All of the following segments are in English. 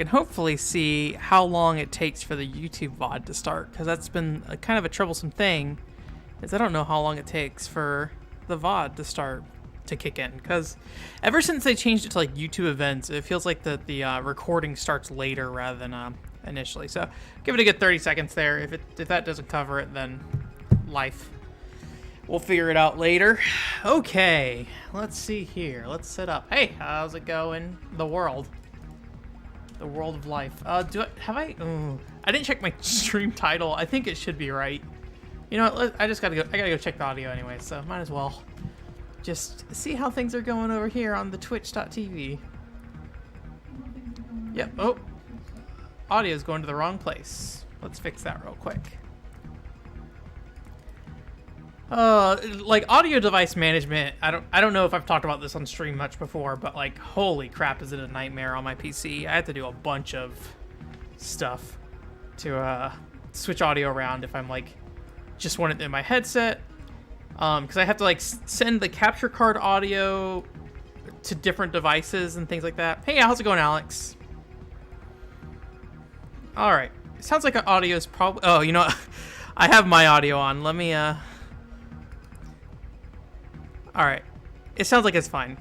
can hopefully see how long it takes for the YouTube VOD to start, because that's been kind of a troublesome thing, is I don't know how long it takes for the VOD to start to kick in, because ever since they changed it to like YouTube events, it feels like the recording starts later rather than initially. So give it a good 30 seconds there. If that doesn't cover it, then life. We'll figure it out later. Okay, let's see here. Let's set up. Hey, how's it going? The world of life. I didn't check my stream title. I think it should be right. You know what? I gotta go check the audio anyway, so might as well just see how things are going over here on the twitch.tv. Yep. Oh, audio's going to the wrong place. Let's fix that real quick. Like audio device management, I don't know if I've talked about this on stream much before, but like holy crap, is it a nightmare on my PC. I have to do a bunch of stuff to switch audio around if I'm like just want it in my headset, because I have to like send the capture card audio to different devices and things like that. Hey, how's it going, Alex? All right, it sounds like our audio is probably, oh, you know I have my audio on. Let me all right, it sounds like it's fine.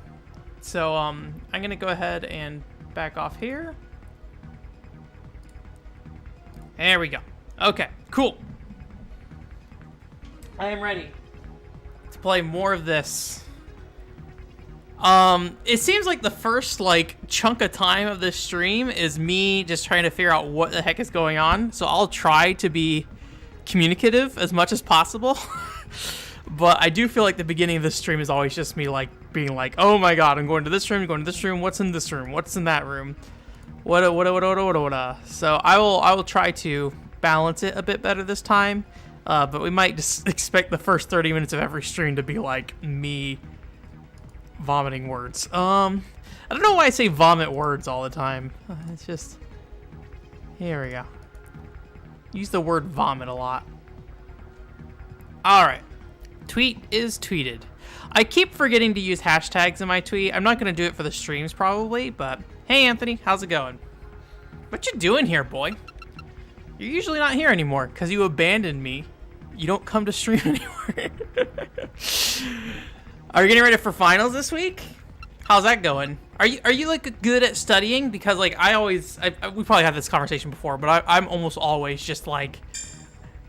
So I'm gonna go ahead and back off here. There we go. Okay, cool. I am ready to play more of this. It seems like the first like chunk of time of this stream is me just trying to figure out what the heck is going on. So I'll try to be communicative as much as possible. But I do feel like the beginning of this stream is always just me like being like, oh my god, I'm going to this room, going to this room, what's in this room, what's in that room, what. So I will try to balance it a bit better this time. But we might just expect the first 30 minutes of every stream to be like me vomiting words. I don't know why I say vomit words all the time. It's just, here we go. Use the word vomit a lot. All right. Tweet is tweeted. I keep forgetting to use hashtags in my tweet. I'm not going to do it for the streams probably, but hey, Anthony, how's it going? What you doing here, boy? You're usually not here anymore because you abandoned me. You don't come to stream anymore. Are you getting ready for finals this week? How's that going? Are you like good at studying? Because like we probably had this conversation before, but I'm almost always just like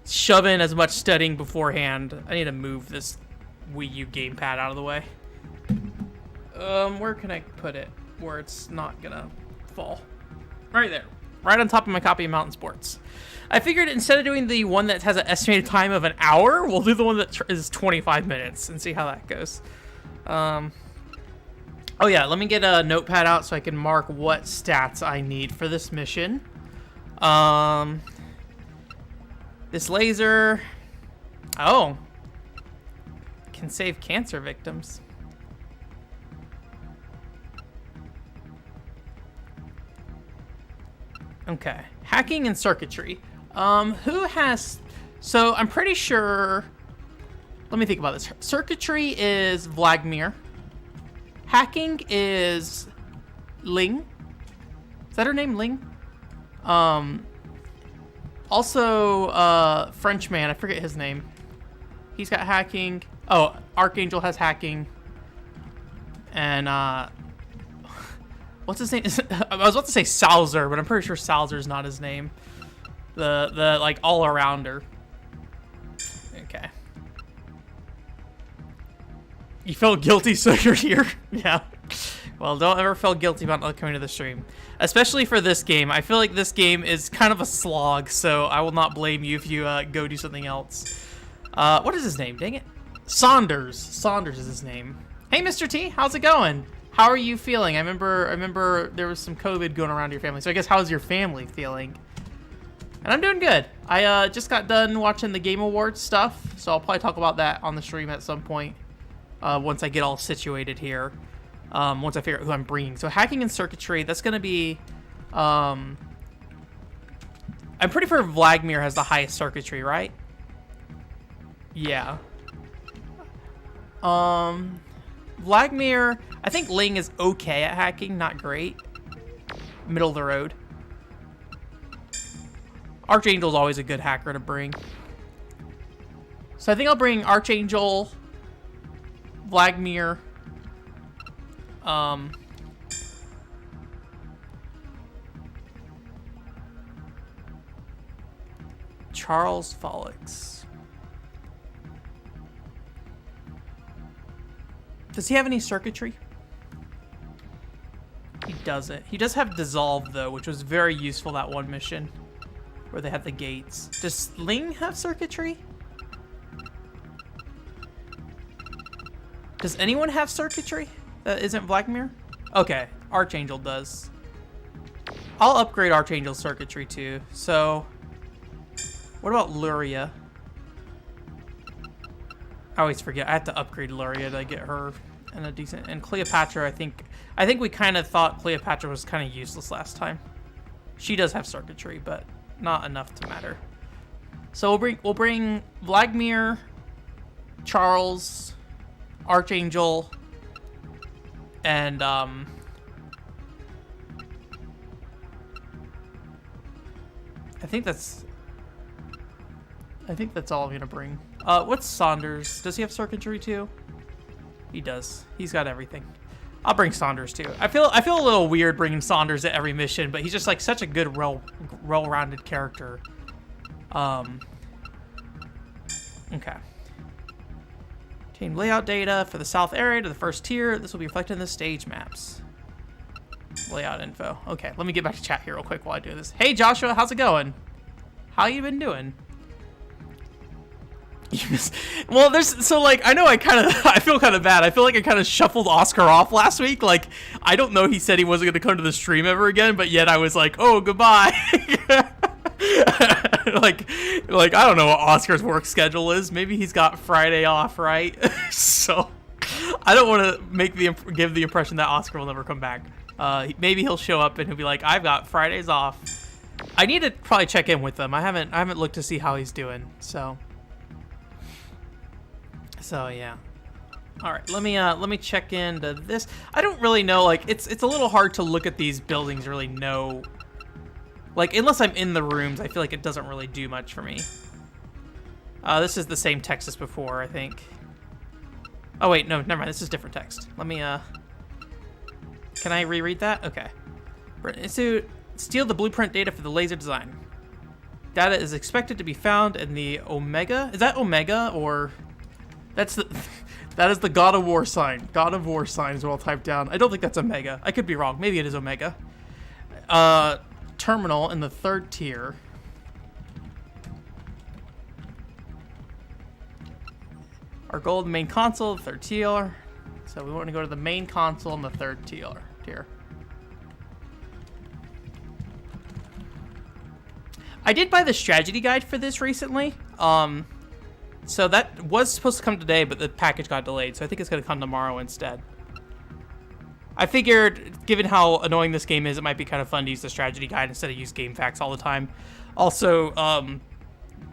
shove in as much studying beforehand. I need to move this Wii U gamepad out of the way. Where can I put it where it's not gonna fall? Right there. Right on top of my copy of Mountain Sports. I figured instead of doing the one that has an estimated time of an hour, we'll do the one that is 25 minutes and see how that goes. Oh yeah, let me get a notepad out so I can mark what stats I need for this mission. This laser, oh, can save cancer victims. Okay, hacking and circuitry. Who has, so I'm pretty sure, let me think about this. Circuitry is Vladimir. Hacking is Ling. Is that her name, Ling? Also, Frenchman, I forget his name. He's got hacking. Oh, Archangel has hacking. And, what's his name? I was about to say Salzer, but I'm pretty sure Salzer's not his name. The like, all-arounder. Okay. You felt guilty, so you're here? Yeah. Well, don't ever feel guilty about not coming to the stream. Especially for this game. I feel like this game is kind of a slog, so I will not blame you if you go do something else. What is his name? Dang it. Saunders. Saunders is his name. Hey, Mr. T, how's it going? How are you feeling? I remember there was some COVID going around your family, so I guess how's your family feeling? And I'm doing good. I just got done watching the Game Awards stuff, so I'll probably talk about that on the stream at some point once I get all situated here. Once I figure out who I'm bringing. So hacking and circuitry, that's going to be... I'm pretty sure Vladimir has the highest circuitry, right? Yeah. Vladimir... I think Ling is okay at hacking, not great. Middle of the road. Archangel's always a good hacker to bring. So I think I'll bring Archangel, Vladimir, Charles Folix. Does he have any circuitry? He doesn't. He does have Dissolve, though, which was very useful that one mission where they had the gates. Does Sling have circuitry? Does anyone have circuitry that isn't Vladimir? Okay, Archangel does. I'll upgrade Archangel's circuitry, too. So, what about Luria? I always forget. I have to upgrade Luria to get her in a decent... And Cleopatra, I think we kind of thought Cleopatra was kind of useless last time. She does have circuitry, but not enough to matter. So we'll bring Vladimir, Charles, Archangel, and I think that's all I'm gonna bring. What's Saunders? Does he have circuitry too? He does. He's got everything. I'll bring Saunders too. I feel a little weird bringing Saunders at every mission, but he's just like such a good, well-rounded character. Okay. Change layout data for the south area to the first tier. This will be reflected in the stage maps. Layout info. Okay, let me get back to chat here real quick while I do this. Hey Joshua, how's it going? How you been doing? Well, I know I feel kind of bad. I feel like I kind of shuffled Oscar off last week. Like, I don't know, he said he wasn't going to come to the stream ever again, but yet I was like, oh, goodbye. like, I don't know what Oscar's work schedule is. Maybe he's got Friday off, right? So, I don't want to give the impression that Oscar will never come back. Maybe he'll show up and he'll be like, I've got Fridays off. I need to probably check in with him. I haven't looked to see how he's doing, so yeah. All right, let me check into this. I don't really know, like, it's a little hard to look at these buildings, really know, like, unless I'm in the rooms, I feel like it doesn't really do much for me. This is the same text as before, I think. Oh wait, no, never mind, this is different text. Let me, can I reread that? Okay. So, steal the blueprint data for the laser design. Data is expected to be found in the Omega. Is that Omega, or... that is the God of War sign. God of War sign is what I'll type down. I don't think that's Omega. I could be wrong. Maybe it is Omega. Terminal in the third tier. Our goal in the main console, the third tier. So we want to go to the main console in the third tier. I did buy the strategy guide for this recently. So that was supposed to come today, but the package got delayed, so I think it's going to come tomorrow instead. I figured, given how annoying this game is, it might be kind of fun to use the strategy guide instead of use game facts all the time. Also,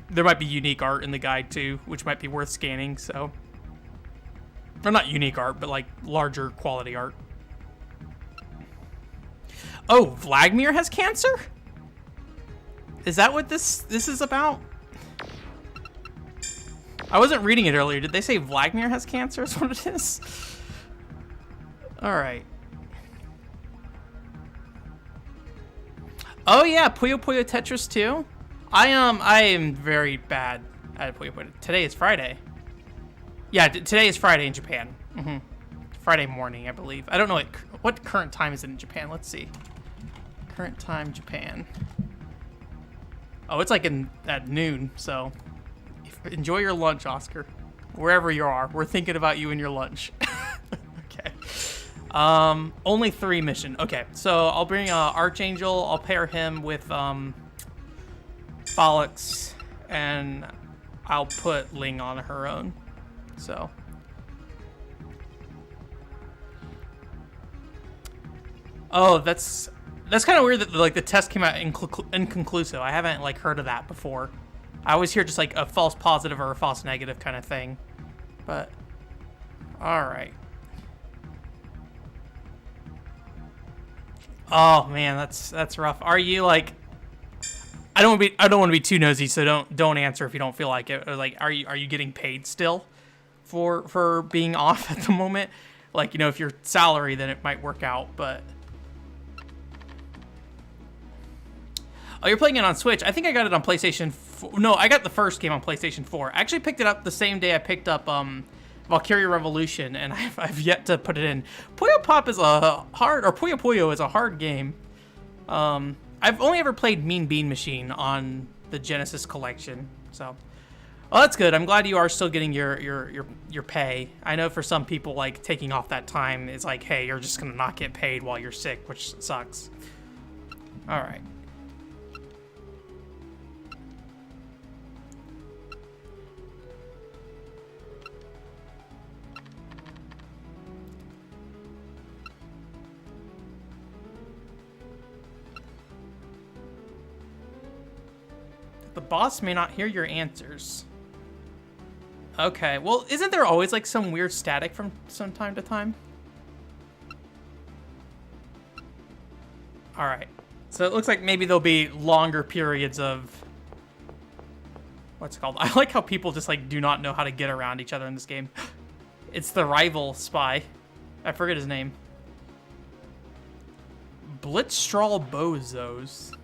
there might be unique art in the guide too, which might be worth scanning, so... Or not unique art, but like larger quality art. Oh, Vladimir has cancer? Is that what this is about? I wasn't reading it earlier. Did they say Vladimir has cancer is what it is? Alright. Oh yeah, Puyo Puyo Tetris 2. I am very bad at Puyo Puyo. Today is Friday. Yeah, today is Friday in Japan. Friday morning, I believe. I don't know what current time is it in Japan. Let's see. Current time, Japan. Oh, it's like at noon, so... Enjoy your lunch, Oscar. Wherever you are. We're thinking about you and your lunch. Okay. Only 3 mission. Okay, so I'll bring Archangel. I'll pair him with Folix, and I'll put Ling on her own. So. Oh, that's kind of weird that like the test came out inconclusive. I haven't like heard of that before. I always hear just like a false positive or a false negative kind of thing. But, alright. Oh man, that's rough. Are you like... I don't want to be too nosy, so don't answer if you don't feel like it. Or like, are you getting paid still for being off at the moment? Like, you know, if you're salary, then it might work out, but. Oh, you're playing it on Switch. I think I got it on PlayStation 4. No, I got the first game on PlayStation 4. I actually picked it up the same day I picked up Valkyria Revolution, and I've yet to put it in. Puyo Pop is a hard, or Puyo Puyo is a hard game. I've only ever played Mean Bean Machine on the Genesis collection, so. Well, that's good. I'm glad you are still getting your pay. I know for some people, like, taking off that time is like, hey, you're just gonna not get paid while you're sick, which sucks. All right. The boss may not hear your answers. Okay, well, isn't there always like some weird static from some time to time? All right, so it looks like maybe there'll be longer periods of what's it called? I like how people just like do not know how to get around each other in this game. It's the rival spy. I forget his name. Blitzstrahl Bozos.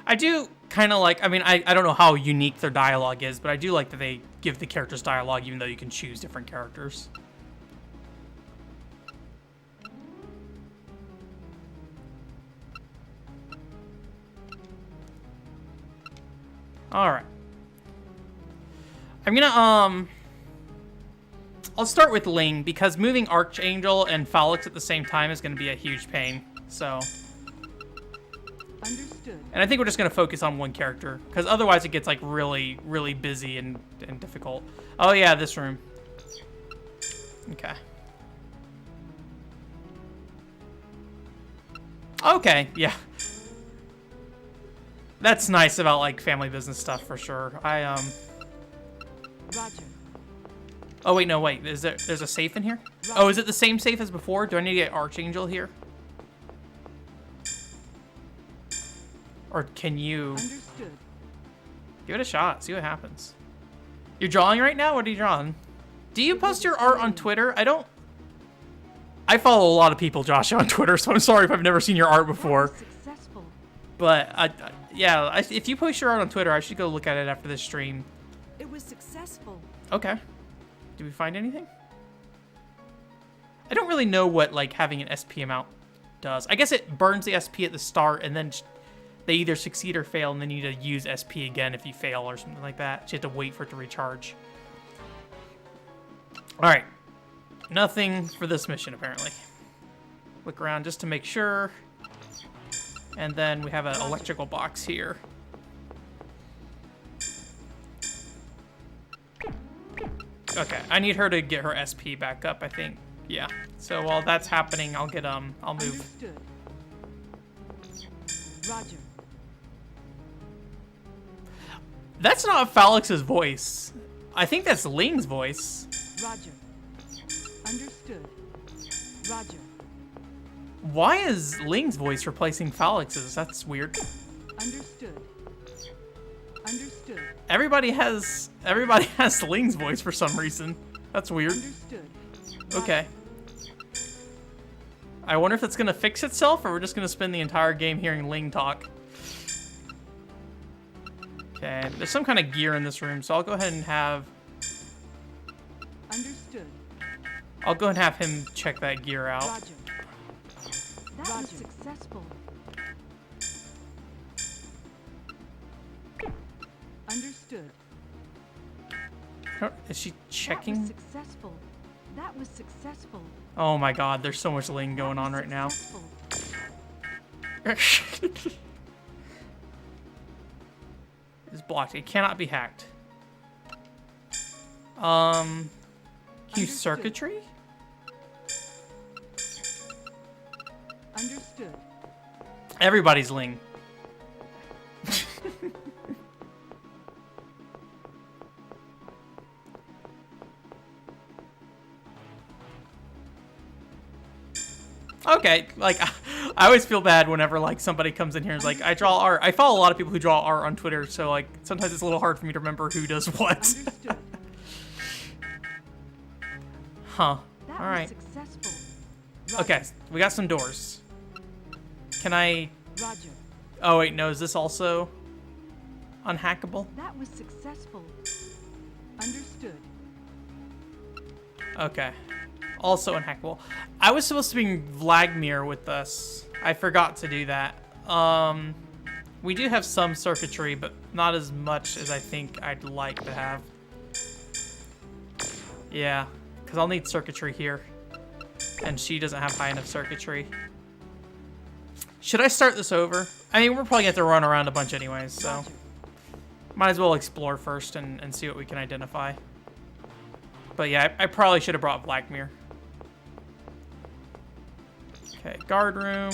I do kind of like, I mean, I don't know how unique their dialogue is, but I do like that they give the characters dialogue even though you can choose different characters. All right. I'm gonna, I'll start with Ling because moving Archangel and Phalix at the same time is gonna be a huge pain, so. Understood. And I think we're just going to focus on one character, because otherwise it gets, like, really, really busy and difficult. Oh, yeah, this room. Okay. Okay, yeah. That's nice about, like, family business stuff, for sure. Roger. Oh, wait, no, wait. There's a safe in here? Roger. Oh, is it the same safe as before? Do I need to get Archangel here? Or can you... Understood. Give it a shot. See what happens. You're drawing right now? What are you drawing? Do you post your art on Twitter? I follow a lot of people, Josh, on Twitter, so I'm sorry if I've never seen your art before. Successful. But, yeah, if you post your art on Twitter, I should go look at it after this stream. It was successful. Okay. Did we find anything? I don't really know what, like, having an SP amount does. I guess it burns the SP at the start, and then... they either succeed or fail, and then you need to use SP again if you fail or something like that. So you have to wait for it to recharge. All right. Nothing for this mission, apparently. Look around just to make sure. And then we have an electrical box here. Okay, I need her to get her SP back up, I think. Yeah. So while that's happening, I'll get, I'll move. Understood. Roger. That's not Phalix's voice. I think that's Ling's voice. Roger. Understood. Roger. Why is Ling's voice replacing Phalix's? That's weird. Understood. Understood. Everybody has Ling's voice for some reason. That's weird. Understood. Okay. I wonder if it's gonna fix itself, or we're just gonna spend the entire game hearing Ling talk. Okay, there's some kind of gear in this room, so I'll go ahead and have... Understood. I'll go and have him check that gear out. Roger. That was successful. Understood. Is she checking? That was successful. That was successful. Oh my god, there's so much Ling going on right now. It's blocked. It cannot be hacked. Use circuitry? Understood. Everybody's Ling. Okay, like, I always feel bad whenever, like, somebody comes in here and is like, I draw art. I follow a lot of people who draw art on Twitter, so, like, sometimes it's a little hard for me to remember who does what. Understood. Huh. That All right. was successful. Okay, we got some doors. Can I... Roger. Oh, wait, no, is this also unhackable? That was successful. Understood. Okay. Also unhackable. I was supposed to bring Vladimir with us. I forgot to do that. We do have some circuitry, but not as much as I think I'd like to have. Yeah, because I'll need circuitry here. And she doesn't have high enough circuitry. Should I start this over? I mean, we're probably going to have to run around a bunch anyways, so... Roger. Might as well explore first and see what we can identify. But yeah, I probably should have brought Vladimir. Okay, guard room.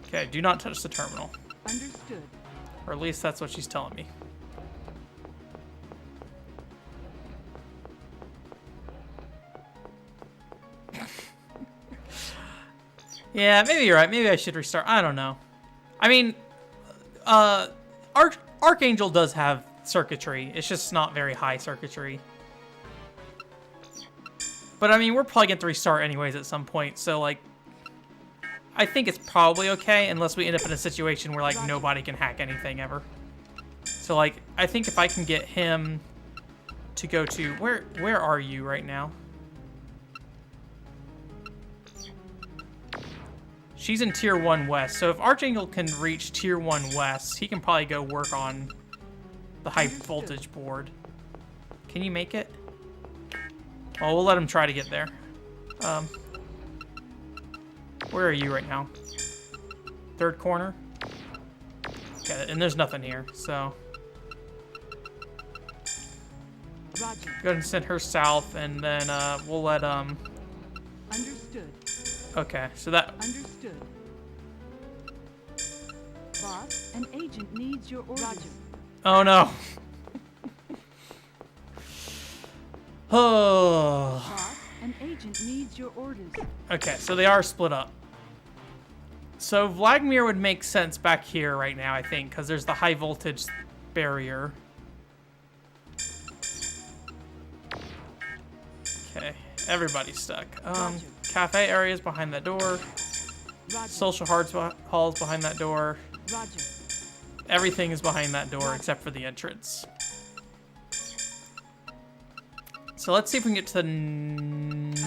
Okay, do not touch the terminal. Understood. Or at least that's what she's telling me. Yeah, maybe you're right. Maybe I should restart. I don't know. I mean, Archangel does have circuitry. It's just not very high circuitry. But I mean, we're probably going to restart anyways at some point. So, like, I think it's probably okay unless we end up in a situation where, like, nobody can hack anything ever. So, like, I think if I can get him to go to... Where are you right now? She's in Tier 1 West, so if Archangel can reach Tier 1 West, he can probably go work on the high voltage board. Can you make it? Well, we'll let him try to get there. Where are you right now? Third corner? Okay, and there's nothing here, so... Roger. Go ahead and send her south, and then we'll let... Understood. Okay, so that... Understood. Boss, an agent needs your orders. Roger. Oh, no. Oh. Boss, an agent needs your orders. Okay, so they are split up. So Vladimir would make sense back here right now, I think, because there's the high voltage barrier. Okay, everybody's stuck. Cafe areas behind that door. Roger. Social halls behind that door. Roger. Everything is behind that door except for the entrance. So let's see if we can get to the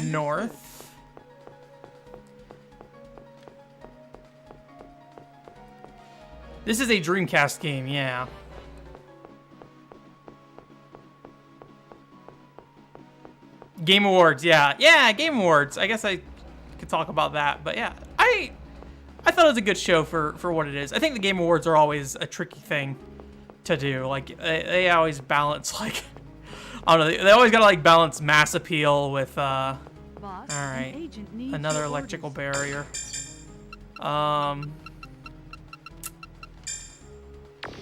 north. This is a Dreamcast game, yeah. Game Awards, yeah. Yeah, Game Awards. I guess I could talk about that, but yeah. I thought it was a good show for what it is. I think the Game Awards are always a tricky thing to do. Like, they always balance, like... I don't know, they always gotta, like, balance mass appeal with, Boss, alright. an agent needs Another your electrical orders. barrier.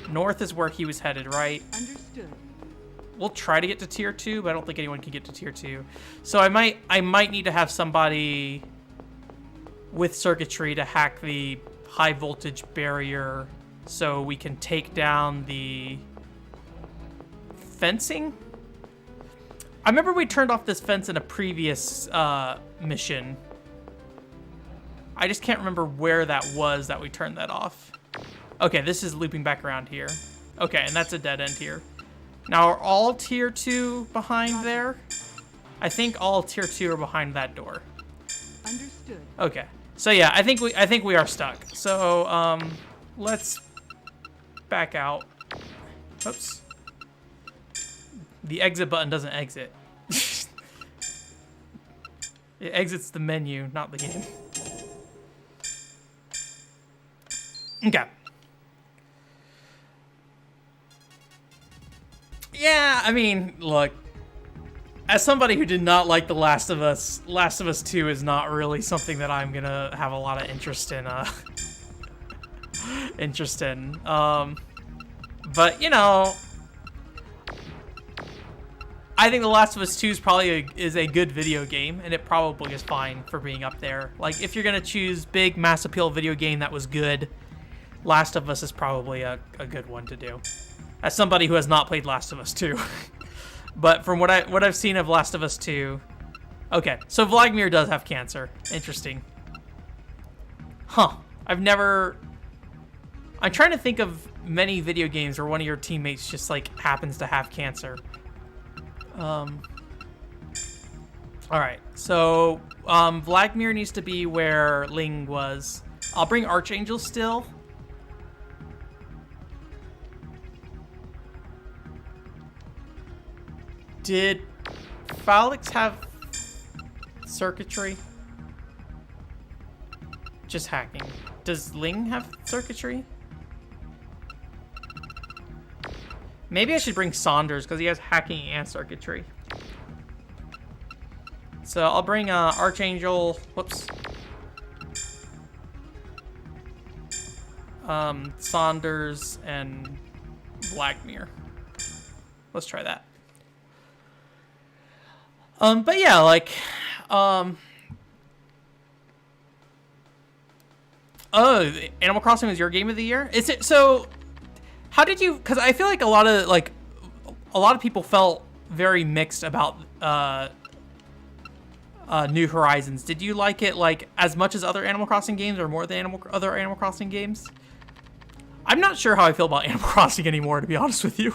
North is where he was headed, right? Understood. We'll try to get to tier 2, but I don't think anyone can get to tier 2. So I might need to have somebody with circuitry to hack the high voltage barrier so we can take down the fencing. I remember we turned off this fence in a previous mission. I just can't remember where that was that we turned that off. Okay, this is looping back around here. Okay, and that's a dead end here. Now, are all tier 2 behind there? I think all tier 2 are behind that door. Understood. Okay. So yeah, I think we are stuck. So let's back out. Oops. The exit button doesn't exit. It exits the menu, not the game. Okay. Yeah, I mean, look. as somebody who did not like The Last of Us, Last of Us 2 is not really something that I'm gonna have a lot of interest in. But you know, I think The Last of Us 2 is probably is a good video game, and it probably is fine for being up there. Like, if you're gonna choose big mass appeal video game that was good, Last of Us is probably a good one to do. As somebody who has not played Last of Us 2. But from what I've seen of Last of Us 2... Okay, so Vladimir does have cancer. Interesting. Huh. I'm trying to think of many video games where one of your teammates just, like, happens to have cancer. Alright, so, Vladimir needs to be where Ling was. I'll bring Archangel still. Did Felix have circuitry? Just hacking. Does Ling have circuitry? Maybe I should bring Saunders because he has hacking and circuitry. So I'll bring Archangel. Whoops. Saunders and Vladimir. Let's try that. But yeah, like, oh, Animal Crossing was your game of the year? Is it, so, how did you, because I feel like a lot of people felt very mixed about, New Horizons. Did you like it, like, as much as other Animal Crossing games, or more than other Animal Crossing games? I'm not sure how I feel about Animal Crossing anymore, to be honest with you.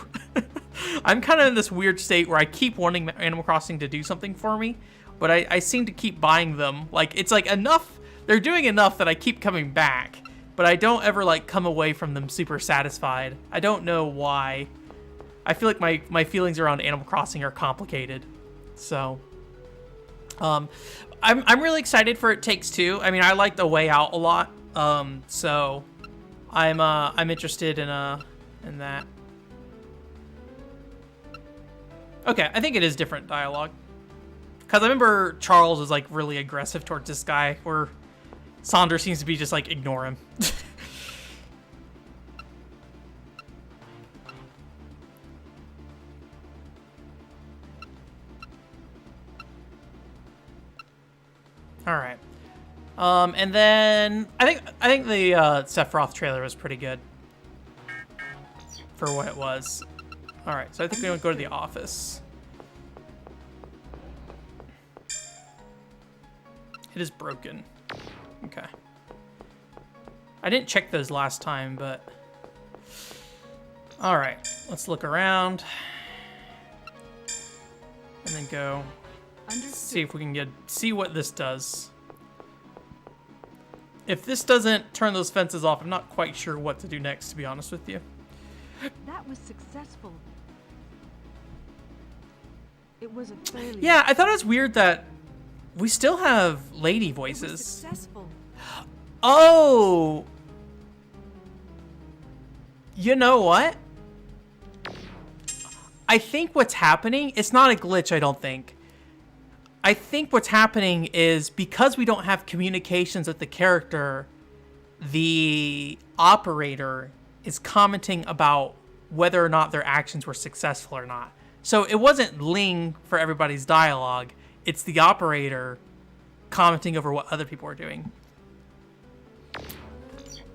I'm kind of in this weird state where I keep wanting Animal Crossing to do something for me, but I seem to keep buying them. Like, it's like enough, they're doing enough that I keep coming back, but I don't ever like come away from them super satisfied. I don't know why. I feel like my feelings around Animal Crossing are complicated. So, I'm really excited for It Takes Two. I mean, I like The Way Out a lot. So I'm interested in that. Okay, I think it is different dialogue. Because I remember Charles was, like, really aggressive towards this guy, where Saunders seems to be just, like, ignore him. Alright. And then, I think the Sephiroth trailer was pretty good. For what it was. Alright, so I think we would go to the office. It is broken. Okay. I didn't check those last time, but... Alright, let's look around. And then go... See if we can see what this does. If this doesn't turn those fences off, I'm not quite sure what to do next, to be honest with you. That was successful. It was a failure. Yeah, I thought it was weird that we still have lady voices. It was successful. Oh! You know what? I think what's happening, it's not a glitch, I don't think. I think what's happening is because we don't have communications with the character, the operator is commenting about whether or not their actions were successful or not. So it wasn't Ling for everybody's dialogue. It's the operator commenting over what other people are doing.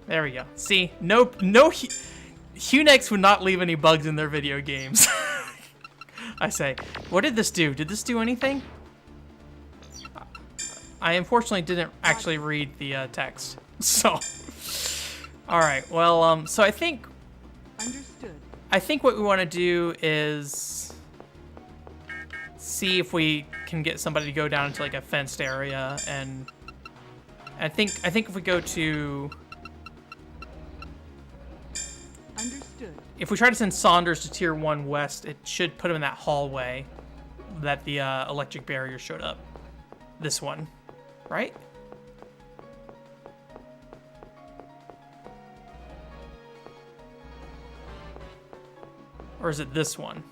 There we go. See, no, Hunex would not leave any bugs in their video games. I say, what did this do? Did this do anything? I unfortunately didn't actually read the text. So, all right. Well, so I think. Understood. I think what we want to do is see if we can get somebody to go down into like a fenced area, and I think if we go to. Understood. If we try to send Saunders to Tier 1 West, it should put him in that hallway that the electric barrier showed up. This one, right? Or is it this one?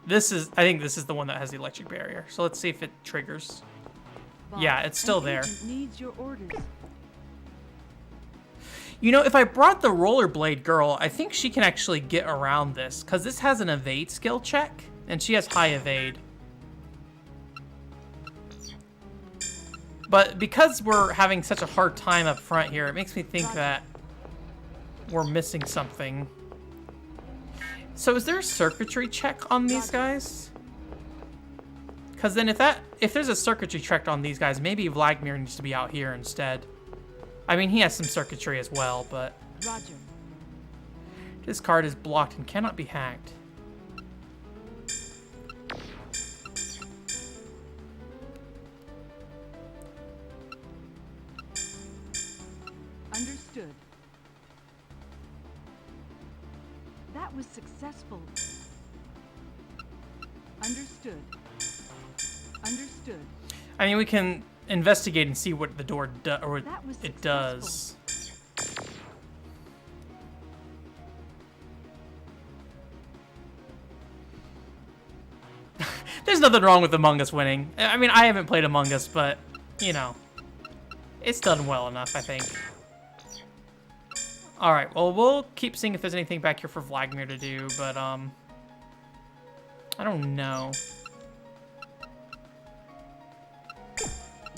I think this is the one that has the electric barrier. So let's see if it triggers. Boss, Yeah, it's still an there. agent needs your orders. You know, if I brought the rollerblade girl, I think she can actually get around this, because this has an evade skill check, and she has high evade. But because we're having such a hard time up front here, it makes me think that we're missing something. So is there a circuitry check on these guys? Because then if there's a circuitry check on these guys, maybe Vladimir needs to be out here instead. I mean, he has some circuitry as well, but... Roger. This card is blocked and cannot be hacked. Understood. That was successful. Understood. Understood. I mean, we can investigate and see what the door That was it does. There's nothing wrong with Among Us winning. I mean, I haven't played Among Us, but, you know, it's done well enough, I think. All right, well, we'll keep seeing if there's anything back here for Vladimir to do, but, I don't know.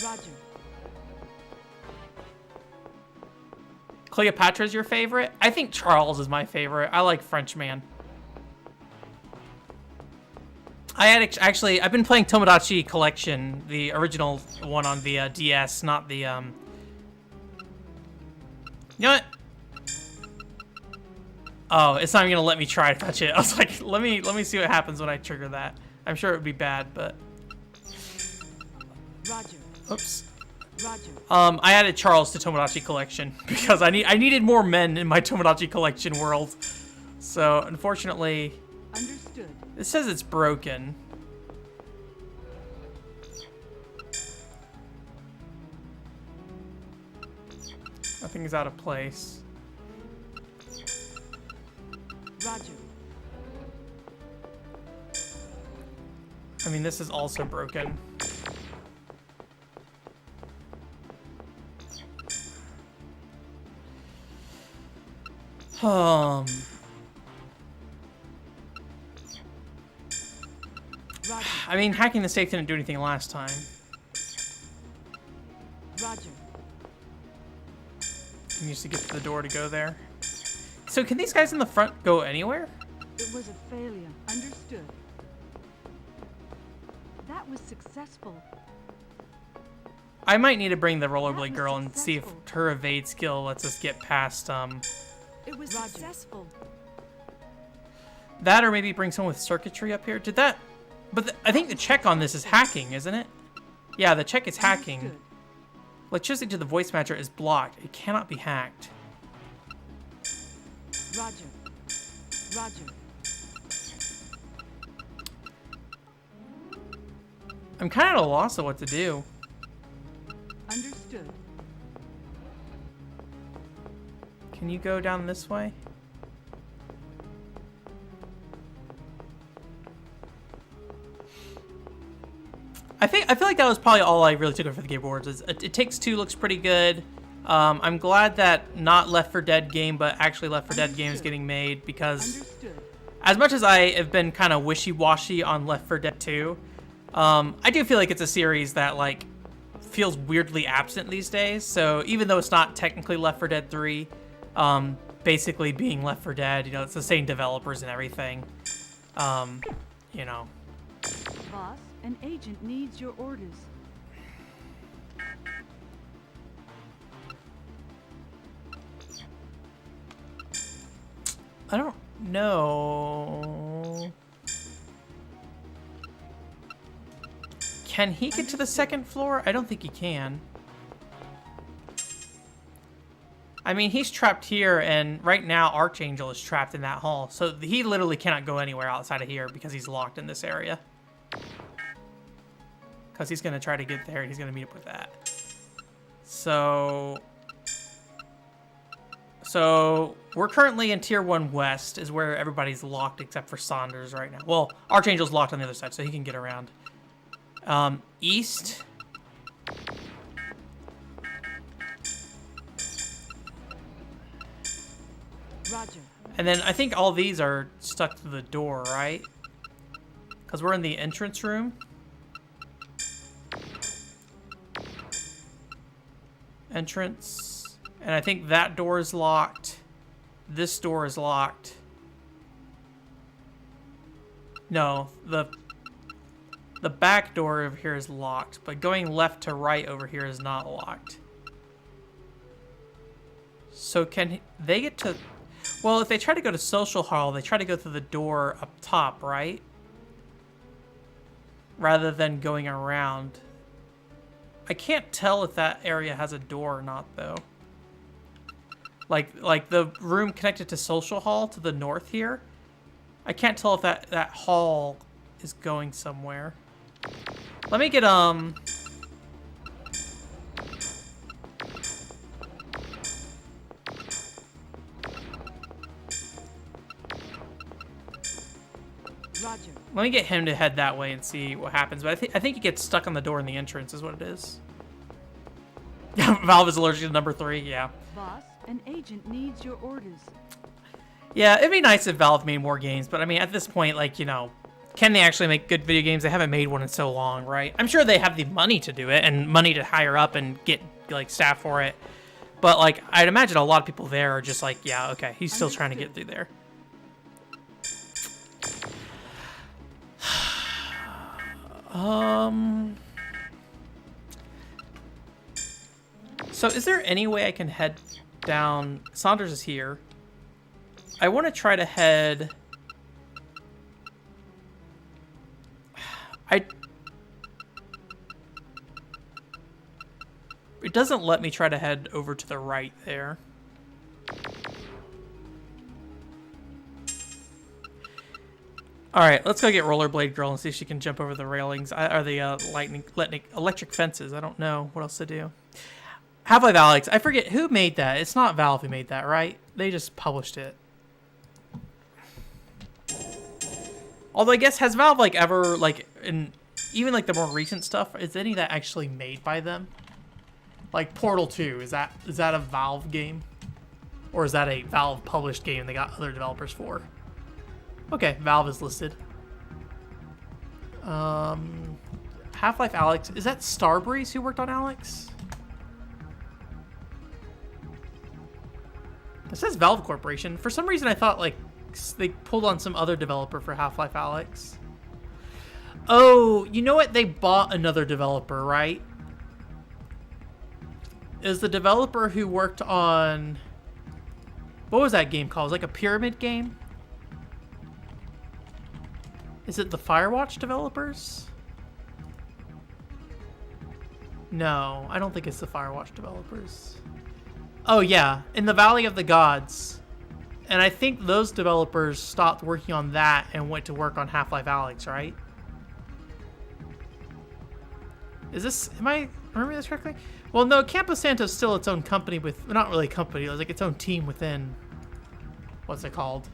Roger. Cleopatra's your favorite? I think Charles is my favorite. I like Frenchman. I've been playing Tomodachi Collection, the original one on the DS, not the, You know what? Oh, it's not even gonna let me try to touch it. I was like, let me see what happens when I trigger that. I'm sure it would be bad, but... Roger. Oops. Roger. I added Charles to Tomodachi Collection because I needed more men in my Tomodachi Collection world. So, unfortunately... Understood. It says it's broken. Nothing's out of place. Roger. I mean, this is also broken. Roger. I mean, hacking the safe didn't do anything last time. Roger. I used to get to the door to go there. So can these guys in the front go anywhere? It was a failure. Understood. That was successful. I might need to bring the rollerblade was girl and see if successful. her evade skill lets us get past It was Roger. successful. that, or maybe bring someone with circuitry up here. Did that? But I think the check on this is hacking, isn't it? Yeah, the check is hacking. Understood. Electricity to the voice matcher is blocked. It cannot be hacked. Roger. Roger. I'm kind of at a loss of what to do. Understood. Can you go down this way? I feel like that was probably all I really took for the Game Awards. It Takes Two looks pretty good. I'm glad that not Left 4 Dead game, but actually Left 4 Dead game is getting made, because Understood. as much as I have been kind of wishy-washy on Left 4 Dead 2, I do feel like it's a series that like feels weirdly absent these days. So even though it's not technically Left 4 Dead 3, basically being Left 4 Dead, you know, it's the same developers and everything. You know. Boss, an agent needs your orders. I don't know. Can he get to the second floor? I don't think he can. I mean, he's trapped here, and right now Archangel is trapped in that hall. So he literally cannot go anywhere outside of here because he's locked in this area. Because he's going to try to get there, and he's going to meet up with that. So So we're currently in Tier 1 West, is where everybody's locked except for Saunders right now. Well, Archangel's locked on the other side, so he can get around. East. Roger. And then I think all these are stuck to the door, right? Because we're in the entrance room. Entrance. And I think that door is locked. This door is locked. No, the back door over here is locked, but going left to right over here is not locked. So can they get to... Well, if they try to go to Social Hall, they try to go through the door up top, right? Rather than going around. I can't tell if that area has a door or not, though. Like the room connected to Social Hall to the north here. I can't tell if that hall is going somewhere. Let me get, Roger. Let me get him to head that way and see what happens. But I think he gets stuck on the door in the entrance is what it is. Valve is allergic to number 3, yeah. Boss, an agent needs your orders. Yeah, it'd be nice if Valve made more games, but I mean, at this point, like, you know, can they actually make good video games? They haven't made one in so long, right? I'm sure they have the money to do it and money to hire up and get, like, staff for it. But, like, I'd imagine a lot of people there are just like, yeah, okay, he's still trying to get through there. So is there any way I can head down? Saunders is here. I want to try to head... It doesn't let me try to head over to the right there. Alright, let's go get Rollerblade Girl and see if she can jump over the railings. Or the electric fences. I don't know what else to do. Half-Life Alyx. I forget who made that. It's not Valve who made that, right? They just published it. Although I guess, has Valve, like, ever, like, in even, like, the more recent stuff, is any of that actually made by them? Like, Portal 2, is that a Valve game? Or is that a Valve-published game they got other developers for? Okay, Valve is listed. Half-Life Alyx. Is that Starbreeze who worked on Alyx? It says Valve Corporation. For some reason, I thought, like, they pulled on some other developer for Half-Life Alyx. Oh, you know what? They bought another developer, right? Is the developer who worked on... What was that game called? It was like a pyramid game? Is it the Firewatch developers? No, I don't think it's the Firewatch developers. Oh yeah, in the Valley of the Gods. And I think those developers stopped working on that and went to work on Half-Life Alyx, right? Is this... Am I remembering this correctly? Well, no, Campo Santo's still its own company with... Not really a company, it was like its own team within... What's it called?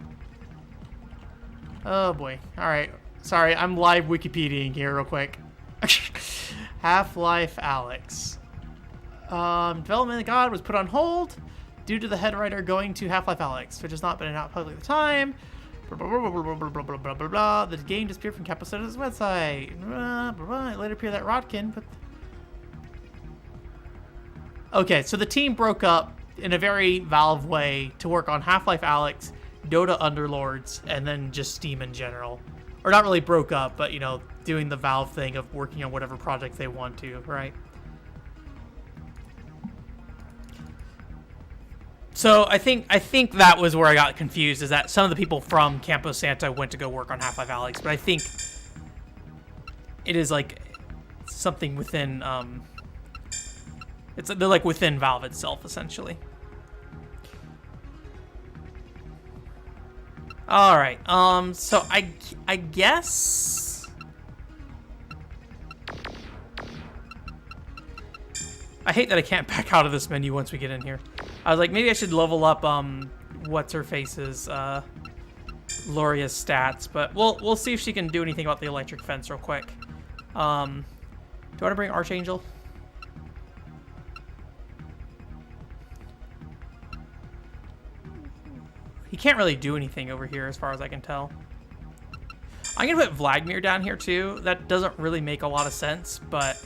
Oh boy. Alright. Sorry, I'm live Wikipediaing here real quick. Half-Life Alyx. Development of God was put on hold due to the head writer going to Half-Life Alyx, which has not been out publicly at the time. Blah, blah, blah, blah, blah, blah, blah, blah, blah, blah. The game disappeared from Campo Santo's website. Blah, blah, blah. It later appeared that Rodkin, but... Okay, so the team broke up in a very Valve way to work on Half-Life Alyx, Dota Underlords, and then just Steam in general. Or not really broke up, but, you know, doing the Valve thing of working on whatever project they want to, right? So I think that was where I got confused, is that some of the people from Campo Santo went to go work on Half-Life Alyx, but I think it is like something within they're like within Valve itself essentially. All right. So I guess I hate that I can't back out of this menu once we get in here. I was like, maybe I should level up what's her face's Loria's stats, but we'll see if she can do anything about the electric fence real quick. Do I want to bring Archangel? He can't really do anything over here as far as I can tell. I'm going to put Vladimir down here too. That doesn't really make a lot of sense, but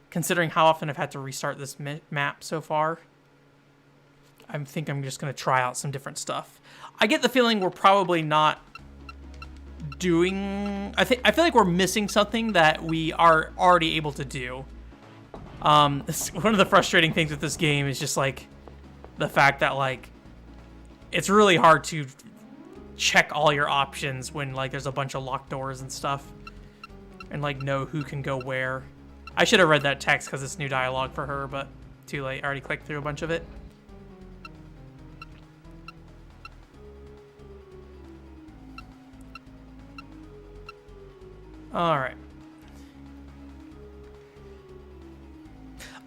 considering how often I've had to restart this map so far, I think I'm just going to try out some different stuff. I get the feeling we're probably not doing... I feel like we're missing something that we are already able to do. One of the frustrating things with this game is just like the fact that like it's really hard to check all your options when like there's a bunch of locked doors and stuff and like know who can go where. I should have read that text because it's new dialogue for her, but too late. I already clicked through a bunch of it. All right.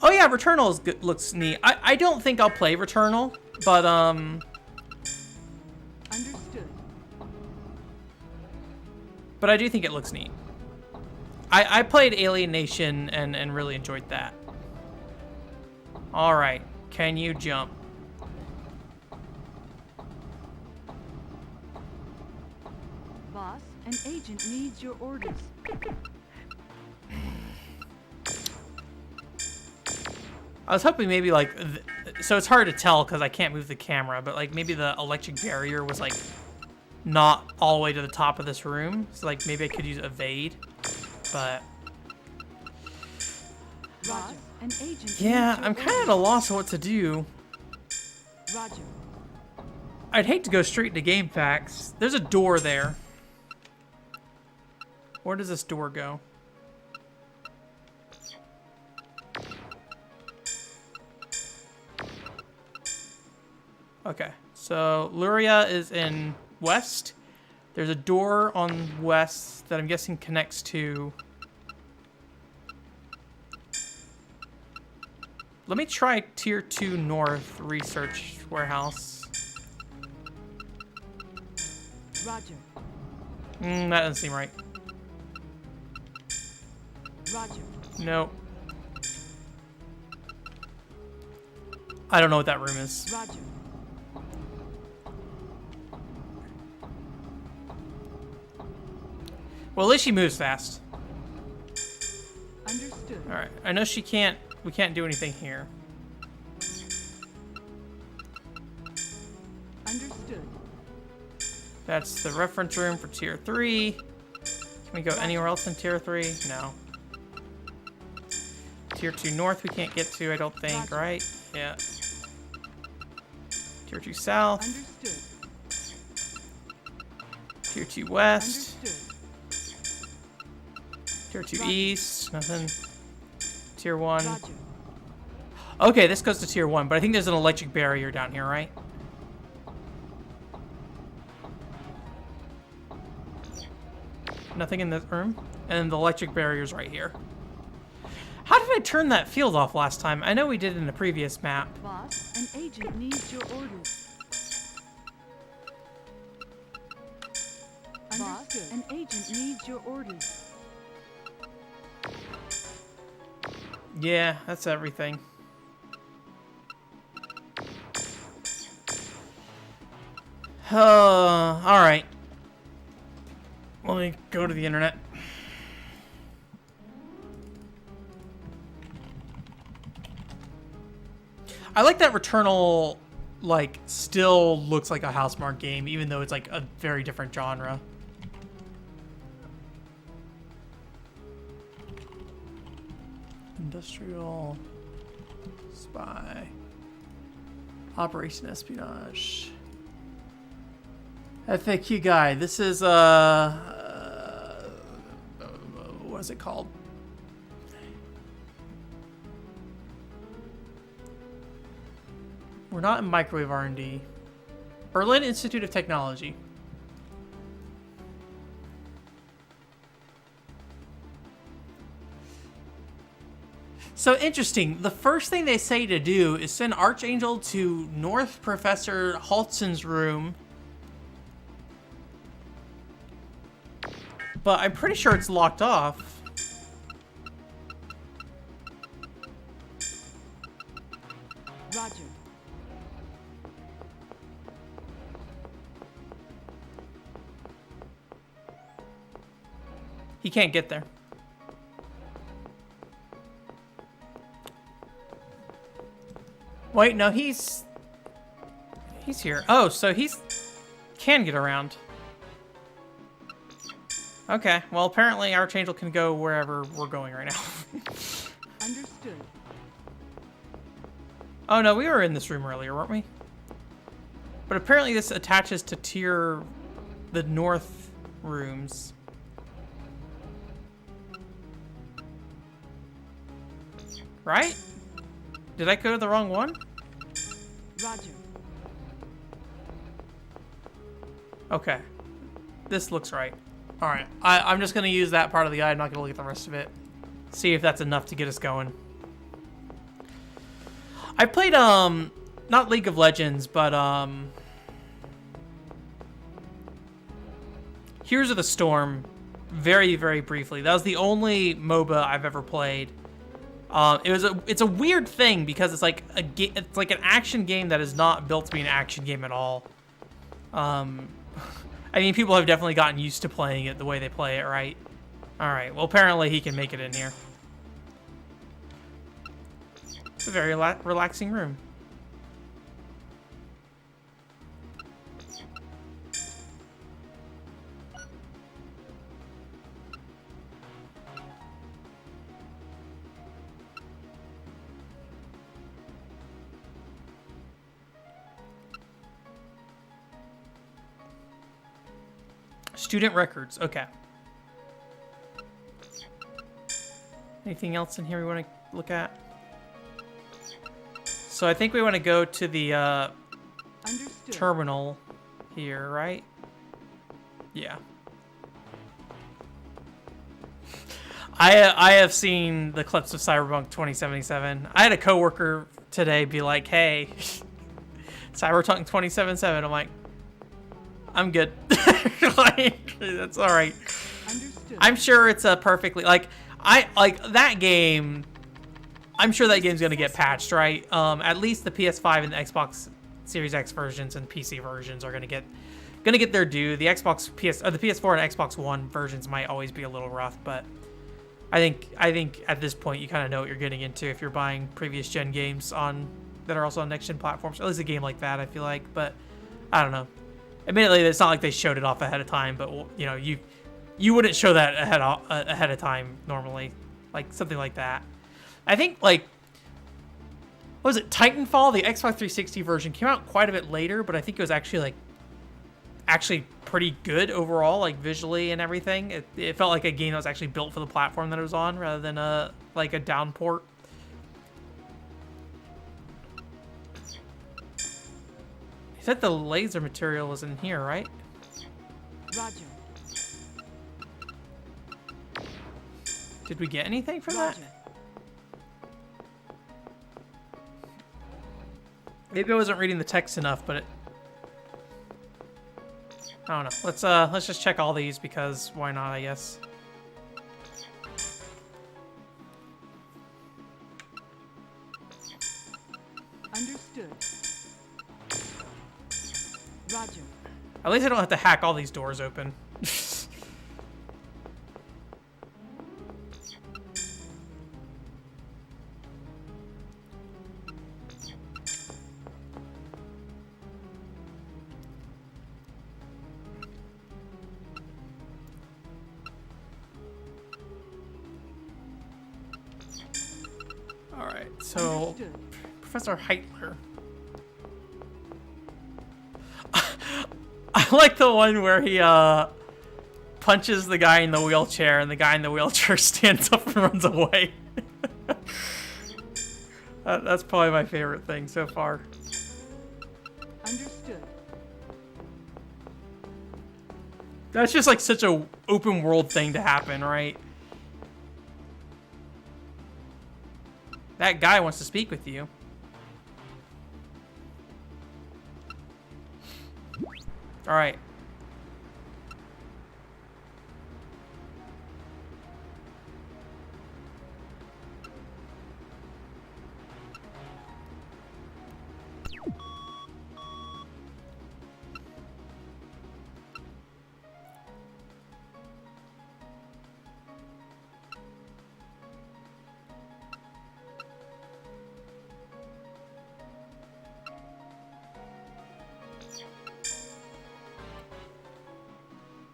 Oh yeah, Returnal is good, looks neat. I don't think I'll play Returnal, but Understood. but I do think it looks neat. I played Alienation and really enjoyed that. All right, can you jump? Boss, an agent needs your orders. I was hoping maybe like, so it's hard to tell because I can't move the camera, but like maybe the electric barrier was like not all the way to the top of this room. So like maybe I could use evade, but Boss, an agent yeah, needs your I'm kind of at orders. a loss of what to do. Roger. I'd hate to go straight to game facts. There's a door there. Where does this door go? Okay, so Luria is in west. There's a door on west that I'm guessing connects to... Let me try Tier 2 North Research Warehouse. Roger. That doesn't seem right. Roger. Nope. I don't know what that room is. Roger. Well, at least she moves fast. Understood. All right. I know she can't. We can't do anything here. Understood. That's the reference room for Tier 3. Can we go anywhere else in Tier 3? No. Tier 2 North we can't get to, I don't think, Roger. right? Yeah. Tier 2 South. Understood. Tier 2 West. Understood. Tier 2 Roger. East. Nothing. Tier 1. Roger. Okay, this goes to Tier 1, but I think there's an electric barrier down here, right? Nothing in this room. And then the electric barrier's right here. How did I turn that field off last time? I know we did it in the previous map. Boss, an agent needs your orders. Boss, an agent needs your orders. Yeah, that's everything. Alright. Let me go to the internet. I like that Returnal, like, still looks like a Housemarque game, even though it's, like, a very different genre. Industrial Spy. Operation Espionage. FAQ guide. This is, what is it called? We're not in microwave R&D. Berlin Institute of Technology. So interesting. The first thing they say to do is send Archangel to North Professor Haltson's room. But I'm pretty sure it's locked off. Roger. He can't get there. Wait, no, he's here. Oh, so he's can get around. Okay, well, apparently Archangel can go wherever we're going right now. Understood. Oh, no, we were in this room earlier, weren't we? But apparently this attaches to the north rooms. Right? Did I go to the wrong one? Roger. Okay. This looks right. Alright, I'm just going to use that part of the guide. I'm not going to look at the rest of it. See if that's enough to get us going. I played, not League of Legends, but, Heroes of the Storm very, very briefly. That was the only MOBA I've ever played. It's a weird thing because it's like it's like an action game that is not built to be an action game at all. I mean, people have definitely gotten used to playing it the way they play it, right? All right. Well, apparently he can make it in here. It's a very relaxing room. Student records. Okay. Anything else in here we want to look at? So I think we want to go to the terminal here, right? Yeah. I have seen the clips of Cyberpunk 2077. I had a coworker today be like, "Hey, Cyberpunk 2077." I'm like, "I'm good." Like, that's all right. Understood. I'm sure it's a perfectly like that game. I'm sure that game's gonna get patched, right? At least the PS5 and the Xbox Series X versions and PC versions are gonna get their due. The the PS4 and Xbox One versions might always be a little rough, but I think at this point you kind of know what you're getting into if you're buying previous gen games that are also on next gen platforms. At least a game like that, I feel like, but I don't know. Admittedly, it's not like they showed it off ahead of time, but you know, you wouldn't show that ahead of time normally, like something like that. I think like what was it, Titanfall? The Xbox 360 version came out quite a bit later, but I think it was actually pretty good overall, like visually and everything. It felt like a game that was actually built for the platform that it was on, rather than a down port. You said the laser material was in here, right? Roger. Did we get anything from that? Maybe I wasn't reading the text enough, but I don't know. Let's just check all these because why not, I guess. Understood. Roger. At least I don't have to hack all these doors open. Alright, so Understood. Professor Heitler. I like the one where he punches the guy in the wheelchair and the guy in the wheelchair stands up and runs away. That's probably my favorite thing so far. Understood. That's just like such a open world thing to happen, right? That guy wants to speak with you. All right.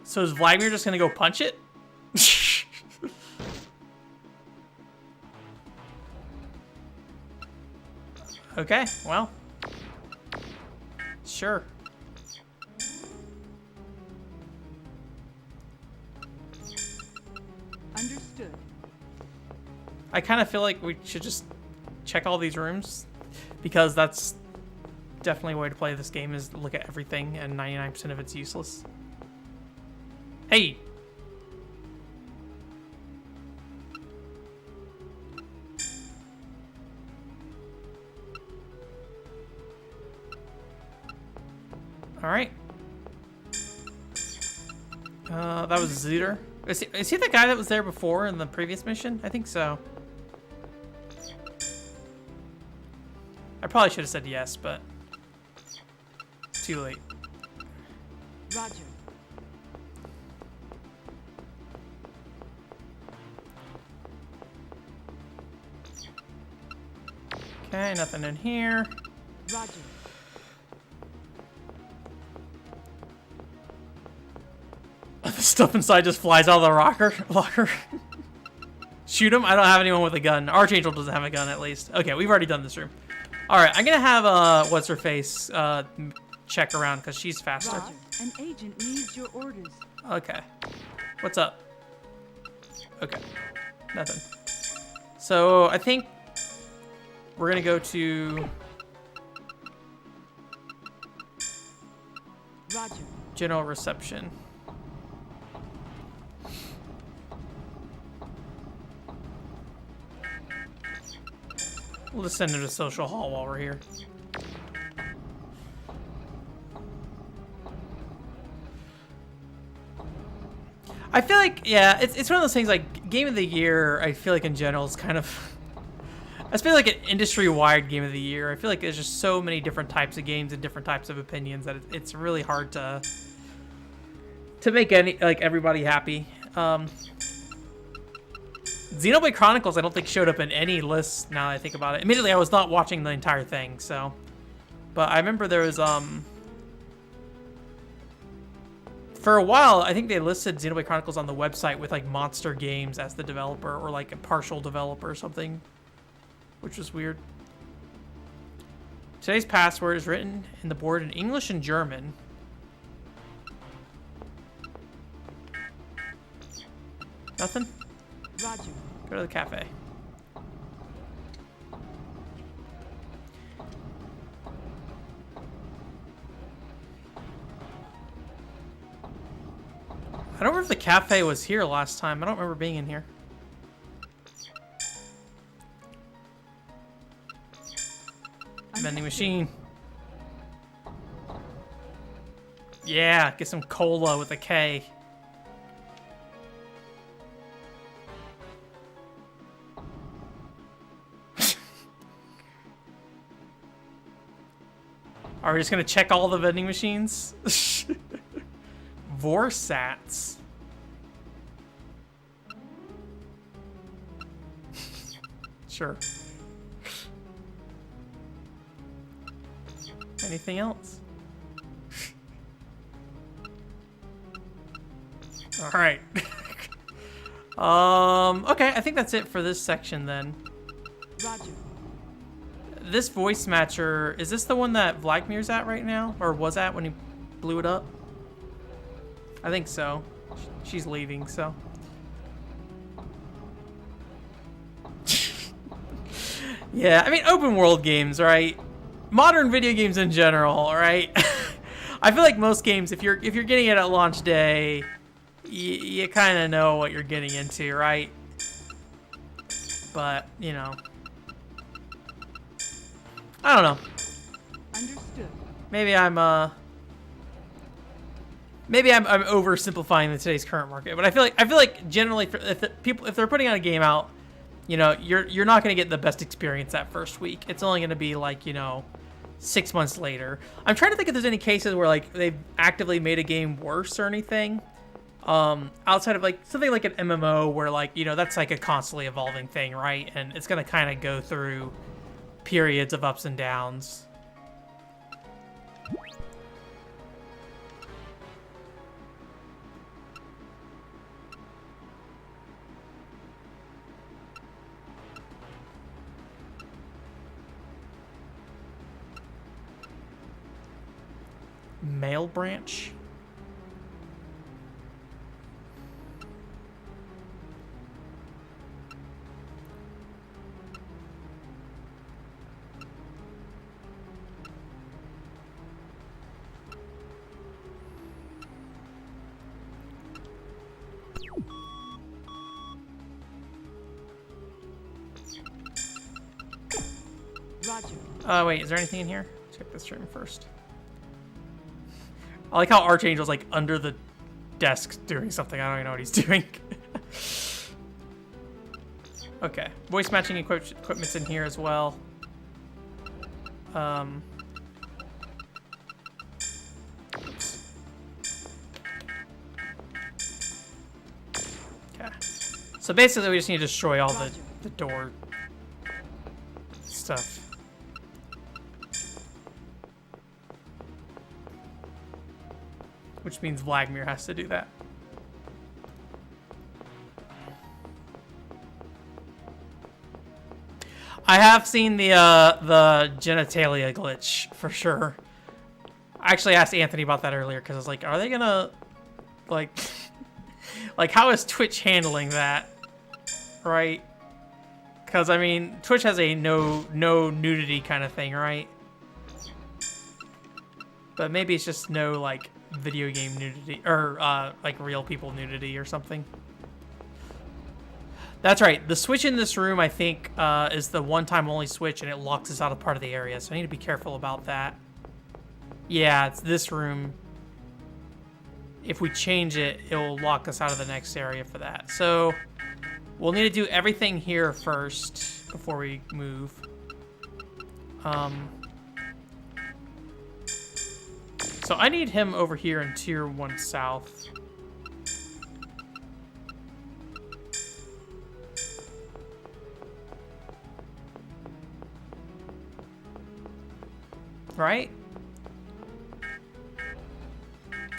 So is Vladimir just gonna go punch it? Okay, well. Sure. Understood. I kind of feel like we should just check all these rooms, because that's definitely a way to play this game, is look at everything, and 99% of it's useless. Hey! Alright. That was Zooter. Is he the guy that was there before in the previous mission? I think so. I probably should have said yes, but too late. Roger. Okay, nothing in here. Roger. The stuff inside just flies out of the locker. Shoot him? I don't have anyone with a gun. Archangel doesn't have a gun, at least. Okay, we've already done this room. Alright, I'm gonna have, what's-her-face, check around, because she's faster. Roger. An agent needs your orders. Okay. What's up? Okay. Nothing. So, I think we're gonna go to Roger. general reception. We'll just send him to social hall while we're here. I feel like, yeah, it's one of those things, like, Game of the Year, I feel like in general is kind of... I feel like an industry-wide Game of the Year. I feel like there's just so many different types of games and different types of opinions that it's really hard to make everybody happy. Xenoblade Chronicles, I don't think showed up in any lists now that I think about it. Admittedly, I was not watching the entire thing, so... But I remember there was, for a while, I think they listed Xenoblade Chronicles on the website with, like, Monster Games as the developer, or, like, a partial developer or something, which was weird. Today's password is written in the board in English and German. Nothing? Roger. Go to the cafe. I don't remember if the cafe was here last time. I don't remember being in here. Vending machine. Yeah, get some cola with a K. Are we just gonna check all the vending machines? Vorsats. Sure. Anything else? All right. Okay, I think that's it for this section then. Roger. This voice matcher, is this the one that Vladimir's at right now? Or was at when he blew it up? I think so. She's leaving, so. Yeah, I mean, open world games, right? Modern video games in general, right? I feel like most games, if you're getting it at launch day, you kind of know what you're getting into, right? But, you know. I don't know. Understood. Maybe I'm oversimplifying today's current market, but I feel like generally if they're putting out a game out, you know, you're not going to get the best experience that first week. It's only going to be like, you know, 6 months later. I'm trying to think if there's any cases where like they've actively made a game worse or anything. Outside of like something like an MMO where like, you know, that's like a constantly evolving thing, right? And it's going to kind of go through periods of ups and downs. Mail branch. Roger. Wait, is there anything in here? Check this room first. I like how Archangel's like under the desk doing something. I don't even know what he's doing. Okay, voice matching equipment's in here as well. Oops. Okay. So basically, we just need to destroy all the door stuff. Which means Vladimir has to do that. I have seen the genitalia glitch for sure. I actually asked Anthony about that earlier because I was like, are they gonna like like how is Twitch handling that? Right? Because I mean, Twitch has a no nudity kind of thing, right? But maybe it's just no like video game nudity or like real people nudity or something. That's right. The switch in this room, I think, is the one-time only switch, and it locks us out of part of the area. So I need to be careful about that. Yeah, it's this room. If we change it, it will lock us out of the next area for that. So we'll need to do everything here first before we move. So I need him over here in Tier 1 South. Right?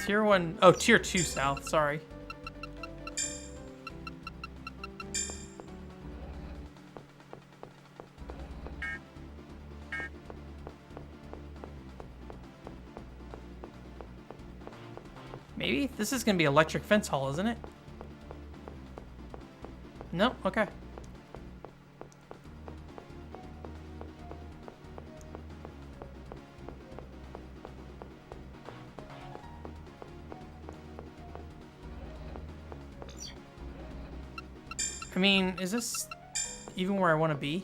Tier 1... Oh, Tier 2 South, sorry. Maybe? This is going to be Electric Fence Hall, isn't it? No? Okay. I mean, is this even where I want to be?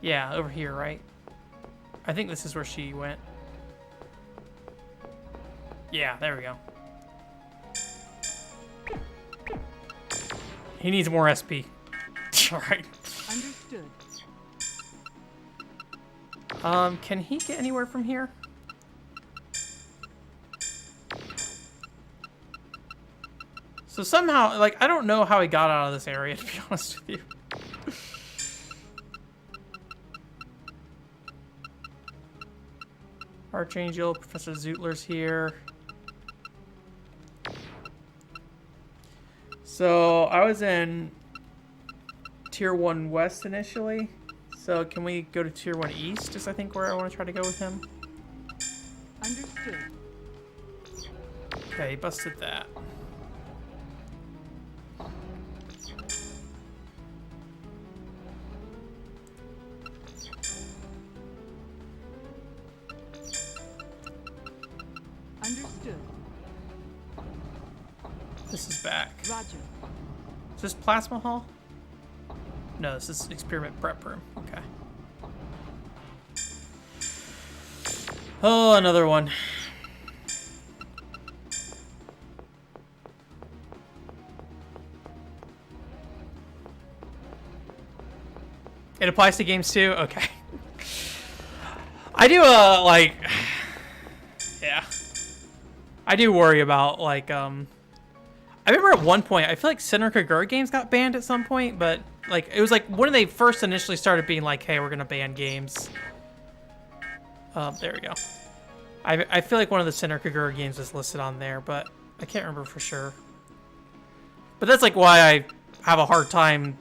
Yeah, over here, right? I think this is where she went. Yeah, there we go. He needs more SP. Alright. Understood. Can he get anywhere from here? So somehow, like, I don't know how he got out of this area, to be honest with you. Archangel, Professor Zootler's here. So I was in Tier 1 West initially. So can we go to Tier 1 East is I think where I want to try to go with him. Understood. Okay, he busted that. Understood. This is back. Roger. Is this Plasma Hall? No, this is Experiment Prep Room. Okay. Oh, another one. It applies to games too? Okay. I do, like... Yeah. I do worry about, like, I remember at one point, I feel like Senran Kagura games got banned at some point, but, like, it was, like, when they first initially started being like, hey, we're gonna ban games. There we go. I feel like one of the Senran Kagura games is listed on there, but I can't remember for sure. But that's, like, why I have a hard time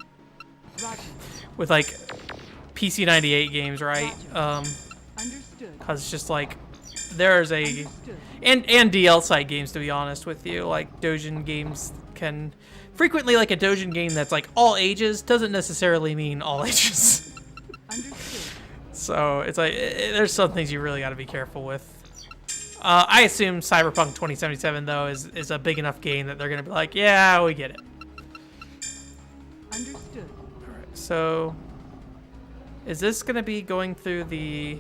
with, like, PC 98 games, right? Because it's just, like, there's a... And DL site games, to be honest with you. Like, Dojin games can... Frequently, like, a Dojin game that's, like, all ages doesn't necessarily mean all ages. So, it's like, there's some things you really got to be careful with. I assume Cyberpunk 2077, though, is a big enough game that they're going to be like, yeah, we get it. Understood. Alright, so... Is this going to be going through the...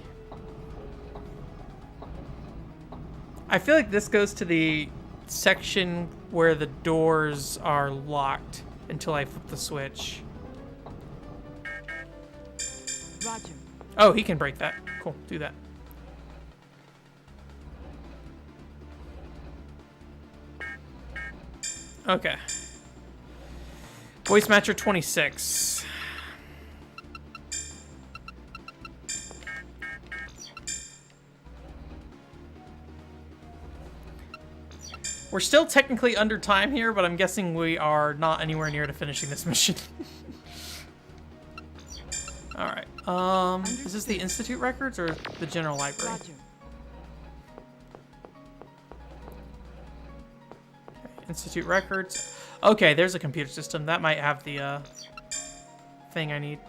I feel like this goes to the section where the doors are locked until I flip the switch. Roger. Oh, he can break that. Cool, do that. Okay. Voice matcher 26. We're still technically under time here, but I'm guessing we are not anywhere near to finishing this mission. Alright. Is this the Institute records or the General Library? Roger. Okay, Institute records. Okay, there's a computer system. That might have the thing I need.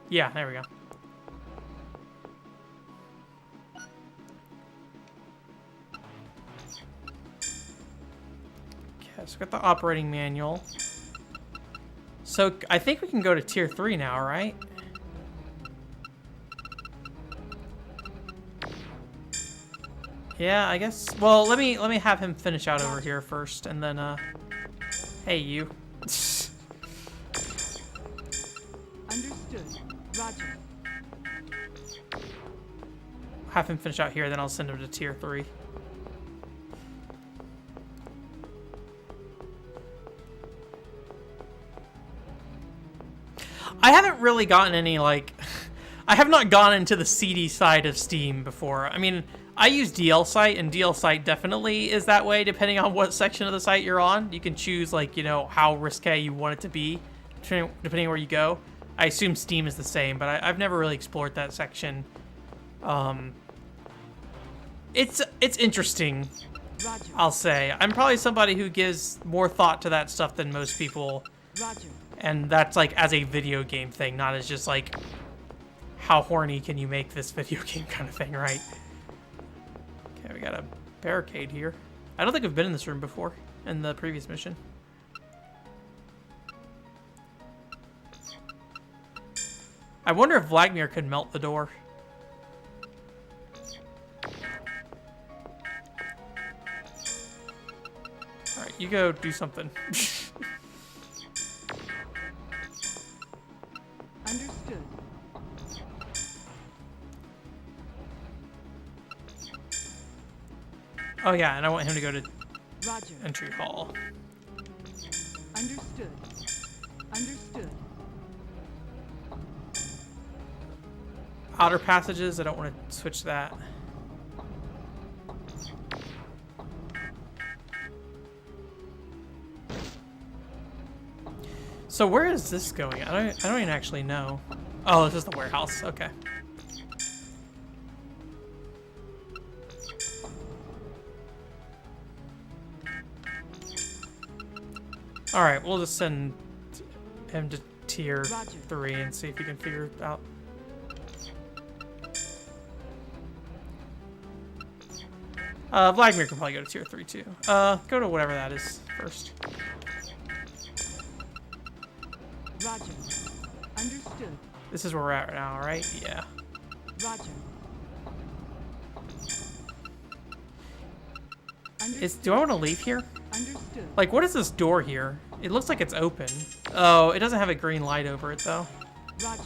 Yeah, there we go. So we got the operating manual. So I think we can go to tier 3 now, right? Yeah, I guess. Well, let me have him finish out over here first, and then hey you. Understood. Roger. Have him finish out here, then I'll send him to tier 3. I haven't really gotten any, like... I have not gone into the seedy side of Steam before. I mean, I use DL site, and DL site definitely is that way, depending on what section of the site you're on. You can choose, like, you know, how risque you want it to be, depending on where you go. I assume Steam is the same, but I've never really explored that section. It's interesting, Roger. I'll say. I'm probably somebody who gives more thought to that stuff than most people. Roger. And that's, like, as a video game thing, not as just, like, how horny can you make this video game kind of thing, right? Okay, we got a barricade here. I don't think I've been in this room before in the previous mission. I wonder if Vladimir could melt the door. Alright, you go do something. Understood. Oh yeah, and I want him to go to Roger. entry hall. Understood. Understood. Outer passages, I don't want to switch that. So where is this going? I don't even actually know. Oh, this is the warehouse. Okay. All right, we'll just send him to tier 3 and see if he can figure it out. Vladimir can probably go to tier 3 too. Go to whatever that is first. Roger. Understood. This is where we're at right now, right? Yeah. Roger. Do I want to leave here? Understood. Like, what is this door here? It looks like it's open. Oh, it doesn't have a green light over it, though. Roger.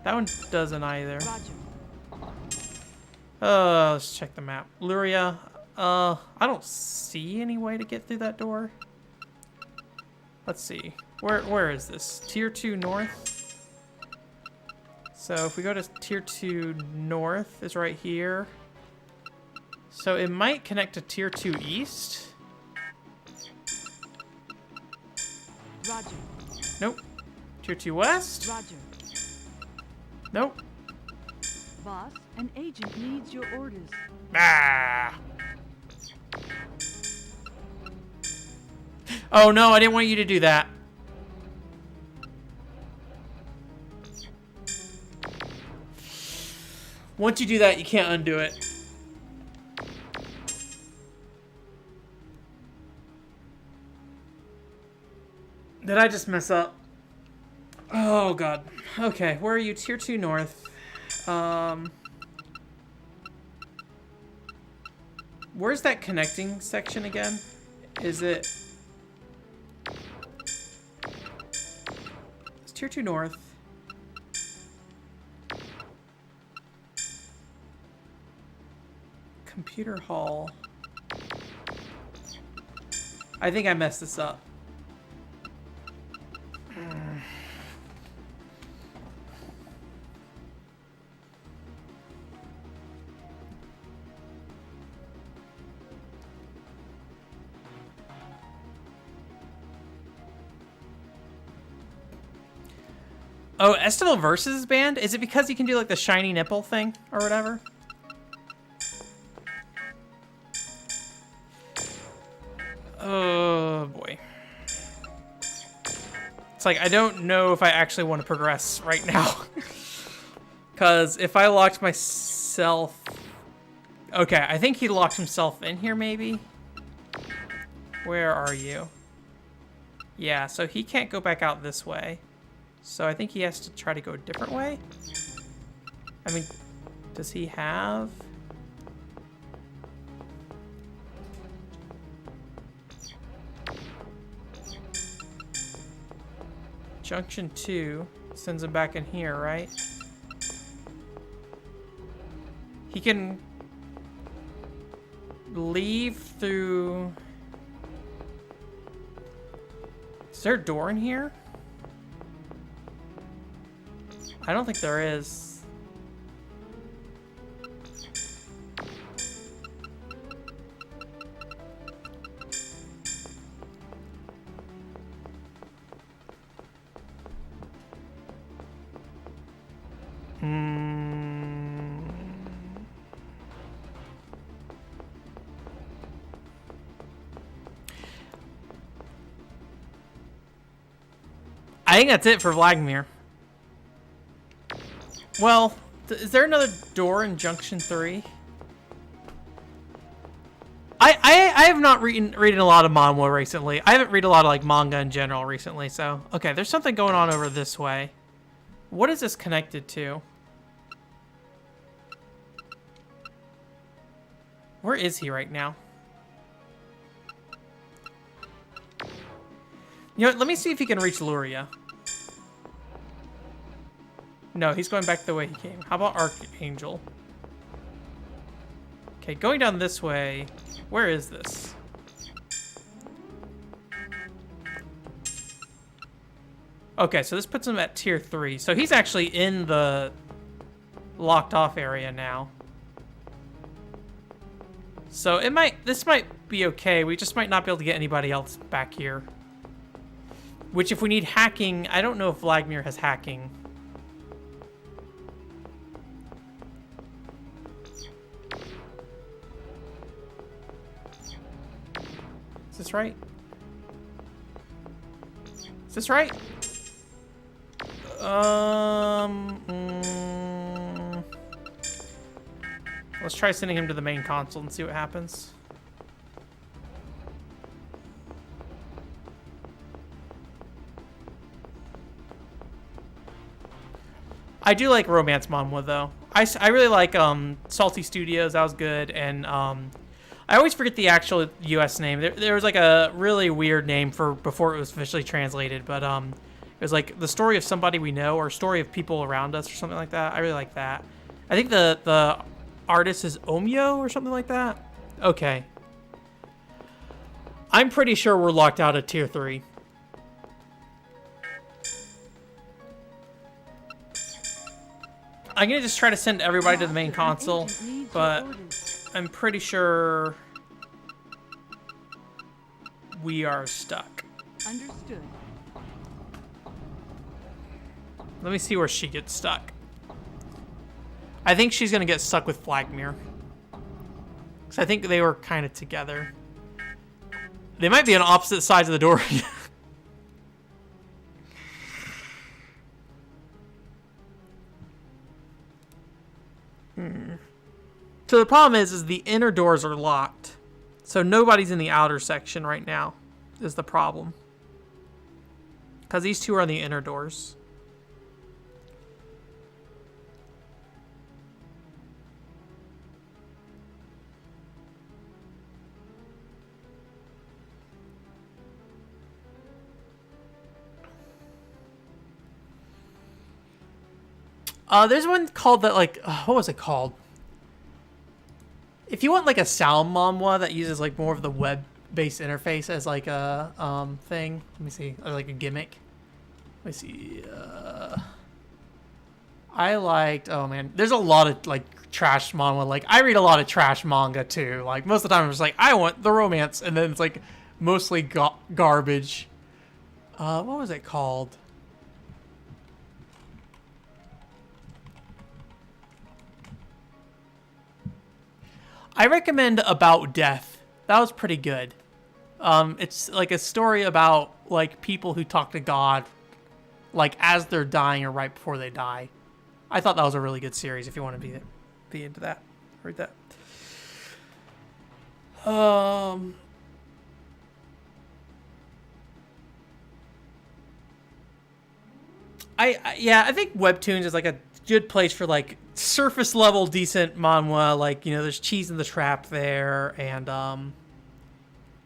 That one doesn't either. Roger. Let's check the map. Luria, I don't see any way to get through that door. Let's see. Where is this? Tier 2 North? So if we go to Tier 2 North, is right here. So it might connect to Tier 2 East. Roger. Nope. Tier 2 West? Roger. Nope. Boss, an agent needs your orders. Ah! Oh no, I didn't want you to do that. Once you do that, you can't undo it. Did I just mess up? Oh god. Okay, where are you? Tier 2 North. Where's that connecting section again? Is it... It's Tier 2 North. Computer Hall. I think I messed this up. Oh, Estival Versus is banned? Is it because you can do like the shiny nipple thing or whatever? Oh boy. It's like I don't know if I actually want to progress right now. Because if I locked myself... Okay, I think he locked himself in here maybe. Where are you? Yeah, so he can't go back out this way. So I think he has to try to go a different way. I mean, does he have... Junction 2 sends him back in here, right? He can leave through... Is there a door in here? I don't think there is. I think that's it for Vladimir. Well, is there another door in Junction 3? I have not reading a lot of manhwa recently. I haven't read a lot of like manga in general recently, so... Okay, there's something going on over this way. What is this connected to? Where is he right now? You know what, let me see if he can reach Luria. No, he's going back the way he came. How about Archangel? Okay, going down this way. Where is this? Okay, so this puts him at tier 3. So he's actually in the locked off area now. So this might be okay. We just might not be able to get anybody else back here. Which if we need hacking, I don't know if Vladimir has hacking. Is this right? Is this right? Let's try sending him to the main console and see what happens. I do like romance manhwa though. I really like Salty Studios. That was good, and I always forget the actual U.S. name. There was like a really weird name for before it was officially translated, but it was like the story of somebody we know or story of people around us or something like that. I really like that. I think the artist is Omyo or something like that. Okay. I'm pretty sure we're locked out at tier 3. I'm gonna just try to send everybody to the main console, but I'm pretty sure we are stuck. Understood. Let me see where she gets stuck. I think she's gonna get stuck with Flagmere. Because I think they were kind of together. They might be on opposite sides of the door. So the problem is the inner doors are locked. So nobody's in the outer section right now, is the problem. Because these two are on the inner doors. There's one called that, like, what was it called? If you want like a sound manhwa that uses like more of the web-based interface as like a thing, let me see, or like a gimmick. Let me see. I liked. Oh man, there's a lot of like trash manhwa. Like I read a lot of trash manga too. Like most of the time, I'm just like I want the romance, and then it's like mostly garbage. What was it called? I recommend About Death. That was pretty good. It's like a story about like people who talk to God, like as they're dying or right before they die. I thought that was a really good series. If you want to be into that, read that. I think Webtoons is like a good place for like surface level decent manhwa. Like, you know, there's Cheese in the Trap there,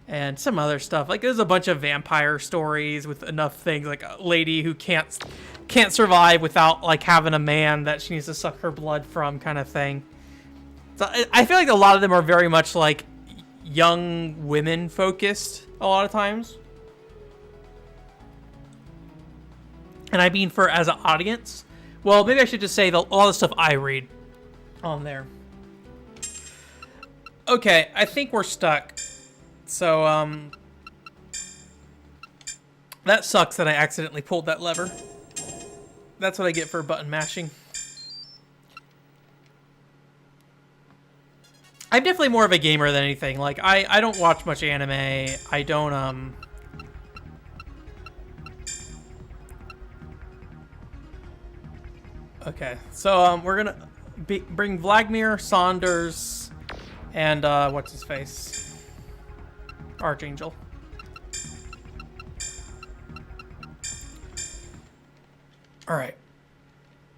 and some other stuff. Like there's a bunch of vampire stories with enough things, like a lady who can't survive without like having a man that she needs to suck her blood from, kind of thing. So I feel like a lot of them are very much like young women focused a lot of times. And I mean for as an audience. Well, maybe I should just say all the stuff I read on there. Okay, I think we're stuck. So, that sucks that I accidentally pulled that lever. That's what I get for button mashing. I'm definitely more of a gamer than anything. Like, I don't watch much anime. I don't, Okay, so we're gonna bring Vladimir, Saunders, and what's his face? Archangel. All right.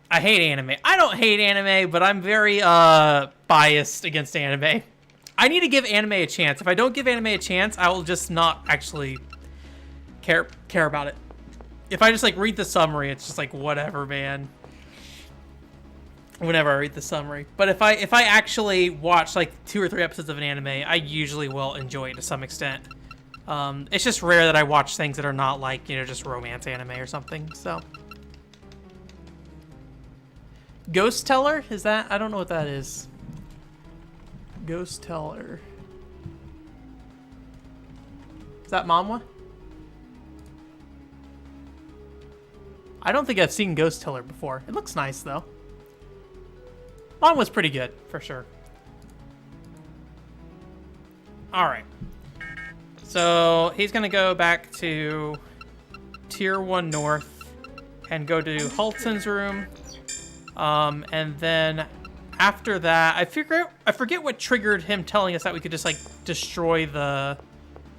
I hate anime. I don't hate anime, but I'm very biased against anime. I need to give anime a chance. If I don't give anime a chance, I will just not actually care about it. If I just like read the summary, it's just like whatever, man. Whenever I read the summary. But if I actually watch like 2 or 3 episodes of an anime, I usually will enjoy it to some extent. It's just rare that I watch things that are not like, you know, just romance anime or something, so. Ghost Teller? Is that? I don't know what that is. Ghost Teller. Is that manhwa? I don't think I've seen Ghost Teller before. It looks nice though. Manhwa was pretty good, for sure. Alright. So, he's going to go back to Tier 1 North and go to Halton's room. And then after that, I forget what triggered him telling us that we could just, like, destroy the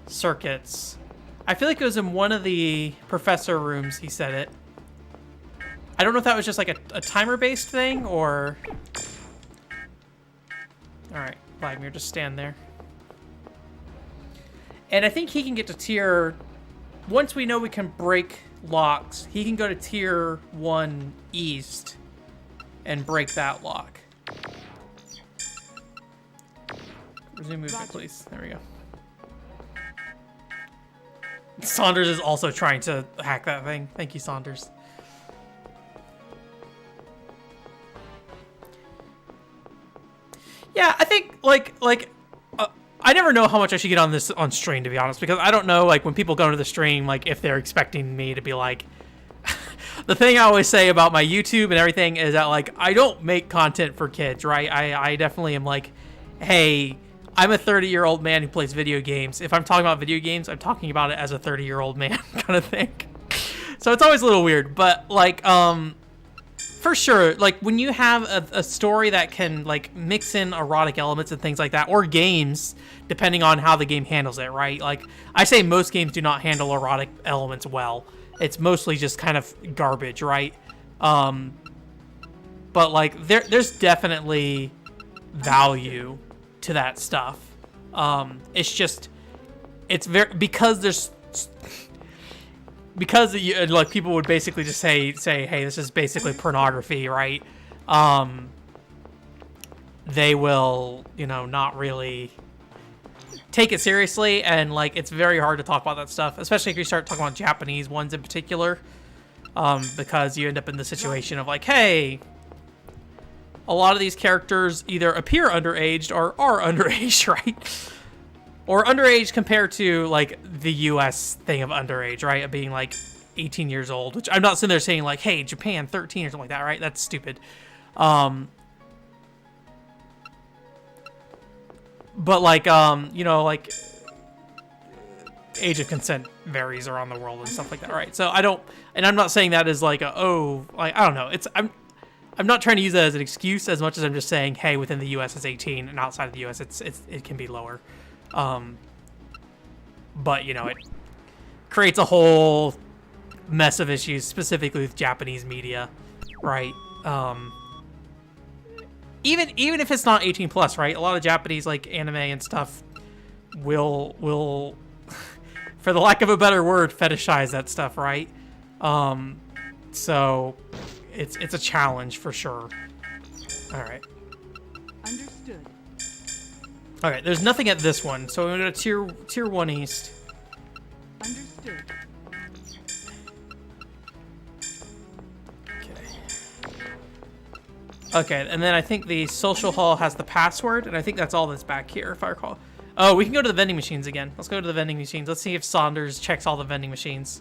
circuits. I feel like it was in one of the professor rooms he said it. I don't know if that was just like a timer-based thing or... Alright, Vladimir, just stand there. And I think he can get to tier... Once we know we can break locks, he can go to tier 1 east and break that lock. Resume movement, please. There we go. Saunders is also trying to hack that thing. Thank you, Saunders. Yeah, I think I never know how much I should get on this on stream, to be honest, because I don't know, like, when people go to the stream, like, if they're expecting me to be like... The thing I always say about my YouTube and everything is that, like, I don't make content for kids, right? I definitely am like, hey, I'm a 30-year-old man who plays video games. If I'm talking about video games, I'm talking about it as a 30-year-old man kind of thing. So it's always a little weird, but, like, for sure, like, when you have a story that can, like, mix in erotic elements and things like that, or games, depending on how the game handles it, right? Like, I say most games do not handle erotic elements well. It's mostly just kind of garbage, right? But, like, there's definitely value to that stuff. It's just, it's very, because like, people would basically just say, hey, this is basically pornography, right? They will, you know, not really take it seriously, and, like, it's very hard to talk about that stuff, especially if you start talking about Japanese ones in particular, because you end up in the situation of, like, hey, a lot of these characters either appear underaged or are underage, right? Or underage compared to, like, the US thing of underage, right? Of being, like, 18 years old, which I'm not sitting there saying, like, hey, Japan 13 or something like that, right? That's stupid. But, like, you know, like, age of consent varies around the world and stuff like that, right? So I don't, and I'm not saying that as, like, I don't know. I'm not trying to use that as an excuse as much as I'm just saying, hey, within the US it's 18, and outside of the US it can be lower. But, you know, it creates a whole mess of issues, specifically with Japanese media, right? Even if it's not 18 plus, right? A lot of Japanese, like, anime and stuff will for the lack of a better word, fetishize that stuff, right? So it's a challenge for sure. All right. Understood. Okay, there's nothing at this one, so we're going to go to tier 1 east. Understood. Okay, and then I think the social hall has the password, and I think that's all that's back here, if I recall. Oh, we can go to the vending machines again. Let's go to the vending machines. Let's see if Saunders checks all the vending machines.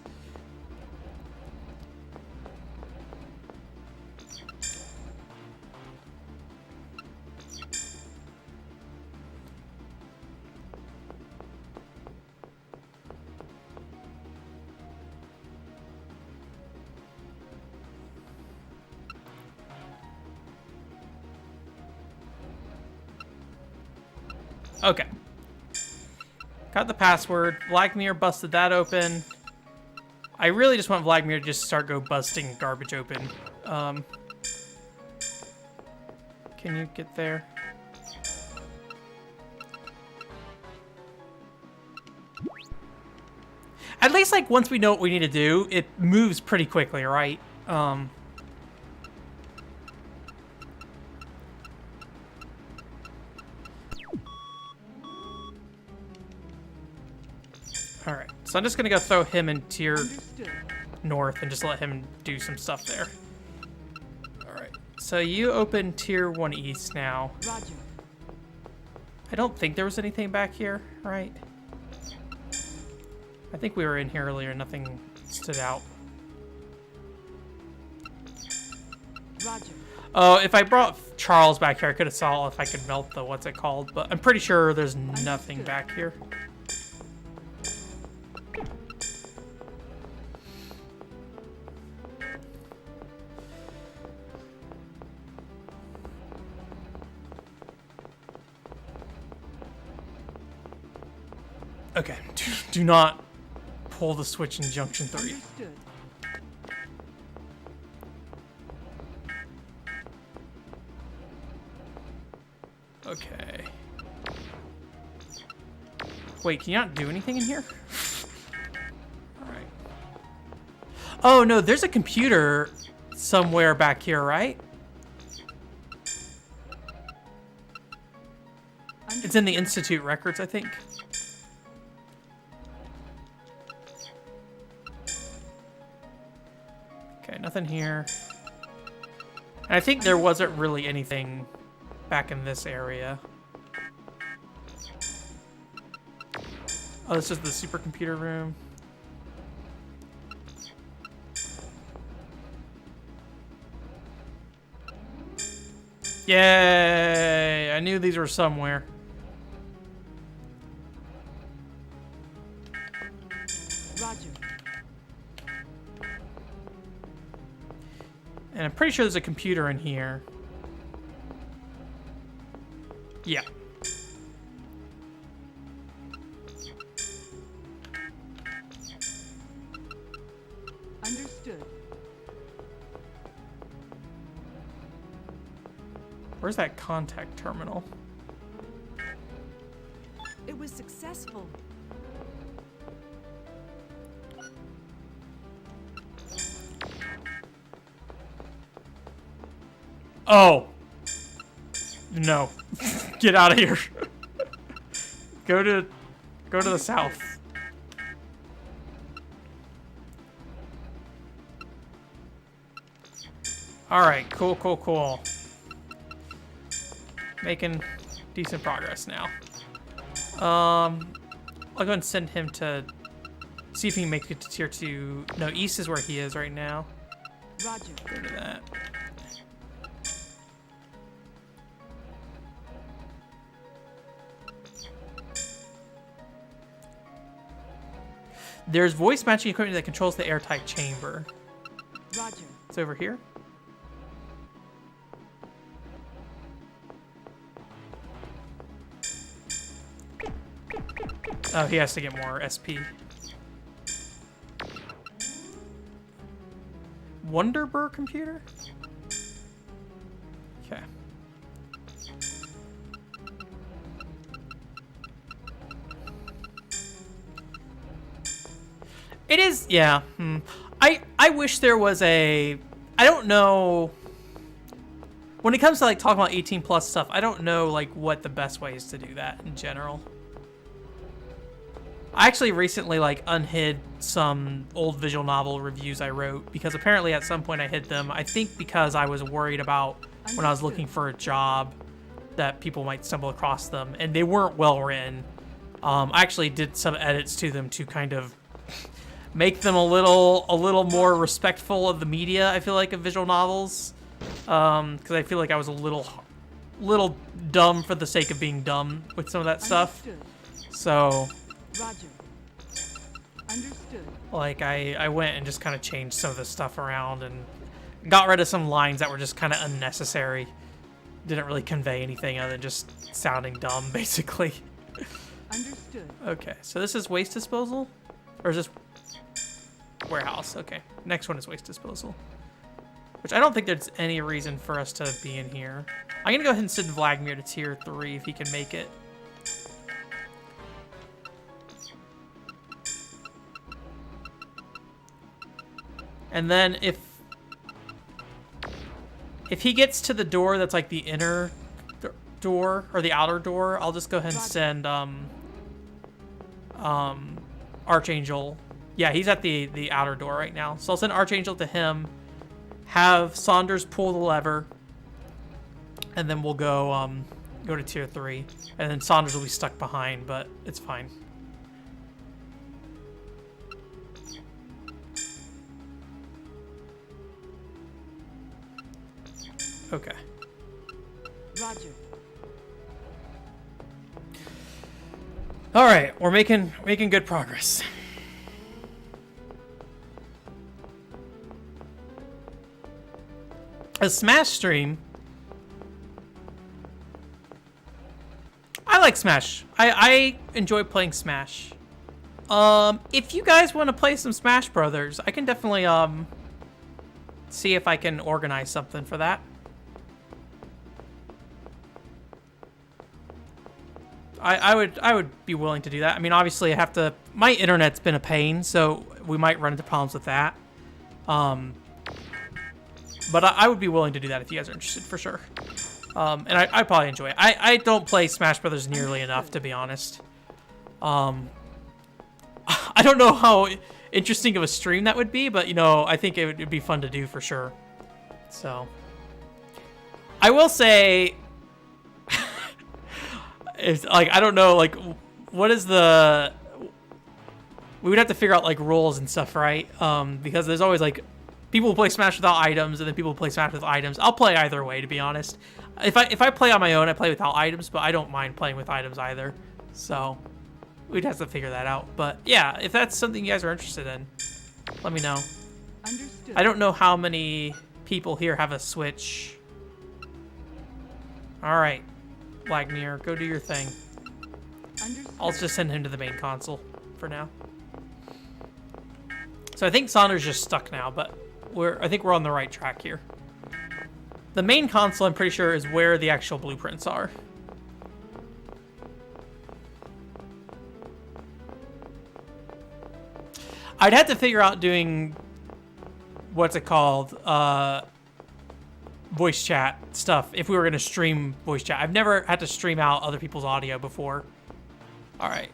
Okay. Got the password. Vladimir busted that open. I really just want Vladimir to just start busting garbage open. Can you get there? At least, like, once we know what we need to do, it moves pretty quickly, right? Alright, so I'm just gonna go throw him in tier north and just let him do some stuff there. Alright, so you open tier 1 east now. Roger. I don't think there was anything back here, right? I think we were in here earlier, nothing stood out. Roger. Oh, if I brought Charles back here, I could have saw if I could melt the what's it called, but I'm pretty sure there's nothing back here. Okay, do not pull the switch in Junction 3. Understood. Wait, can you not do anything in here? Alright. Oh, no, there's a computer somewhere back here, right? It's in the Institute records, I think. Okay, nothing here. And I think there wasn't really anything back in this area. Oh, this is the supercomputer room. Yay! I knew these were somewhere. Roger. And I'm pretty sure there's a computer in here. Yeah. Understood. Where's that contact terminal? It was successful. Oh. No. Get out of here. Go to the south. Alright, cool. Making decent progress now. I'll go ahead and send him to see if he can make it to tier 2. No, east is where he is right now. Roger. Go to that. There's voice matching equipment that controls the airtight chamber. Roger. It's over here. Oh, he has to get more SP. Wonderbur computer? Okay. It is, yeah. I wish there was a, I don't know. When it comes to like talking about 18 plus stuff, I don't know like what the best way is to do that in general. I actually recently like unhid some old visual novel reviews I wrote because apparently at some point I hid them. I think because I was worried about when I was looking for a job that people might stumble across them and they weren't well written. I actually did some edits to them to kind of make them a little more respectful of the media. I feel like of visual novels because I feel like I was a little dumb for the sake of being dumb with some of that stuff. So. Roger. Understood. Like, I went and just kind of changed some of the stuff around and got rid of some lines that were just kind of unnecessary. Didn't really convey anything other than just sounding dumb, basically. Understood. Okay, so this is waste disposal? Or is this warehouse? Okay, next one is waste disposal. Which I don't think there's any reason for us to be in here. I'm gonna go ahead and send Vladimir to tier 3 if he can make it. And then if he gets to the door that's like the inner door or the outer door, I'll just go ahead and send Archangel. Yeah, he's at the outer door right now. So I'll send Archangel to him, have Saunders pull the lever, and then we'll go to tier 3. And then Saunders will be stuck behind, but it's fine. Okay. Roger. All right, we're making good progress. A Smash stream. I like Smash. I enjoy playing Smash. If you guys want to play some Smash Brothers, I can definitely see if I can organize something for that. I would be willing to do that. I mean, obviously I have to. My internet's been a pain, so we might run into problems with that. But I would be willing to do that if you guys are interested, for sure. And I probably enjoy it. I don't play Smash Brothers nearly enough, to be honest. I don't know how interesting of a stream that would be, but, you know, I think it would be fun to do for sure. So, I will say, it's like, I don't know, like, what is the... We would have to figure out, like, rules and stuff, right? Because there's always, like, people who play Smash without items, and then people who play Smash with items. I'll play either way, to be honest. If I play on my own, I play without items, but I don't mind playing with items either. So, we'd have to figure that out. But, yeah, if that's something you guys are interested in, let me know. Understood. I don't know how many people here have a Switch. Alright, Blackmere, go do your thing. Understood. I'll just send him to the main console for now. So I think Saunder's just stuck now, but I think we're on the right track here. The main console, I'm pretty sure, is where the actual blueprints are. I'd have to figure out doing, what's it called, voice chat stuff if we were going to stream voice chat. I've never had to stream out other people's audio before. All right.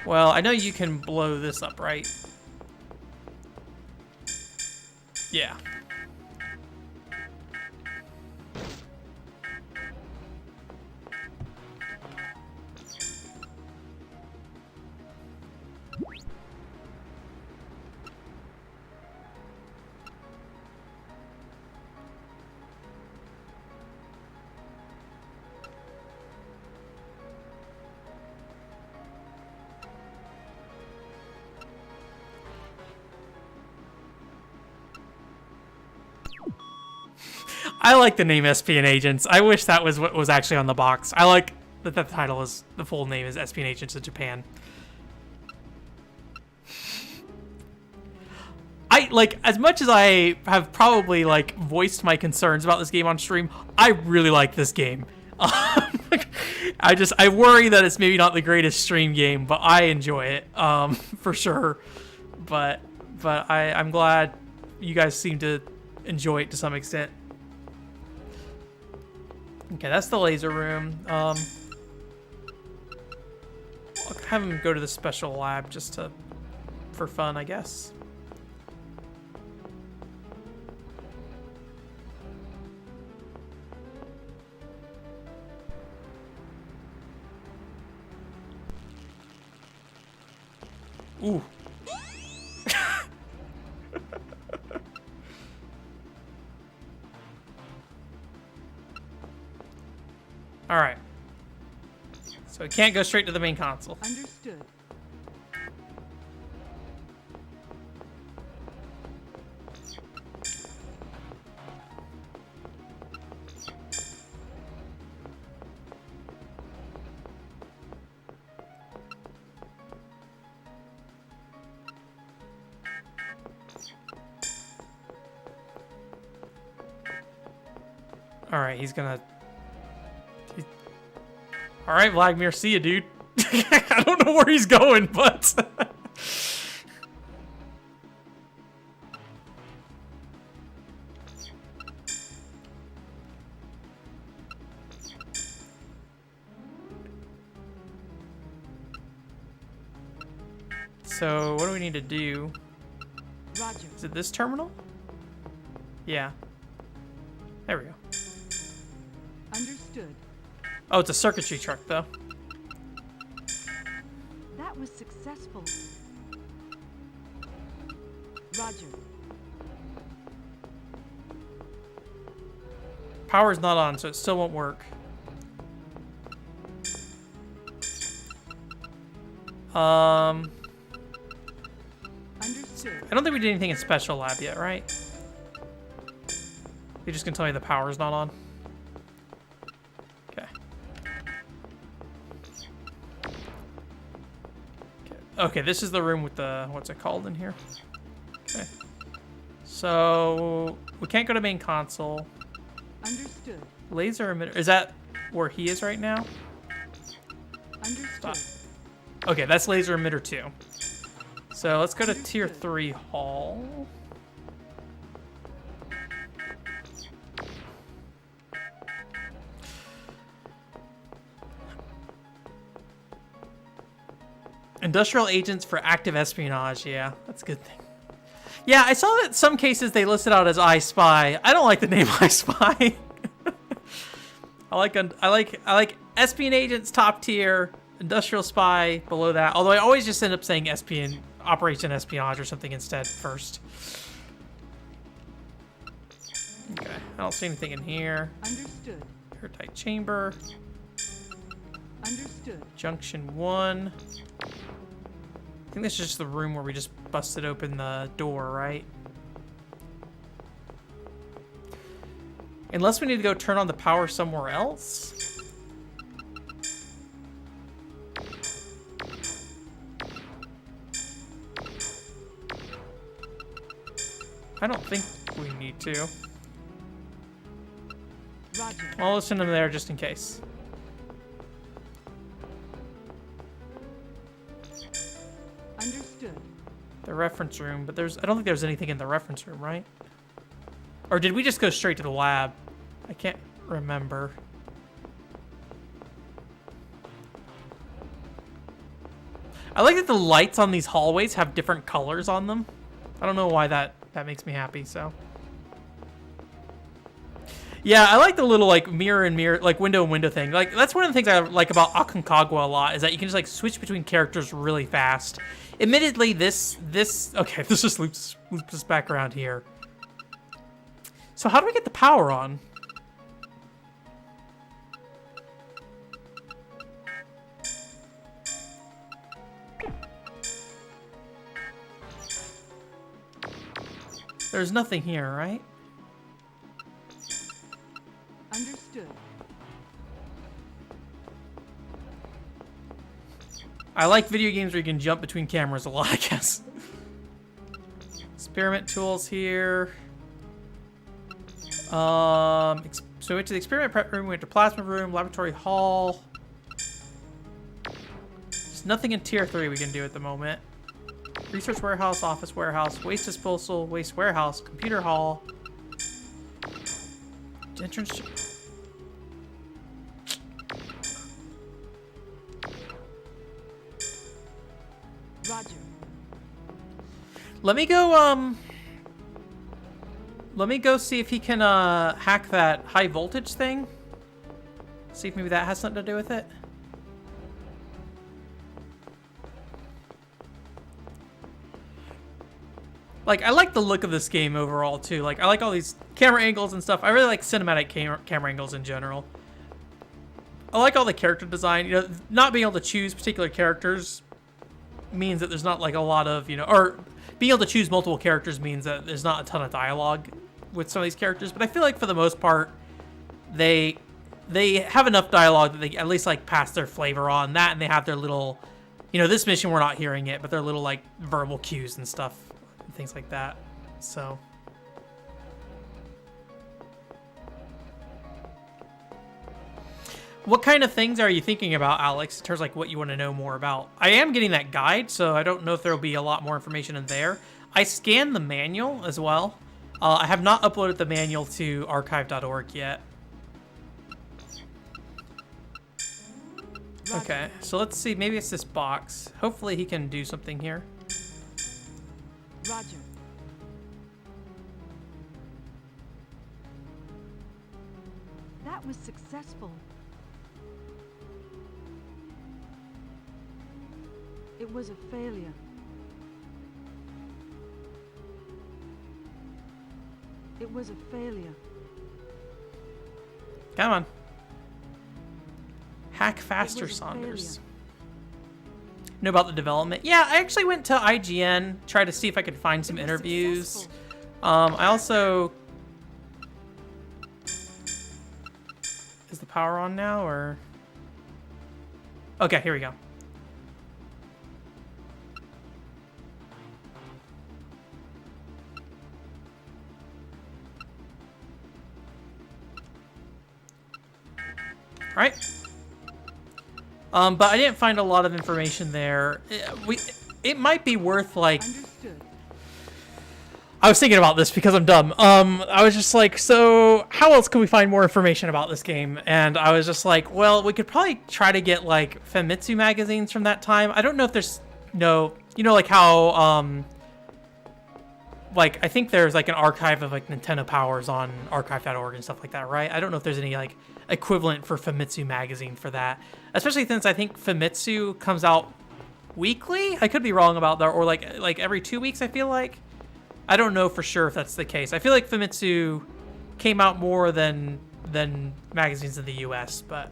Well, I know you can blow this up, right? Yeah. I like the name Espionage. I wish that was what was actually on the box. I like that the title is, the full name is Espionage of Japan. Like, as much as I have probably, like, voiced my concerns about this game on stream, I really like this game. I worry that it's maybe not the greatest stream game, but I enjoy it, for sure. But I'm glad you guys seem to enjoy it to some extent. Okay, that's the laser room. I'll have him go to the special lab just for fun, I guess. Ooh. All right. So it can't go straight to the main console. Understood. All right, he's gonna... All right, Vladimir, see ya, dude. I don't know where he's going, but... So, what do we need to do? Roger. Is it this terminal? Yeah. There we go. Understood. Oh, it's a circuitry truck, though. That was successful. Roger. Power's not on, so it still won't work. Understood. I don't think we did anything in Special Lab yet, right? You're just gonna tell me the power's not on? Okay. Okay, this is the room with the, what's it called in here? Okay. So, we can't go to main console. Understood. Laser emitter, is that where he is right now? Understood. Okay, that's laser emitter 2. So let's go to tier 3 hall. Industrial agents for active espionage. Yeah, that's a good thing. Yeah, I saw that some cases they listed out as I Spy. I don't like the name I Spy. I like Espionage agents top tier, industrial spy below that. Although I always just end up saying Operation Espionage or something instead first. Okay, I don't see anything in here. Understood. Airtight chamber. Understood. Junction 1. I think this is just the room where we just busted open the door, right? Unless we need to go turn on the power somewhere else. I don't think we need to. Roger. I'll listen to them there just in case. Understood. The reference room, but I don't think there's anything in the reference room, right? Or did we just go straight to the lab? I can't remember. I like that the lights on these hallways have different colors on them. I don't know why that makes me happy, so. Yeah, I like the little like mirror and mirror, like window and window thing. Like that's one of the things I like about Aconcagua a lot is that you can just like switch between characters really fast. Admittedly, this okay, this just loops us back around here. So how do we get the power on? There's nothing here, right? Understood. I like video games where you can jump between cameras a lot, I guess. Experiment tools here. So we went to the experiment prep room, we went to plasma room, laboratory hall. There's nothing in tier 3 we can do at the moment. Research warehouse, office warehouse, waste disposal, waste warehouse, computer hall. Entrance. Roger. Let me go see if he can hack that high voltage thing. See if maybe that has something to do with it. Like, I like the look of this game overall, too. Like, I like all these camera angles and stuff. I really like cinematic camera angles in general. I like all the character design. You know, not being able to choose particular characters means that there's not, like, a lot of, you know... Or being able to choose multiple characters means that there's not a ton of dialogue with some of these characters. But I feel like, for the most part, they have enough dialogue that they at least, like, pass their flavor on that. And they have their little... You know, this mission, we're not hearing it, but their little, like, verbal cues and stuff. Things like that. So what kind of things are you thinking about, Alex, in terms of like what you want to know more about? I am getting that guide, so I don't know if there'll be a lot more information in there. I scanned the manual as well. I have not uploaded the manual to archive.org yet. Okay, so let's see. Maybe it's this box. Hopefully he can do something here. Roger. That was successful. It was a failure. It was a failure. Come on. Hack faster, Saunders. Know about the development? Yeah, I actually went to IGN, tried to see if I could find some interviews. I also... Is the power on now, or... Okay, here we go. All right. But I didn't find a lot of information there. It might be worth, like... Understood. I was thinking about this because I'm dumb. I was just like, so how else can we find more information about this game? And I was just like, well, we could probably try to get, like, Famitsu magazines from that time. I don't know if there's no... You know, like how... like, I think there's, like, an archive of, like, Nintendo Powers on archive.org and stuff like that, right? I don't know if there's any, like, equivalent for Famitsu magazine for that. Especially since I think Famitsu comes out weekly? I could be wrong about that. Or, like every 2 weeks, I feel like. I don't know for sure if that's the case. I feel like Famitsu came out more than magazines in the US, but...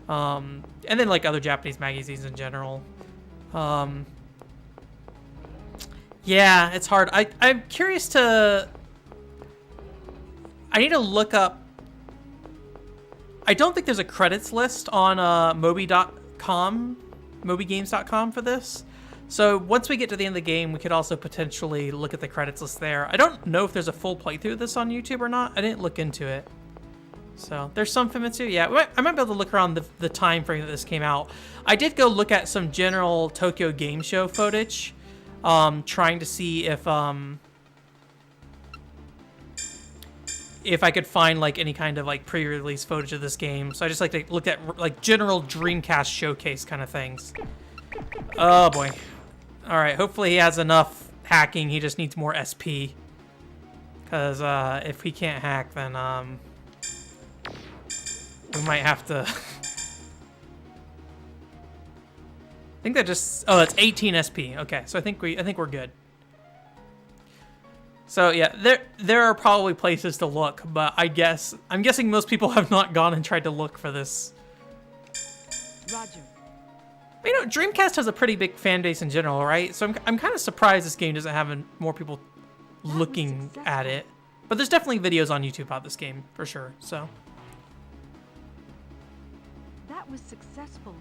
and then, like, other Japanese magazines in general. Yeah, it's hard. I'm curious to... I need to look up... I don't think there's a credits list on Moby.com, MobyGames.com for this. So once we get to the end of the game, we could also potentially look at the credits list there. I don't know if there's a full playthrough of this on YouTube or not. I didn't look into it. So there's some Famitsu. Yeah, I might be able to look around the time frame that this came out. I did go look at some general Tokyo Game Show footage, trying to see if I could find, like, any kind of, like, pre-release footage of this game. So I just like to look at, like, general Dreamcast showcase kind of things. Oh boy. All right, hopefully he has enough hacking. He just needs more SP. Because if he can't hack, then we might have to... I think that just... Oh, that's 18 SP. Okay, so I think we're good. So yeah, there are probably places to look, but I'm guessing most people have not gone and tried to look for this. Roger. You know, Dreamcast has a pretty big fan base in general, right? So I'm kind of surprised this game doesn't have more people looking at it. But there's definitely videos on YouTube about this game, for sure, so. That was successful.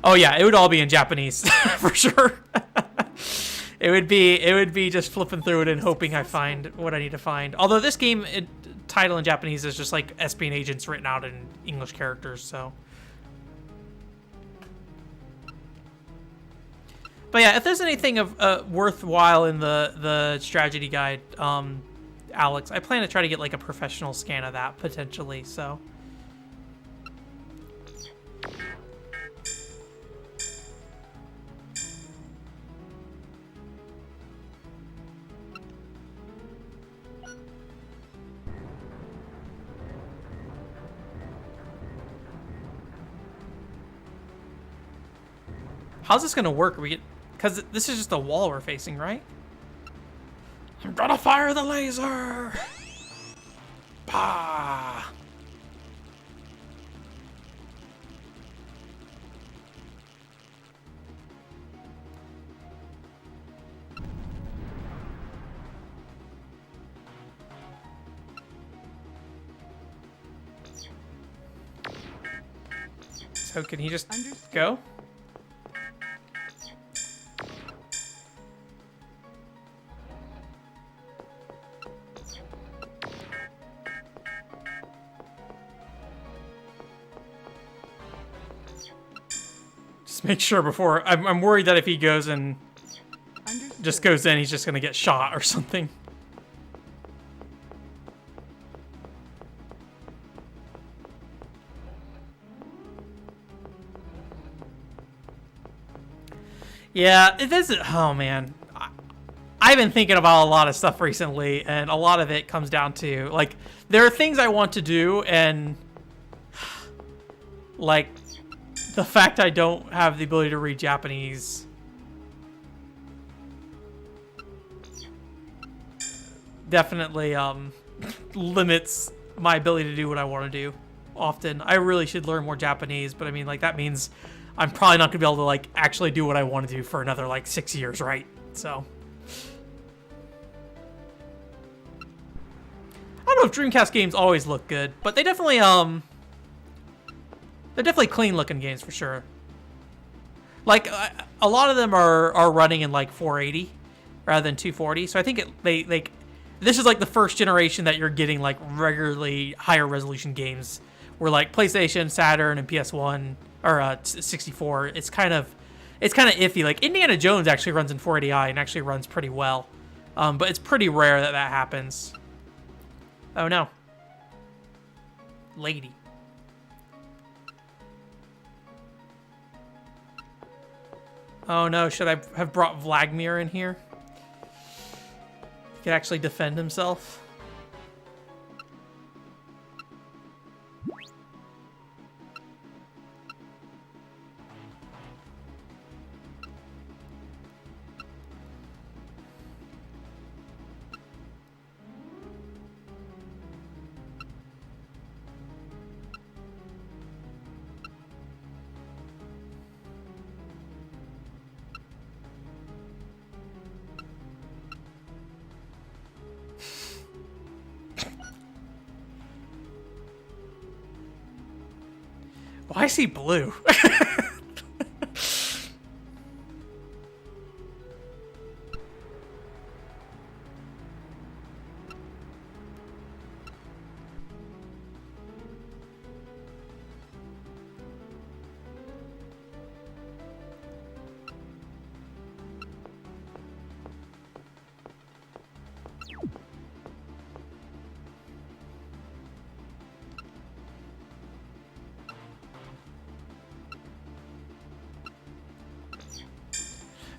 Oh yeah, it would all be in Japanese, for sure. It would be just flipping through it and hoping I find what I need to find. Although this game, title in Japanese is just like Espionage agents written out in English characters, so. But yeah, if there's anything of worthwhile in the strategy guide, Alex, I plan to try to get, like, a professional scan of that potentially. So. How's this gonna work? Because this is just a wall we're facing, right? I'm gonna fire the laser! Pah! So can he just go? Make sure before I'm worried that if he goes and just goes in, he's just gonna get shot or something. Yeah, it is. Oh man, I've been thinking about a lot of stuff recently, and a lot of it comes down to, like, there are things I want to do, and like, the fact I don't have the ability to read Japanese definitely limits my ability to do what I want to do often. I really should learn more Japanese, but I mean, like, that means I'm probably not going to be able to, like, actually do what I want to do for another, like, 6 years, right? So I don't know if Dreamcast games always look good, but they definitely they're definitely clean-looking games for sure. Like, a lot of them are running in, like, 480 rather than 240. So I think this is, like, the first generation that you're getting, like, regularly higher resolution games. Where, like, PlayStation, Saturn, and PS1, or 64. It's kind of iffy. Like Indiana Jones actually runs in 480i and actually runs pretty well, but it's pretty rare that happens. Oh no, lady. Oh no, should I have brought Vladimir in here? He could actually defend himself. Why is he blue?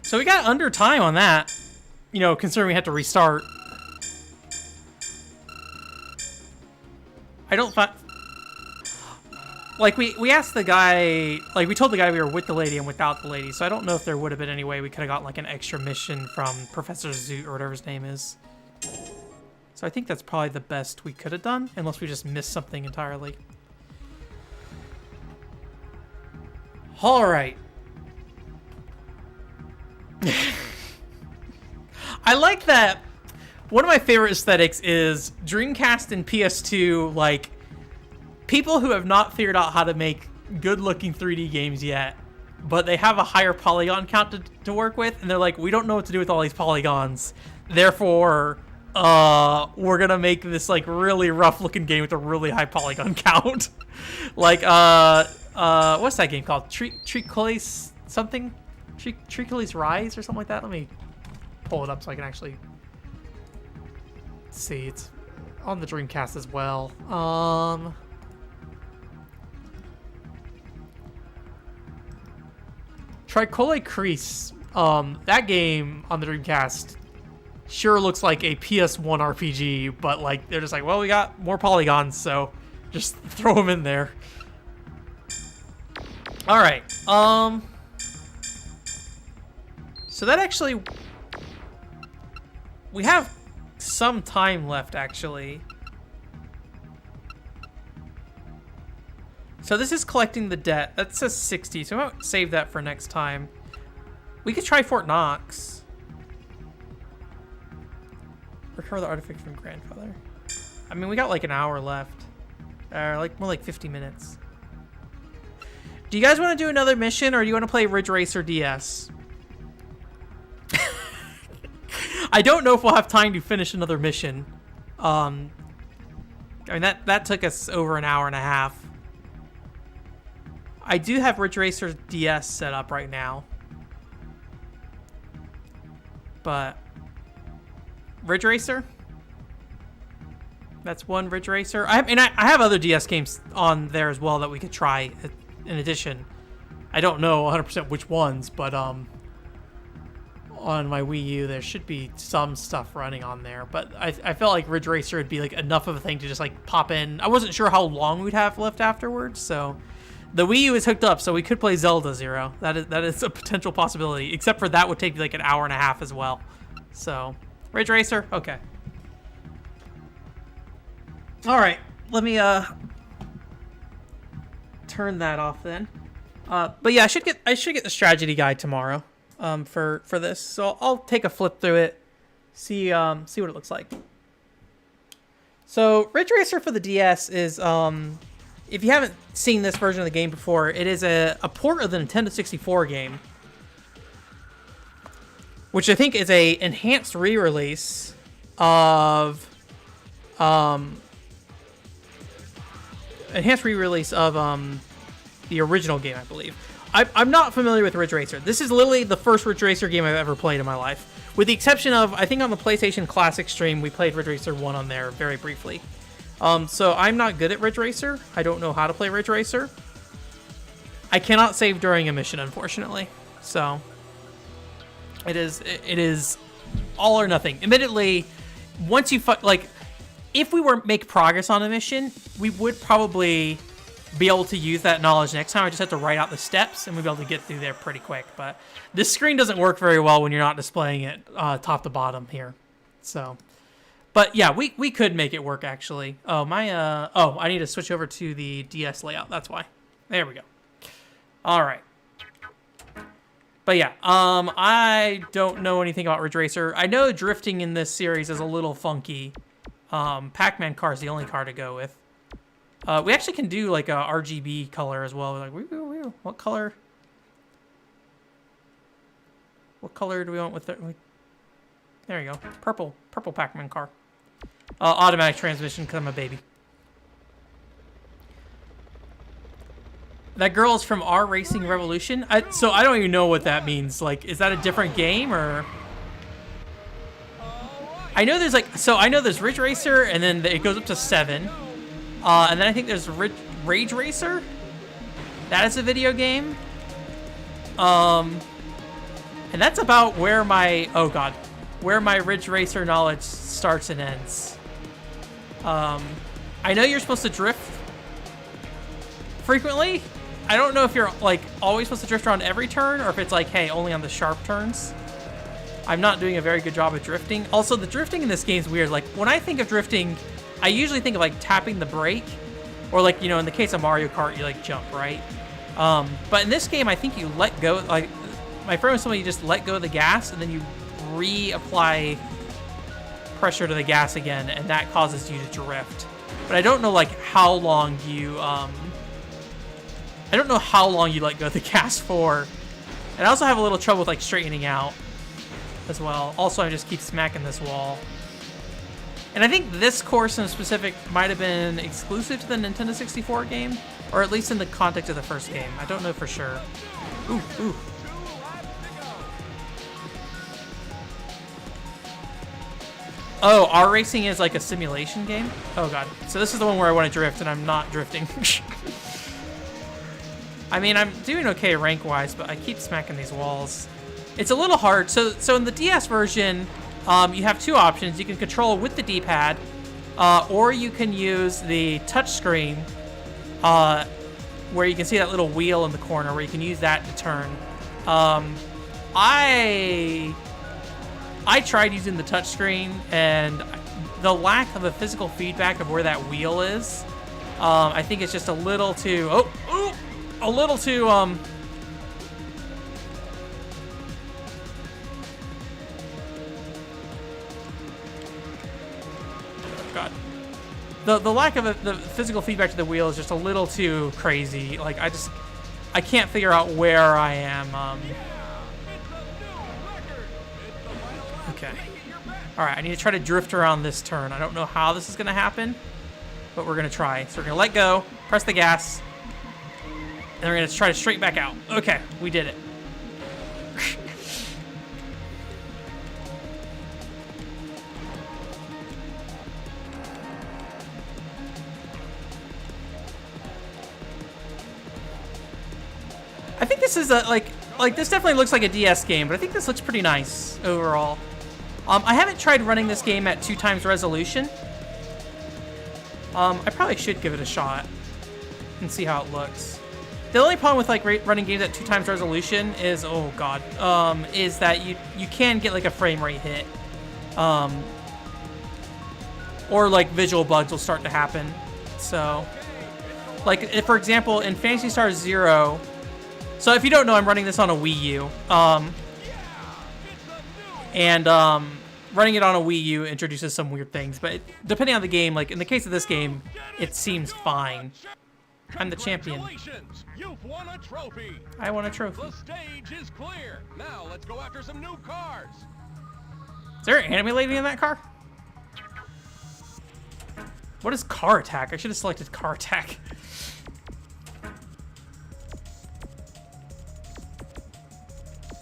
So we got under time on that, you know, considering we had to restart. I don't find... Like, we asked the guy... Like, we told the guy we were with the lady and without the lady, so I don't know if there would have been any way we could have got, like, an extra mission from Professor Zoot or whatever his name is. So I think that's probably the best we could have done, unless we just missed something entirely. Alright. I like that. One of my favorite aesthetics is Dreamcast and PS2, like, people who have not figured out how to make good-looking 3D games yet, but they have a higher polygon count to work with, and they're like, we don't know what to do with all these polygons, therefore, we're gonna make this, like, really rough-looking game with a really high polygon count. Like, what's that game called? Tricolis something? Tricolis Rise or something like that? Let me pull it up so I can actually see. It's on the Dreamcast as well. Tricole Crease. That game on the Dreamcast sure looks like a PS1 RPG, but like they're just like, well, we got more polygons, so just throw them in there. All right. So that actually, we have some time left, actually. So this is collecting the debt. That says 60, so I might save that for next time. We could try Fort Knox. Recover the artifact from grandfather. I mean, we got like an hour left. Like more like 50 minutes. Do you guys want to do another mission, or do you want to play Ridge Racer DS? I don't know if we'll have time to finish another mission. I mean, that took us over an hour and a half. I do have Ridge Racer DS set up right now. But Ridge Racer? That's one Ridge Racer. I have other DS games on there as well that we could try in addition. I don't know 100% which ones, but on my Wii U there should be some stuff running on there. But I felt like Ridge Racer would be like enough of a thing to just like pop in. I wasn't sure how long we'd have left afterwards, so the Wii U is hooked up, so we could play Zelda Zero. That is a potential possibility. Except for that would take like an hour and a half as well. So Ridge Racer, okay. All right, let me turn that off then. But yeah, I should get the strategy guide tomorrow for this. So I'll take a flip through it, see what it looks like. So Ridge Racer for the DS is if you haven't seen this version of the game before, it is a port of the Nintendo 64 game, which I think is a enhanced re-release of The original game, I believe. I'm not familiar with Ridge Racer. This is literally the first Ridge Racer game I've ever played in my life. With the exception of, I think on the PlayStation Classic stream, we played Ridge Racer 1 on there very briefly. So I'm not good at Ridge Racer. I don't know how to play Ridge Racer. I cannot save during a mission, unfortunately. So it is all or nothing. Admittedly, once you like, if we were make progress on a mission, we would probably be able to use that knowledge next time. I just have to write out the steps, and we'll be able to get through there pretty quick. But this screen doesn't work very well when you're not displaying it top to bottom here. So, but yeah, we could make it work actually. Oh my, I need to switch over to the DS layout. That's why. There we go. All right. But yeah, I don't know anything about Ridge Racer. I know drifting in this series is a little funky. Pac-Man car is the only car to go with. We actually can do like a RGB color as well. Like, what color? What color do we want with it? There you go. Purple Pac-Man car. Automatic transmission because I'm a baby. That girl is from R Racing Revolution. So I don't even know what that means. Like, is that a different game or? I know there's like, so I know there's Ridge Racer, and then it goes up to 7. And then I think there's Rage Racer. That is a video game. And that's about where my, oh god, where my Ridge Racer knowledge starts and ends. I know you're supposed to drift frequently. I don't know if you're like always supposed to drift around every turn, or if it's like, hey, only on the sharp turns. I'm not doing a very good job of drifting. Also, the drifting in this game is weird. Like, when I think of drifting, I usually think of like tapping the brake, or like, you know, in the case of Mario Kart, you like jump, right? But in this game, I think you let go, like, my friend was telling me you just let go of the gas, and then you reapply pressure to the gas again, and that causes you to drift. But I don't know like how long you, I don't know how long you let go of the gas for. And I also have a little trouble with like straightening out as well. Also, I just keep smacking this wall. And I think this course in specific might have been exclusive to the Nintendo 64 game, or at least in the context of the first game. I don't know for sure. Ooh, ooh. Oh, R Racing is like a simulation game? Oh god. So this is the one where I want to drift, and I'm not drifting. I mean, I'm doing okay rank-wise, but I keep smacking these walls. It's a little hard. So in the DS version, you have two options. You can control with the D-pad, or you can use the touchscreen, where you can see that little wheel in the corner, where you can use that to turn. I tried using the touchscreen, and the lack of a physical feedback of where that wheel is, I think it's just a little too, a little too, oh god. The lack of the physical feedback to the wheel is just a little too crazy. Like, I can't figure out where I am. Okay. Alright, I need to try to drift around this turn. I don't know how this is going to happen, but we're going to try. So we're going to let go, press the gas, and we're going to try to straight back out. Okay, we did it. I think this is a, like this definitely looks like a DS game, but I think this looks pretty nice overall. I haven't tried running this game at 2x resolution. I probably should give it a shot and see how it looks. The only problem with like running games at 2x resolution is, oh god, is that you can get like a frame rate hit, or like visual bugs will start to happen. So, like if, for example, in Phantasy Star Zero. So if you don't know, I'm running this on a Wii U, and running it on a Wii U introduces some weird things, but depending on the game, like in the case of this game, it seems fine. I'm the champion. You've won a trophy. I won a trophy. The stage is clear. Now let's go after some new cars. Is there an anime lady in that car? What is car attack? I should have selected car attack.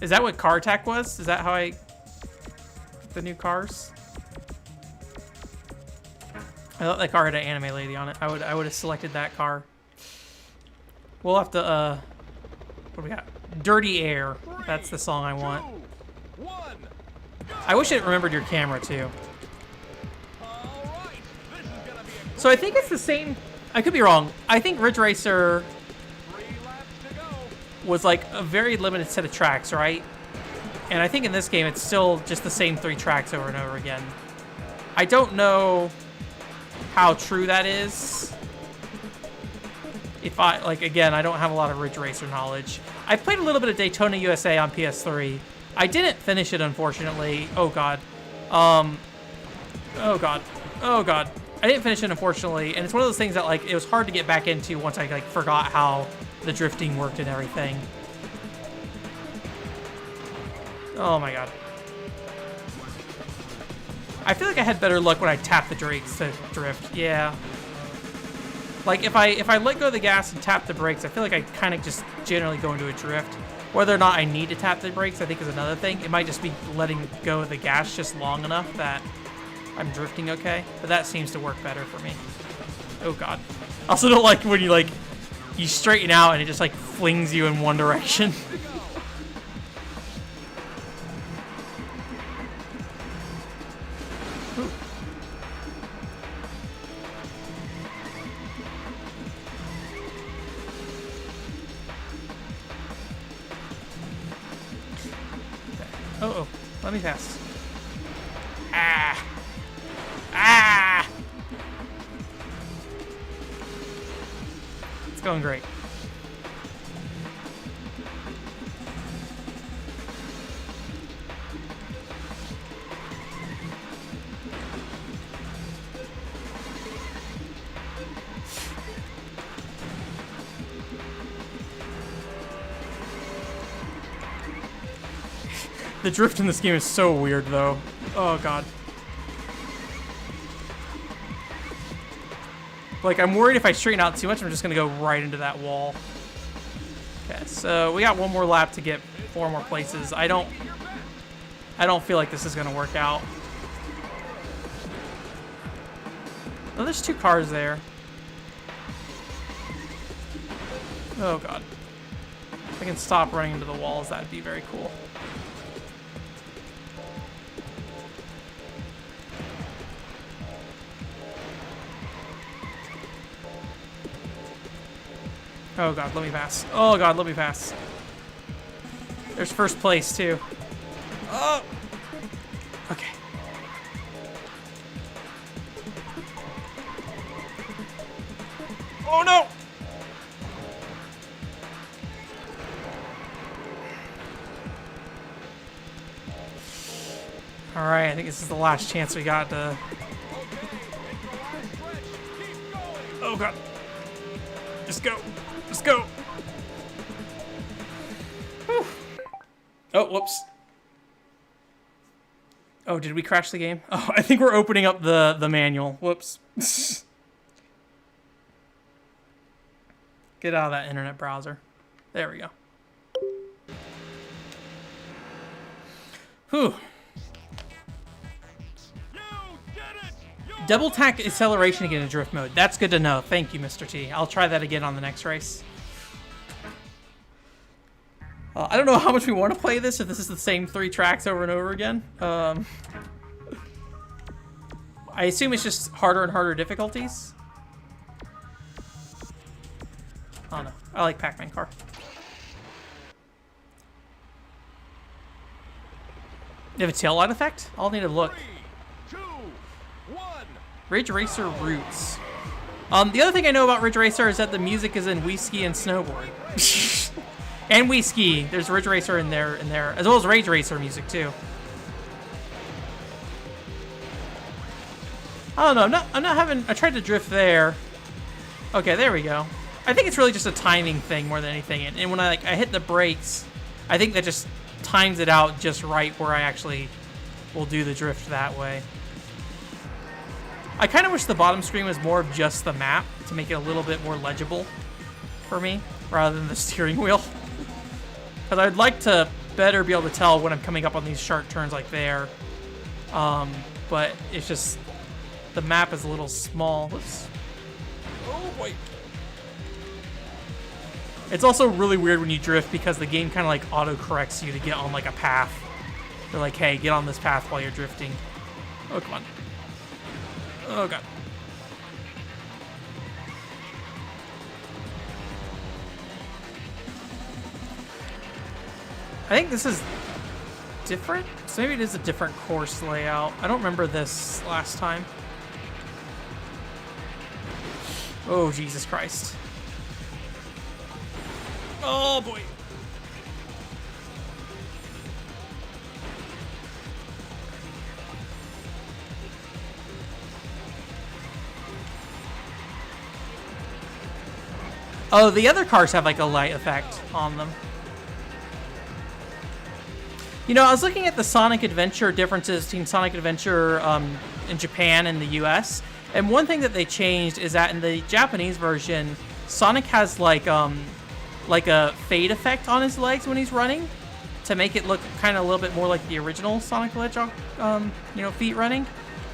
Is that what car attack was? Is that how I... the new cars? I thought that car had an anime lady on it. I would have selected that car. We'll have to, what do we got? Dirty Air. That's the song I want. I wish it remembered your camera, too. So I think it's the same... I could be wrong. I think Ridge Racer was like a very limited set of tracks, right? And I think in this game, it's still just the same 3 tracks over and over again. I don't know how true that is. If I, like, again, I don't have a lot of Ridge Racer knowledge. I played a little bit of Daytona USA on PS3. I didn't finish it, unfortunately. Oh, God. Oh, God. Oh, God. I didn't finish it, unfortunately. And it's one of those things that, like, it was hard to get back into once I, like, forgot how the drifting worked and everything. Oh, my God. I feel like I had better luck when I tapped the brakes to drift. Yeah. Like, if I let go of the gas and tap the brakes, I feel like I kind of just generally go into a drift. Whether or not I need to tap the brakes, I think is another thing. It might just be letting go of the gas just long enough that I'm drifting okay. But that seems to work better for me. Oh, God. I also don't like when you straighten out and it just, like, flings you in one direction. Uh-oh. Let me pass. Ah! Ah! It's going great. The drift in this game is so weird, though. Oh, God. Like, I'm worried if I straighten out too much, I'm just going to go right into that wall. Okay, so we got one more lap to get 4 more places. I don't feel like this is going to work out. Oh, there's 2 cars there. Oh, God. If I can stop running into the walls, that'd be very cool. Oh, God, let me pass. Oh, God, let me pass. There's first place, too. Oh! Okay. Oh, no! All right, I think this is the last chance we got to... Oh, God. Just go. Let's go. Whew. Oh, whoops. Oh, did we crash the game? Oh, I think we're opening up the manual. Whoops. Get out of that internet browser. There we go. Whew. Double tack acceleration again in drift mode. That's good to know. Thank you, Mr. T. I'll try that again on the next race. I don't know how much we want to play this, if this is the same 3 tracks over and over again. I assume it's just harder and harder difficulties. Oh no, I like Pac-Man car. You have a tail light effect? I'll need to look. 3, 2, 1. Ridge Racer Roots. The other thing I know about Ridge Racer is that the music is in Wii Ski and Snowboard. And Wii Ski. There's Ridge Racer in there, as well as Rage Racer music too. I don't know. I'm not having. I tried to drift there. Okay, there we go. I think it's really just a timing thing more than anything. And when I hit the brakes, I think that just times it out just right where I actually will do the drift that way. I kind of wish the bottom screen was more of just the map to make it a little bit more legible for me rather than the steering wheel. Because I'd like to better be able to tell when I'm coming up on these sharp turns like there. But it's just, the map is a little small. Whoops. Oh boy. It's also really weird when you drift because the game kind of like auto-corrects you to get on like a path. They're like, hey, get on this path while you're drifting. Oh, come on. Oh, God. I think this is different. So maybe it is a different course layout. I don't remember this last time. Oh, Jesus Christ. Oh, boy. Oh, the other cars have like a light effect on them. You know, I was looking at the Sonic Adventure differences between Sonic Adventure in Japan and the US, and one thing that they changed is that in the Japanese version, Sonic has like a fade effect on his legs when he's running to make it look kind of a little bit more like the original Sonic the Hedgehog, feet running.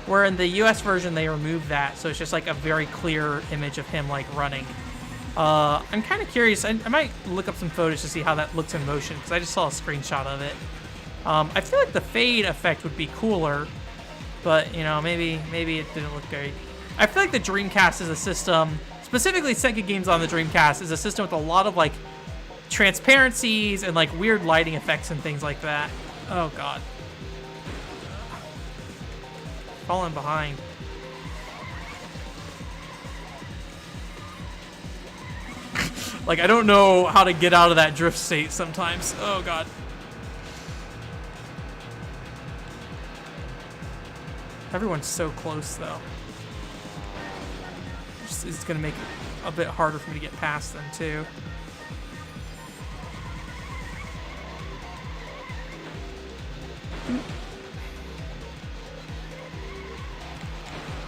Where in the US version, they removed that, so it's just like a very clear image of him like running. I'm kind of curious. I might look up some photos to see how that looks in motion, because I just saw a screenshot of it. I feel like the fade effect would be cooler, but, you know, maybe it didn't look great. I feel like the Dreamcast is a system, specifically Sega games on the Dreamcast, is a system with a lot of, like, transparencies and, like, weird lighting effects and things like that. Oh, God. Falling behind. Like, I don't know how to get out of that drift state sometimes. Oh, God. Everyone's so close, though. It's going to make it a bit harder for me to get past them, too.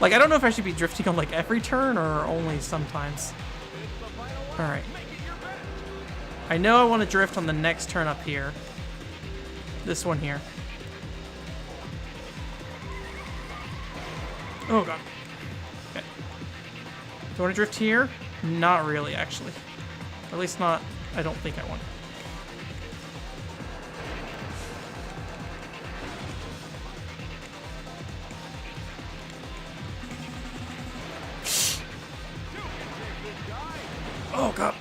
Like, I don't know if I should be drifting on, like, every turn or only sometimes. Alright. I know I want to drift on the next turn up here. This one here. Oh, God. Okay. Do I want to drift here? Not really, actually. Or at least not, I don't think I want. Oh, God.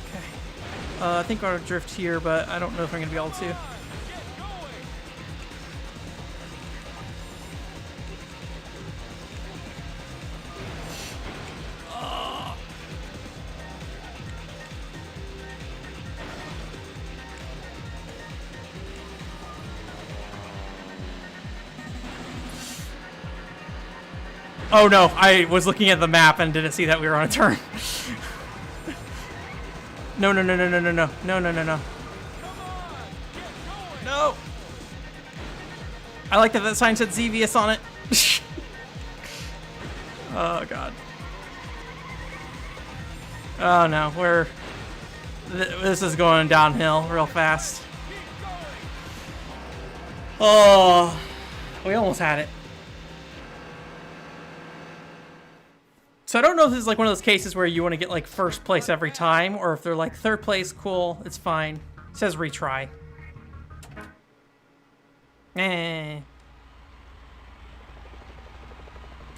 Okay. I think I'm going to drift here, but I don't know if I'm going to be able to. Oh no, I was looking at the map and didn't see that we were on a turn. No. No! I like that sign said Xevious on it. Oh, God. Oh no, this is going downhill real fast. Oh, we almost had it. So I don't know if this is like one of those cases where you want to get like first place every time, or if they're like third place, cool, it's fine. It says retry. I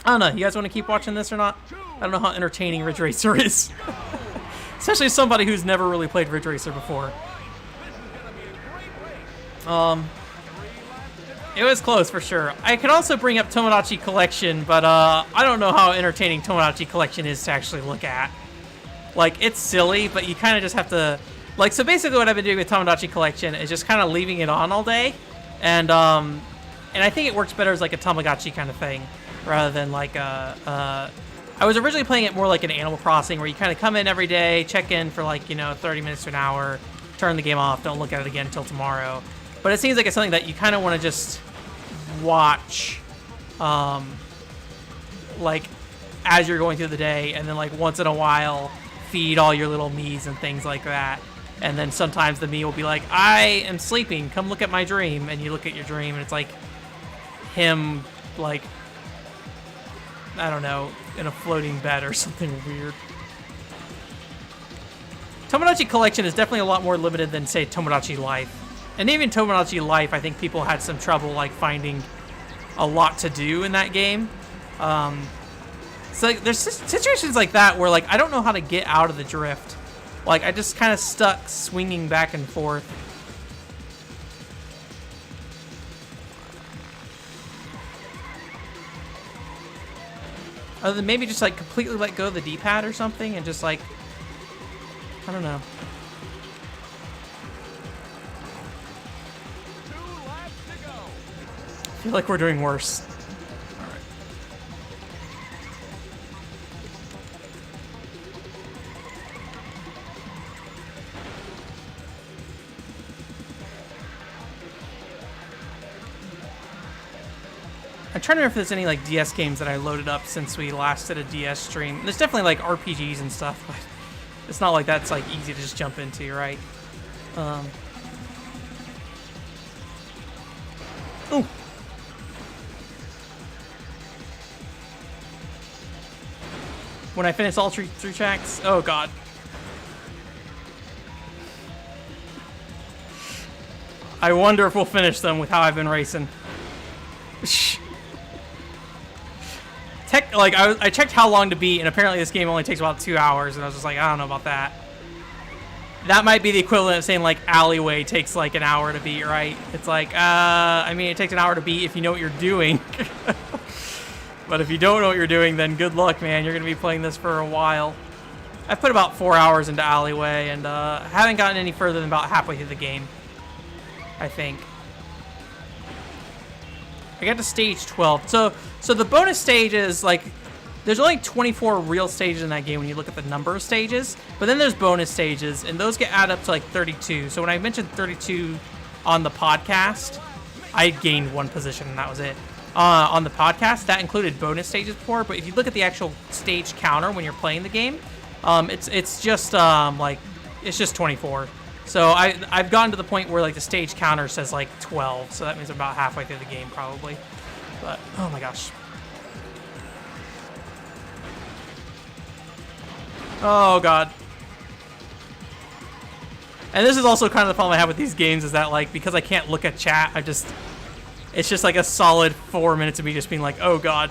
don't know, you guys want to keep watching this or not? I don't know how entertaining Ridge Racer is. Especially somebody who's never really played Ridge Racer before. It was close for sure. I could also bring up Tomodachi Collection, but I don't know how entertaining Tomodachi Collection is to actually look at. Like, it's silly, but you kind of just have to... Like, so basically what I've been doing with Tomodachi Collection is just kind of leaving it on all day. And I think it works better as like a Tamagotchi kind of thing, rather than like I was originally playing it more like an Animal Crossing, where you kind of come in every day, check in for like, 30 minutes to an hour, turn the game off, don't look at it again until tomorrow. But it seems like it's something that you kind of want to just watch, like, as you're going through the day, and then, like, once in a while, feed all your little Miis and things like that. And then sometimes the me will be like, I am sleeping, come look at my dream. And you look at your dream and it's like him, like, I don't know, in a floating bed or something weird. Tomodachi Collection is definitely a lot more limited than, say, Tomodachi Life. And even Tomodachi Life, I think people had some trouble, like, finding a lot to do in that game. So like, there's situations like that where, like, I don't know how to get out of the drift. Like, I just kind of stuck swinging back and forth. Other than maybe just, like, completely let go of the D-pad or something and just, like, I don't know. 2 laps to go. I feel like we're doing worse. All right. I'm trying to remember if there's any like DS games that I loaded up since we last did a DS stream. There's definitely like RPGs and stuff, but it's not like that's like easy to just jump into, right? Ooh. When I finish all three tracks, oh god. I wonder if we'll finish them with how I've been racing. I checked how long to beat, and apparently this game only takes about 2 hours, and I was just like, I don't know about that. That might be the equivalent of saying, like, Alleyway takes, like, an hour to beat, right? It's like, I mean, it takes an hour to beat if you know what you're doing. But if you don't know what you're doing, then good luck, man. You're going to be playing this for a while. I've put about 4 hours into Alleyway, and haven't gotten any further than about halfway through the game, I think. I got to stage 12. So the bonus stages, like, there's only 24 real stages in that game when you look at the number of stages, but then there's bonus stages, and those get added up to like 32. So when I mentioned 32 on the podcast, I gained 1 position, and that was it. On the podcast, that included bonus stages before, but if you look at the actual stage counter when you're playing the game, it's just like it's just 24. So I've gotten to the point where like the stage counter says like 12, so that means I'm about halfway through the game probably. But oh my gosh. Oh god. And this is also kind of the problem I have with these games is that like because I can't look at chat, it's just like a solid 4 minutes of me just being like, oh god,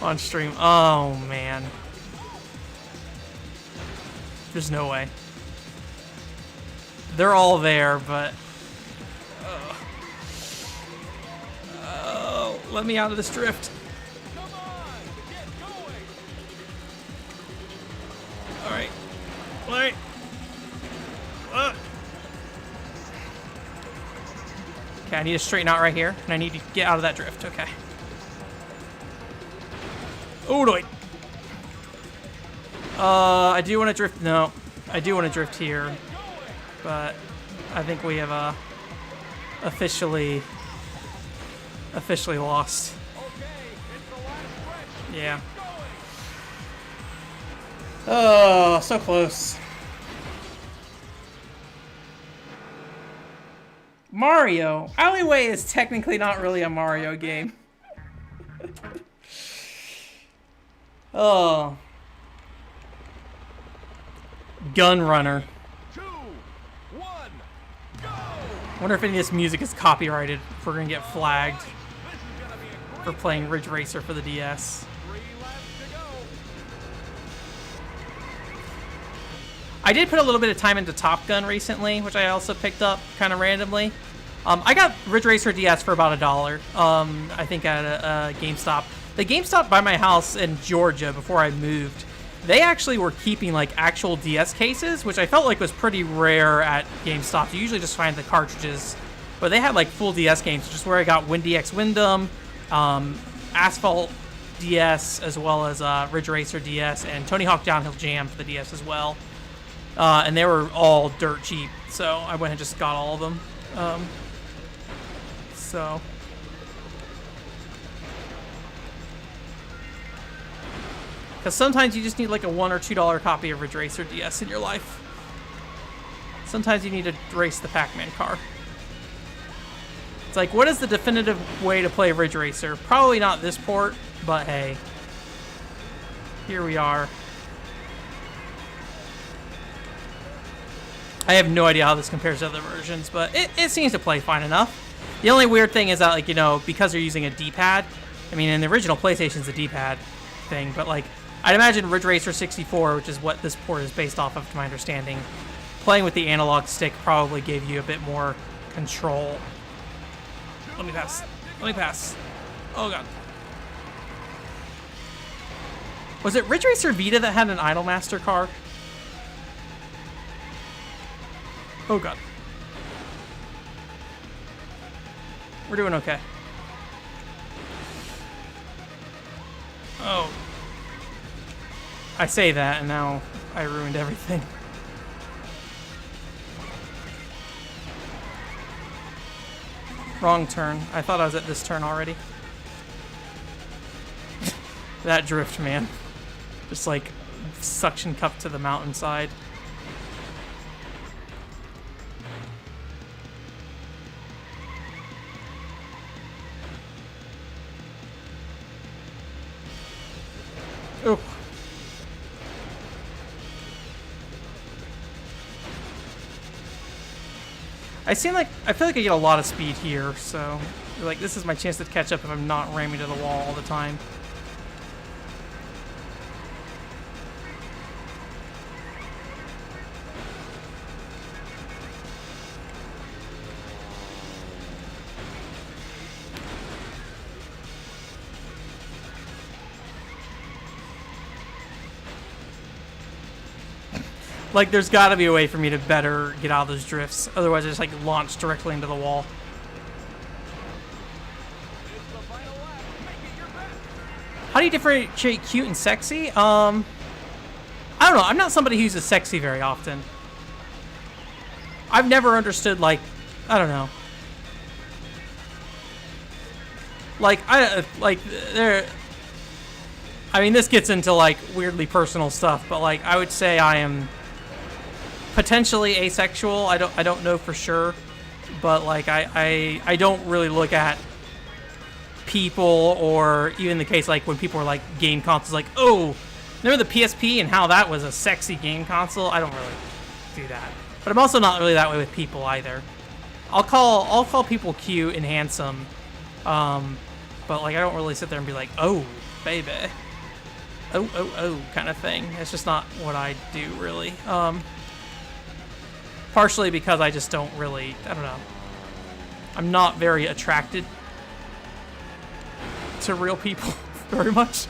on stream. Oh man. There's no way. They're all there, but oh, let me out of this drift. Come on, get going. All right. Wait. Okay, I need to straighten out right here, and I need to get out of that drift. Okay. Oh, no, wait. I do want to drift. No, I do want to drift here, but I think we have officially lost. Yeah. Oh, so close. Mario. Alleyway is technically not really a Mario game. Oh. Gun Runner. 2, 1, go! Wonder if any of this music is copyrighted. If we're gonna get flagged This is gonna be a for great playing Ridge Racer for the DS. 3 laps to go. I did put a little bit of time into Top Gun recently, which I also picked up kind of randomly. I got Ridge Racer DS for about $1. I think at a GameStop. The GameStop by my house in Georgia before I moved, they actually were keeping like actual DS cases, which I felt like was pretty rare at GameStop. You usually just find the cartridges, but they had like full DS games, which is where I got Windy X Wyndham, Asphalt DS, as well as Ridge Racer DS, and Tony Hawk Downhill Jam for the DS as well. And they were all dirt cheap, so I went and just got all of them. So Because sometimes you just need like a $1 or $2 copy of Ridge Racer DS in your life. Sometimes you need to race the Pac-Man car. It's like, what is the definitive way to play Ridge Racer? Probably not this port, but hey. Here we are. I have no idea how this compares to other versions, but it seems to play fine enough. The only weird thing is that, like, you know, because they're using a D-pad, I mean, in the original PlayStation's a D-pad thing, but, like, I'd imagine Ridge Racer 64, which is what this port is based off of, to my understanding, playing with the analog stick probably gave you a bit more control. Let me pass. Let me pass. Oh, God. Was it Ridge Racer Vita that had an Idolmaster car? Oh, God. We're doing okay. Oh. I say that, and now I ruined everything. Wrong turn. I thought I was at this turn already. That drift, man. Just like suction cup to the mountainside. Oh. I feel like I get a lot of speed here, so like this is my chance to catch up if I'm not ramming to the wall all the time. Like, there's got to be a way for me to better get out of those drifts. Otherwise, I just, like, launch directly into the wall. How do you differentiate cute and sexy? I don't know. I'm not somebody who uses sexy very often. I've never understood, like, I don't know. Like, I mean, this gets into, like, weirdly personal stuff, but, like, I would say I am potentially asexual. I don't know for sure, but like I don't really look at people, or even the case like when people are like game consoles, like, oh, remember the PSP and how that was a sexy game console? I don't really do that, but I'm also not really that way with people either. I'll call people cute and handsome, but like I don't really sit there and be like, oh baby, oh kind of thing. It's just not what I do really. Partially because I just don't really, I don't know. I'm not very attracted to real people very much.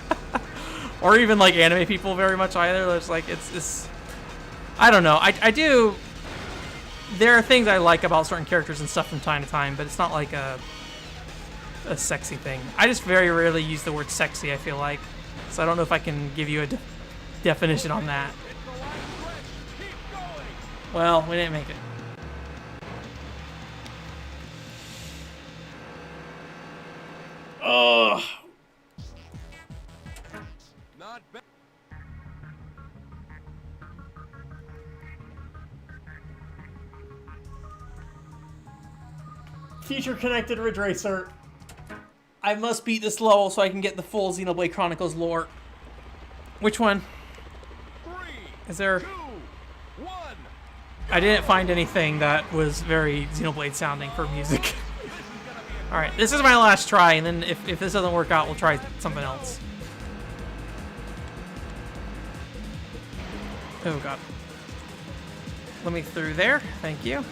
Or even like anime people very much either. It's like, it's I don't know. I do, there are things I like about certain characters and stuff from time to time, but it's not like a sexy thing. I just very rarely use the word sexy, I feel like. So I don't know if I can give you a definition on that. Well, we didn't make it. Oh. Not bad. Future connected Ridge Racer. I must beat this level so I can get the full Xenoblade Chronicles lore. Which one? 3, Is there? 2, 1. I didn't find anything that was very Xenoblade sounding for music. Alright, this is my last try, and then if this doesn't work out, we'll try something else. Oh god. Let me through there. Thank you.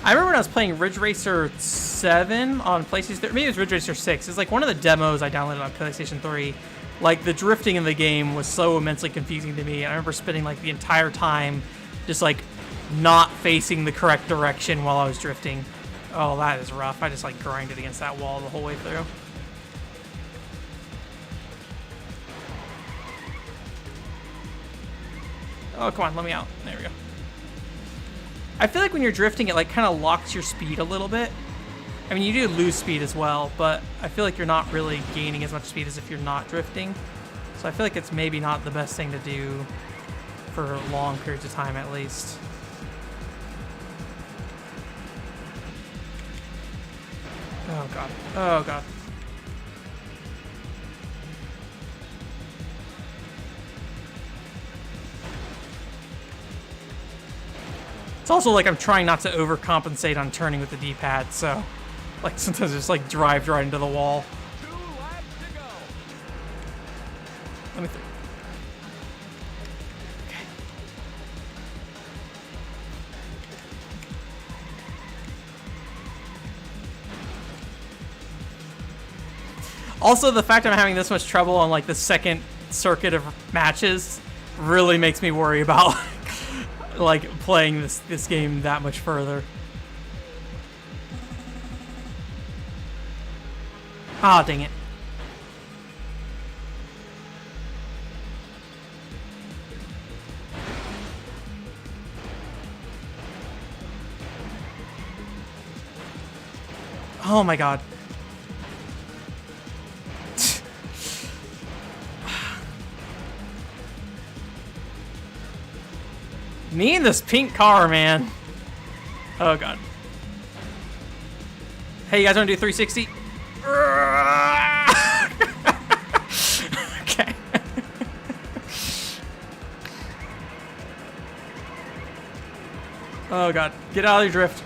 I remember when I was playing Ridge Racer 7 on PlayStation 3, maybe it was Ridge Racer 6. It's like one of the demos I downloaded on PlayStation 3. Like, the drifting in the game was so immensely confusing to me. I remember spending like the entire time just like not facing the correct direction while I was drifting. Oh, that is rough. I just like grinded against that wall the whole way through. Oh, come on, let me out. There we go. I feel like when you're drifting, it like kind of locks your speed a little bit. I mean, you do lose speed as well, but I feel like you're not really gaining as much speed as if you're not drifting. So I feel like it's maybe not the best thing to do for long periods of time, at least. Oh, God. Oh, God. It's also like I'm trying not to overcompensate on turning with the D-pad, so like sometimes I just like drive right into the wall. 2 laps to go. Let me think. Okay. Also, the fact I'm having this much trouble on like the second circuit of matches really makes me worry about like playing this game that much further. Ah, dang it. Oh my God. Me and this pink car, man. Oh, God. Hey, you guys want to do 360? Okay. Oh, God. Get out of your drift.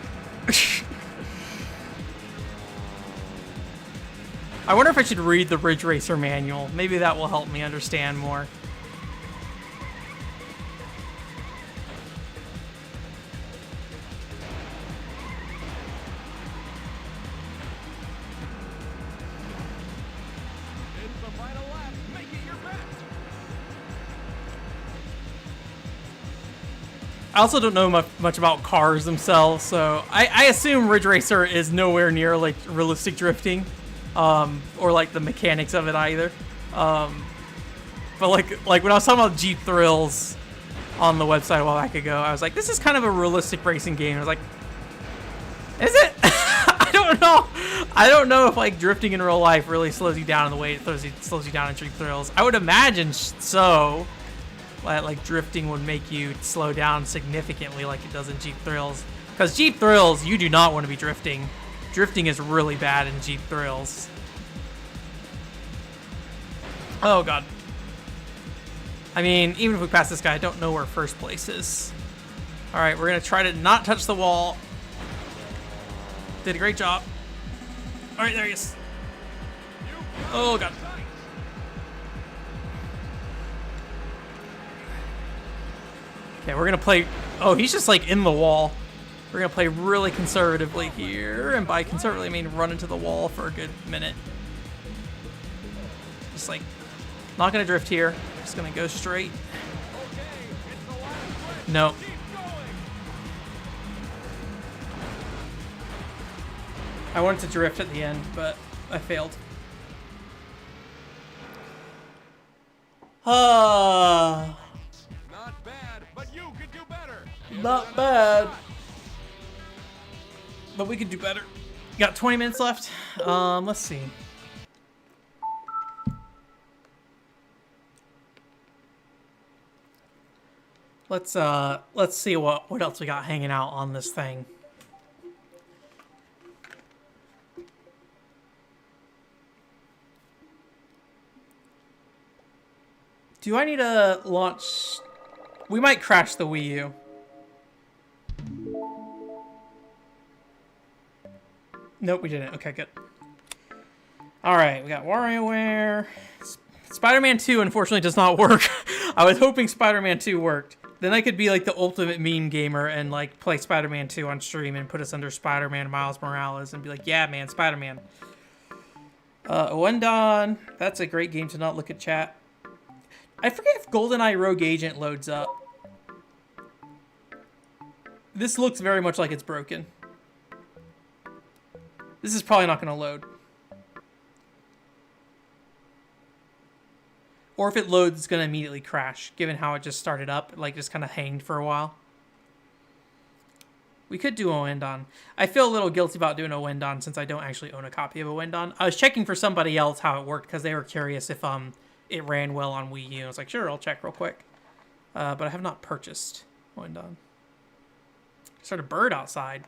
I wonder if I should read the Ridge Racer manual. Maybe that will help me understand more. I also don't know much about cars themselves, so I assume Ridge Racer is nowhere near like realistic drifting, or like the mechanics of it either. But like when I was talking about Jeep Thrills on the website a while back ago, I was like, this is kind of a realistic racing game. I was like, is it? I don't know. I don't know if like drifting in real life really slows you down in the way it slows you down in Jeep Thrills. I would imagine so. Like drifting would make you slow down significantly like it does in Jeep Thrills. Because Jeep Thrills, you do not want to be drifting. Drifting is really bad in Jeep Thrills. Oh, God. I mean, even if we pass this guy, I don't know where first place is. Alright, we're going to try to not touch the wall. Did a great job. Alright, there he is. Oh, God. Okay, we're going to play... Oh, he's just, like, in the wall. We're going to play really conservatively here. And by conservatively, I mean run into the wall for a good minute. Just, like, not going to drift here. Just going to go straight. No. I wanted to drift at the end, but I failed. Ah... Not bad. But we could do better. Got 20 minutes left. Let's see. Let's see what else we got hanging out on this thing. Do I need to launch? We might crash the Wii U. Nope, we didn't. Okay, good. Alright, we got WarioWare. Spider-Man 2 unfortunately does not work. I was hoping Spider-Man 2 worked. Then I could be like the ultimate meme gamer and like play Spider-Man 2 on stream and put us under Spider-Man Miles Morales and be like, yeah, man, Spider-Man. Wendon. That's a great game to not look at chat. I forget if GoldenEye Rogue Agent loads up. This looks very much like it's broken. This is probably not going to load. Or if it loads, it's going to immediately crash, given how it just started up, like just kind of hanged for a while. We could do a Windon. I feel a little guilty about doing a Windon since I don't actually own a copy of a Windon. I was checking for somebody else how it worked because they were curious if it ran well on Wii U. I was like, sure, I'll check real quick. But I have not purchased Windon. Just heard a bird outside.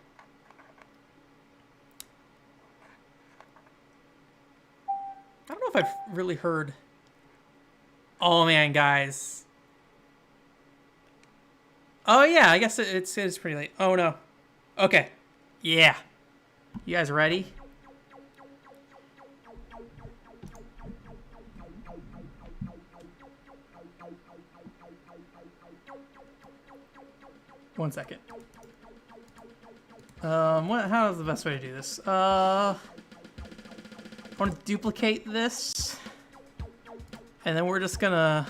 I don't know if I've really heard... Oh, man, guys. Oh, yeah, I guess it's pretty late. Oh, no. Okay. Yeah. You guys ready? One second. How is the best way to do this? I want to duplicate this. And then we're just gonna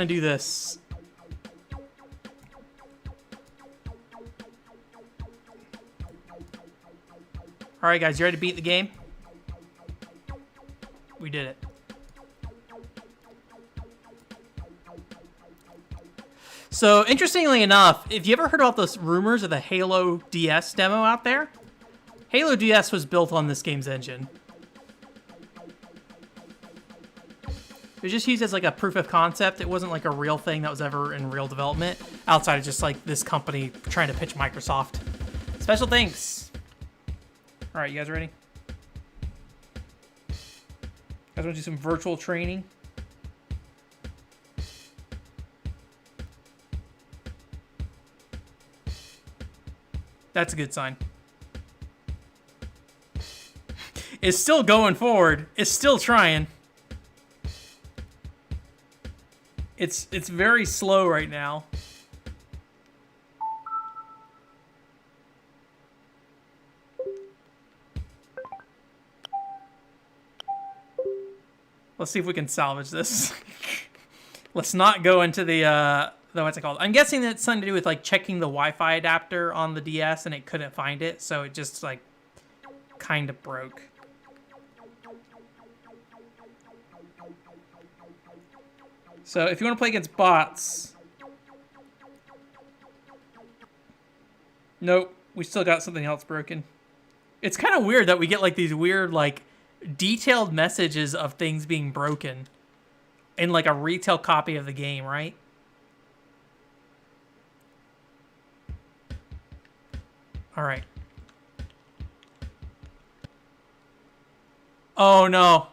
do this. All right, guys, you ready to beat the game? We did it. So, interestingly enough, if you ever heard about those rumors of the Halo DS demo out there, Halo DS was built on this game's engine. It was just used as like a proof of concept. It wasn't like a real thing that was ever in real development, outside of just like this company trying to pitch Microsoft. Special thanks. All right, you guys ready? You guys want to do some virtual training? That's a good sign. It's still going forward. It's still trying. It's very slow right now. Let's see if we can salvage this. Let's not go into the what's it called? I'm guessing that it's something to do with like checking the Wi-Fi adapter on the DS and it couldn't find it, so it just like kind of broke. So if you want to play against bots, nope, we still got something else broken. It's kind of weird that we get like these weird like detailed messages of things being broken in like a retail copy of the game, right? All right. Oh no.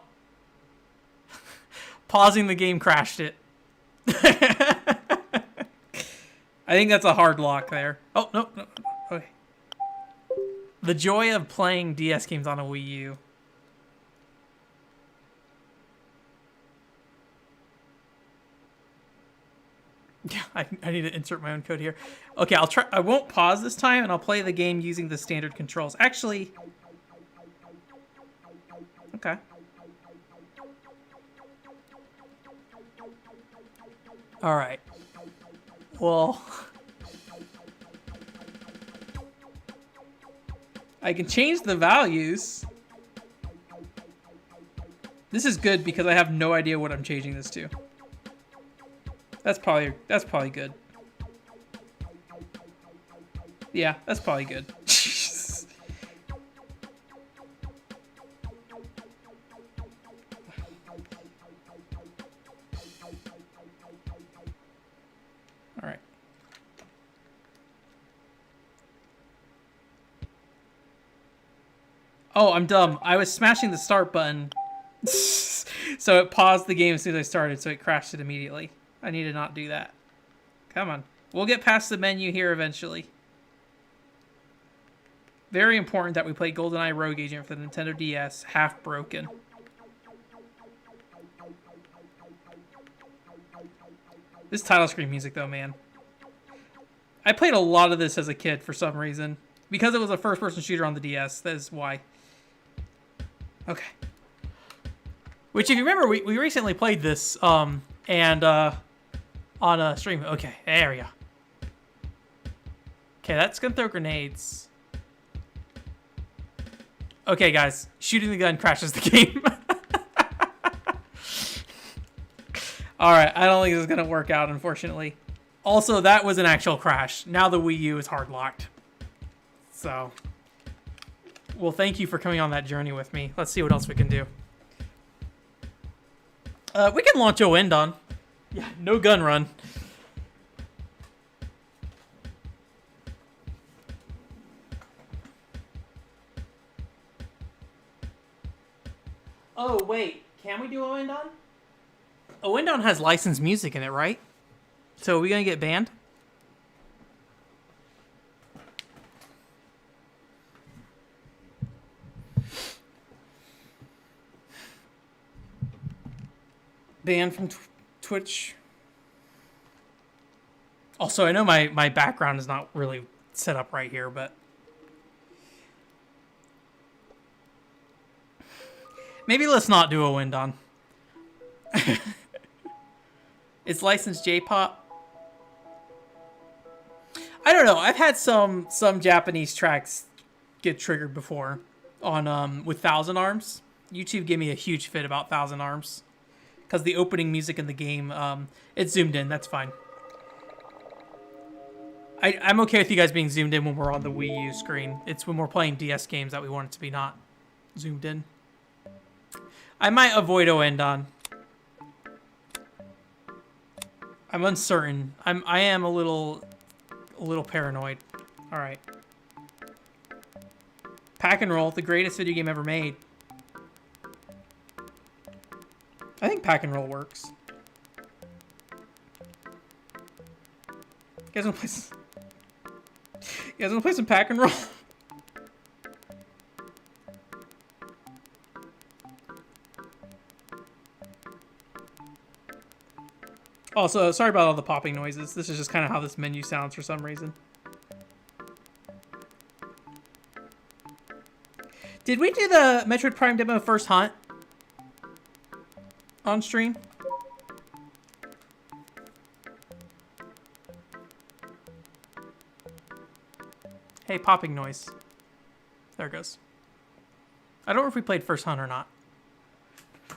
Pausing the game crashed it. I think that's a hard lock there. Oh, no. Okay. The joy of playing DS games on a Wii U. Yeah, I need to insert my own code here. Okay, I'll try. I won't pause this time, and I'll play the game using the standard controls. Actually, okay. All right. Well, I can change the values. This is good because I have no idea what I'm changing this to. That's probably good. Yeah, that's probably good. All right. Oh, I'm dumb. I was smashing the start button. So it paused the game as soon as I started, so it crashed it immediately. I need to not do that. Come on. We'll get past the menu here eventually. Very important that we play GoldenEye Rogue Agent for the Nintendo DS, half broken. This title screen music though, man. I played a lot of this as a kid for some reason. Because it was a first-person shooter on the DS, that is why. Okay. Which, if you remember, we recently played this, on a stream. Okay, there we go. Okay, that's gonna throw grenades. Okay, guys, shooting the gun crashes the game. Alright, I don't think this is going to work out, unfortunately. Also, that was an actual crash. Now the Wii U is hard locked. So, well, thank you for coming on that journey with me. Let's see what else we can do. We can launch a wind on. Yeah, no gun run. Oh, wait. Can we do a wind on? A wind on has licensed music in it, right? So are we going to get banned? Banned from Twitch. Also, I know my background is not really set up right here, but maybe let's not do a wind on. It's licensed J-pop. I don't know. I've had some Japanese tracks get triggered before on with Thousand Arms. YouTube gave me a huge fit about Thousand Arms because the opening music in the game, it's zoomed in. That's fine. I'm okay with you guys being zoomed in when we're on the Wii U screen. It's when we're playing DS games that we want it to be not zoomed in. I might avoid Oendon. I'm uncertain. I am a little paranoid. All right. Pack and Roll, the greatest video game ever made. I think Pack and Roll works. You guys wanna play some Pack and Roll? Also, sorry about all the popping noises. This is just kind of how this menu sounds for some reason. Did we do the Metroid Prime demo First Hunt on stream? Hey, popping noise. There it goes. I don't know if we played First Hunt or not.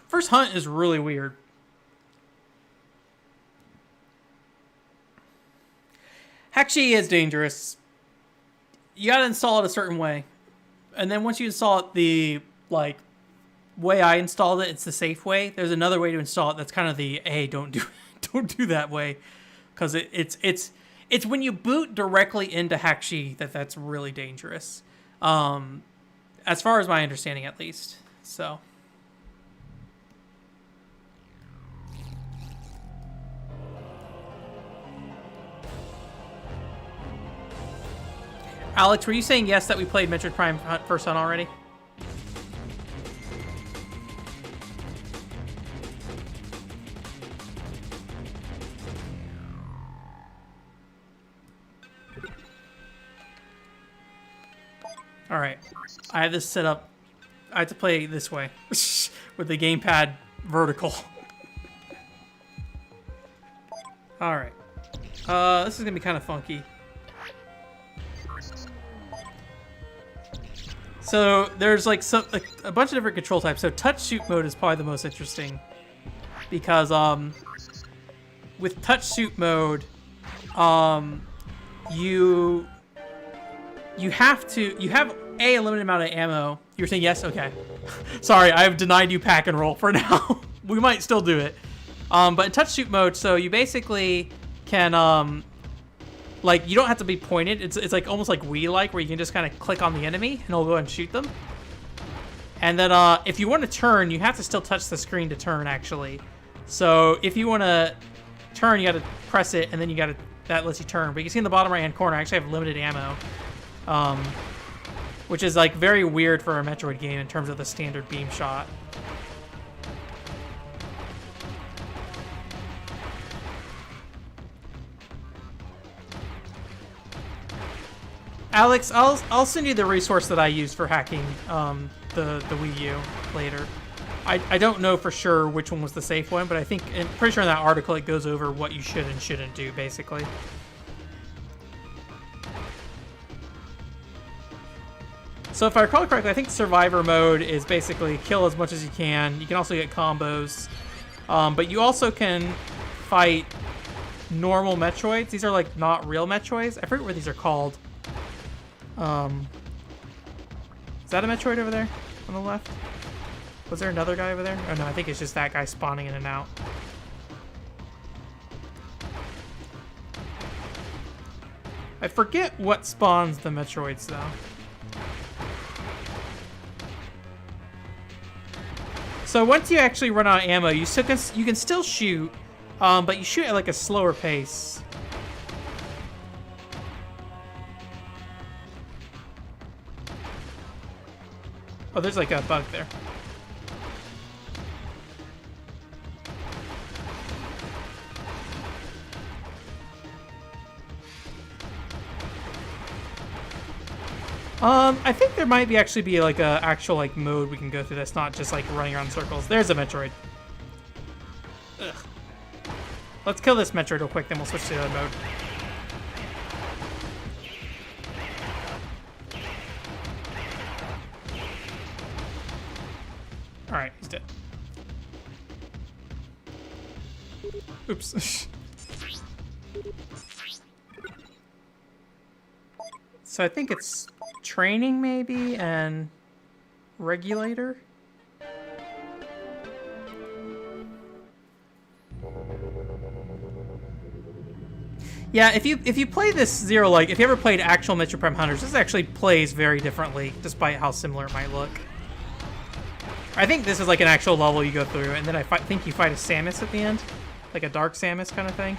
First Hunt is really weird. Hachi is dangerous. You gotta install it a certain way. And then once you install it the, like, way I installed it, it's the safe way. There's another way to install it that's kind of the, hey, don't do that way. Because it's when you boot directly into Hachi that's really dangerous. As far as my understanding, at least. So. Alex, were you saying yes that we played Metroid Prime First Hunt already? Alright. I have this set up. I have to play this way. With the gamepad vertical. Alright. This is going to be kind of funky. So there's like a bunch of different control types. So touch shoot mode is probably the most interesting because with touch shoot mode, you have a limited amount of ammo. You're saying yes, okay. Sorry, I've denied you Pack and Roll for now. We might still do it, but in touch shoot mode, so you basically can like, you don't have to be pointed. It's like almost like Wii-like, where you can just kind of click on the enemy, and it'll go and shoot them. And then if you want to turn, you have to still touch the screen to turn, actually. So if you want to turn, you got to press it, and then that lets you turn. But you can see in the bottom right-hand corner, I actually have limited ammo, which is like very weird for a Metroid game in terms of the standard beam shot. Alex, I'll send you the resource that I used for hacking the Wii U later. I don't know for sure which one was the safe one, but I'm pretty sure in that article it goes over what you should and shouldn't do, basically. So if I recall correctly, I think Survivor mode is basically kill as much as you can. You can also get combos, but you also can fight normal Metroids. These are like not real Metroids. I forget what these are called. Is that a Metroid over there on the left? Was there another guy over there? Oh no, I think it's just that guy spawning in and out. I forget what spawns the Metroids though. So once you actually run out of ammo, you can still shoot, but you shoot at like a slower pace. Oh, there's like a bug there. I think there might actually be like a actual like mode we can go through that's not just like running around in circles. There's a Metroid. Ugh. Let's kill this Metroid real quick, then we'll switch to the other mode. Alright, he's dead. Oops. So I think it's training maybe and regulator. Yeah, if you play this Zero, like if you ever played actual Metroid Prime Hunters, this actually plays very differently, despite how similar it might look. I think this is like an actual level you go through, and then I think you fight a Samus at the end, like a Dark Samus kind of thing.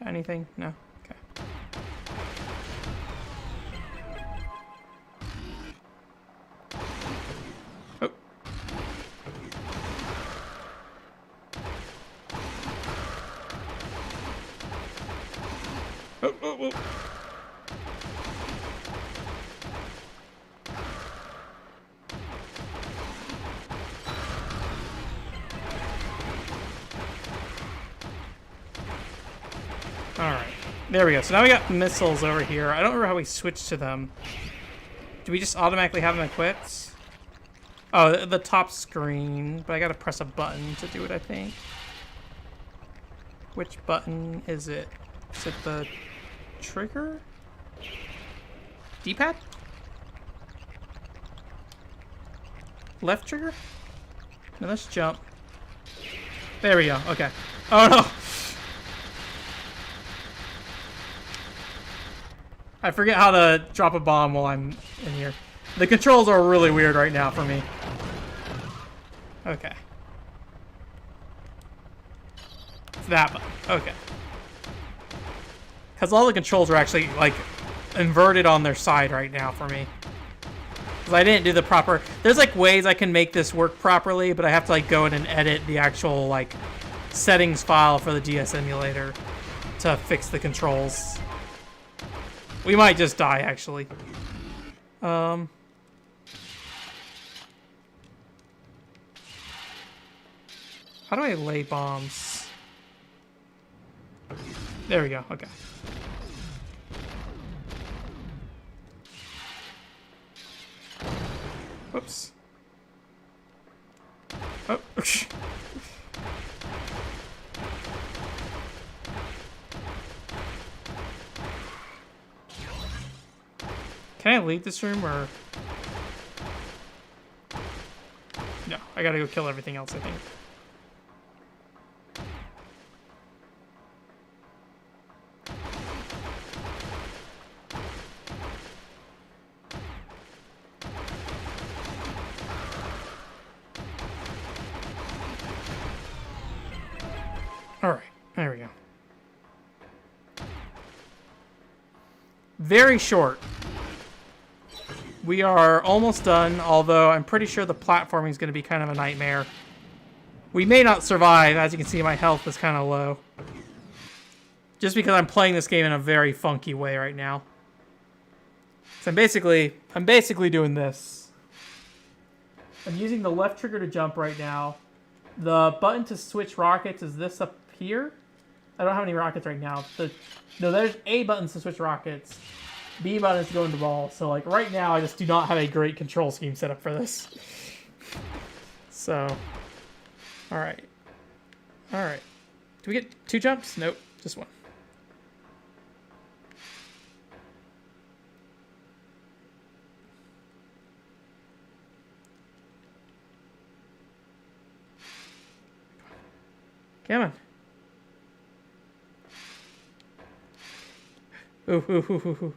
Anything? No? Okay. Oh. Oh, oh, oh. Alright, there we go. So now we got missiles over here. I don't remember how we switched to them. Do we just automatically have them equipped? Oh, the top screen, but I gotta press a button to do it, I think. Which button is it? Is it the trigger? D-pad? Left trigger? No, let's jump. There we go, okay. Oh no! I forget how to drop a bomb while I'm in here. The controls are really weird right now for me. Okay. It's that button. Okay. Because all the controls are actually, like, inverted on their side right now for me. Because I didn't do the proper... There's, like, ways I can make this work properly, but I have to, like, go in and edit the actual, like, settings file for the DS emulator to fix the controls. We might just die, actually. How do I lay bombs? There we go, okay. Whoops. Oh, can I leave this room, or... No, I gotta go kill everything else, I think. Alright, there we go. Very short. We are almost done, although I'm pretty sure the platforming is going to be kind of a nightmare. We may not survive. As you can see, my health is kind of low. Just because I'm playing this game in a very funky way right now. So I'm basically doing this. I'm using the left trigger to jump right now. The button to switch rockets is this up here. I don't have any rockets right now. No, there's A buttons to switch rockets. B button is going to ball. So like right now, I just do not have a great control scheme set up for this. So, all right. Do we get 2 jumps? Nope, just 1. Come on. Ooh.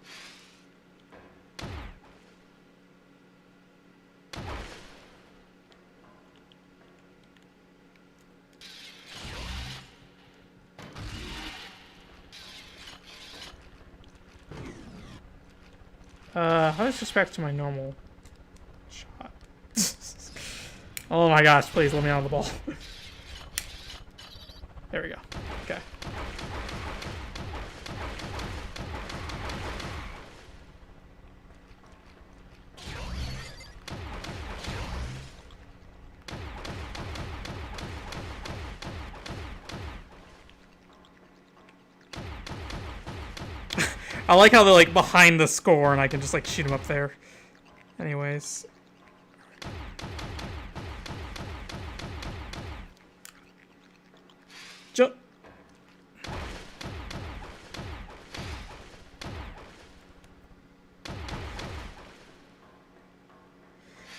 How does this back to my normal shot? Oh my gosh, please let me on the ball. There we go. Okay. I like how they're like behind the score and I can just like shoot them up there. Anyways. Jump.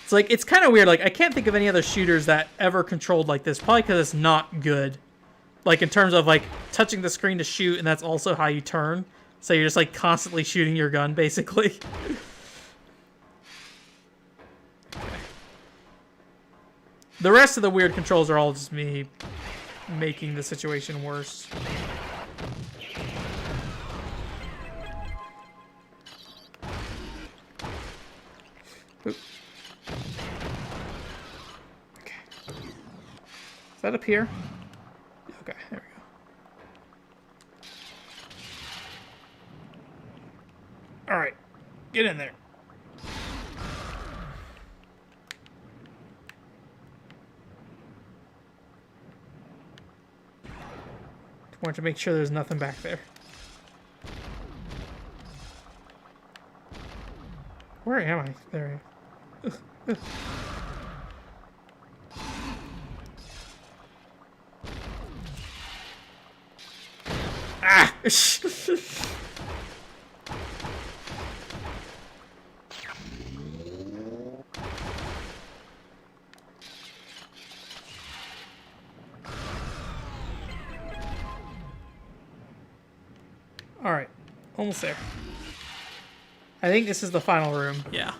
It's like, it's kind of weird. Like, I can't think of any other shooters that ever controlled like this. Probably because it's not good. Like, in terms of like touching the screen to shoot, and that's also how you turn. So you're just like constantly shooting your gun, basically. Okay. The rest of the weird controls are all just me making the situation worse. Oop. Okay. Is that up here? Okay, there we go. All right, get in there. Want to make sure there's nothing back there. Where am I? There I am. Ugh. Ah! Alright, almost there. I think this is the final room. Yeah.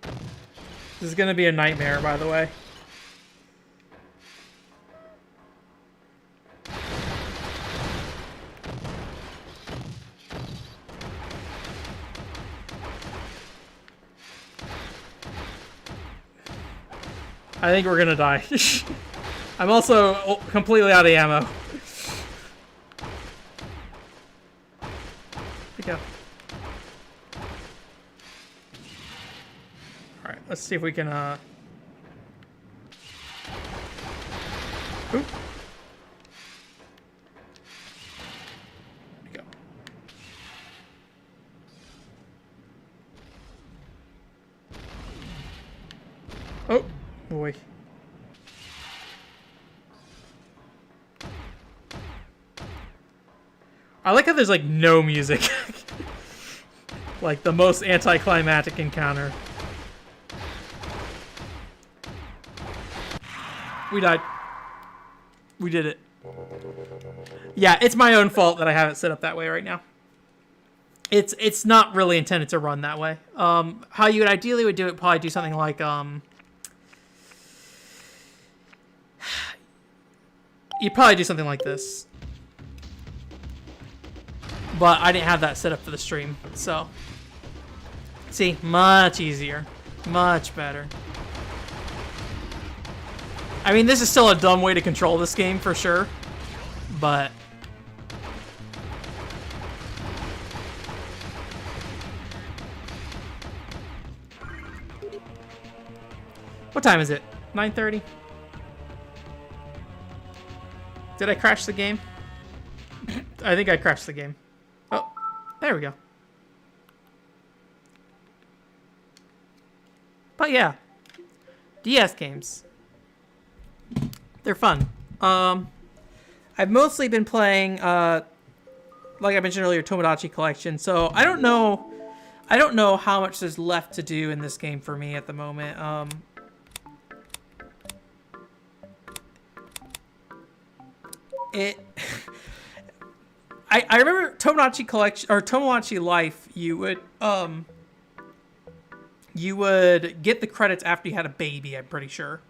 This is gonna be a nightmare, by the way. I think we're gonna die. I'm also completely out of ammo. Here we go. Alright, let's see if we can, Oop. Here we go. Oh, boy. I like how there's like no music. Like the most anticlimactic encounter. We died. We did it. Yeah, it's my own fault that I have it set up that way right now. It's not really intended to run that way. How you would ideally would do it, probably do something like you'd probably do something like this. But I didn't have that set up for the stream, so. See, much easier. Much better. I mean, this is still a dumb way to control this game, for sure. But. What time is it? 9:30? Did I crash the game? I think I crashed the game. Oh, there we go. But yeah, DS games. They're fun. I've mostly been playing, like I mentioned earlier, Tomodachi Collection. So I don't know how much there's left to do in this game for me at the moment. I remember Tomodachi Collection or Tomodachi Life. You would get the credits after you had a baby. I'm pretty sure.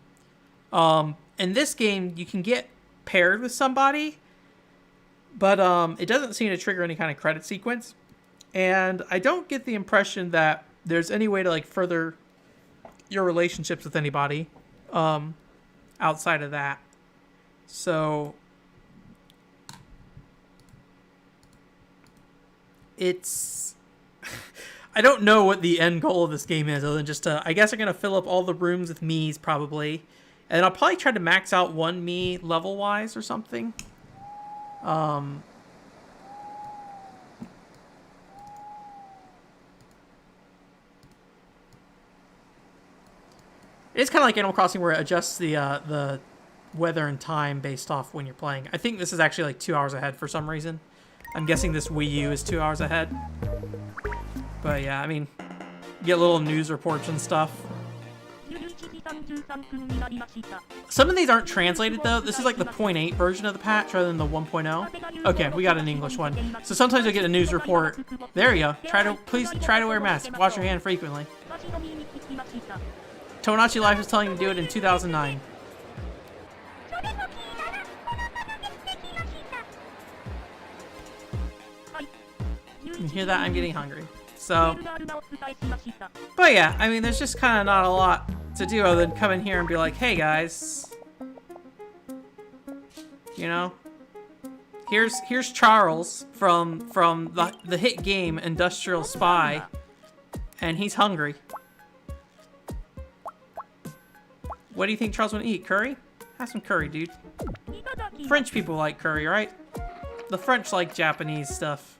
In this game, you can get paired with somebody, but it doesn't seem to trigger any kind of credit sequence. And I don't get the impression that there's any way to like further your relationships with anybody outside of that. So it's I don't know what the end goal of this game is other than just I guess I'm going to fill up all the rooms with Miis probably. And I'll probably try to max out one Mii level-wise or something. It's kind of like Animal Crossing where it adjusts the weather and time based off when you're playing. I think this is actually like 2 hours ahead for some reason. I'm guessing this Wii U is 2 hours ahead. But yeah, I mean, you get little news reports and stuff. Some of these aren't translated though. This is like the 0.8 version of the patch rather than the 1.0. Okay, we got an English one. So sometimes you'll get a news report. There you go. Please try to wear a mask. Wash your hand frequently. Tomodachi Life is telling you to do it in 2009. You hear that? I'm getting hungry. So, but yeah, I mean, there's just kind of not a lot to do other than come in here and be like, hey guys, you know, here's Charles from the hit game Industrial Spy, and he's hungry. What do you think Charles want to eat? Curry? Have some curry, dude. French people like curry, right? The French like Japanese stuff.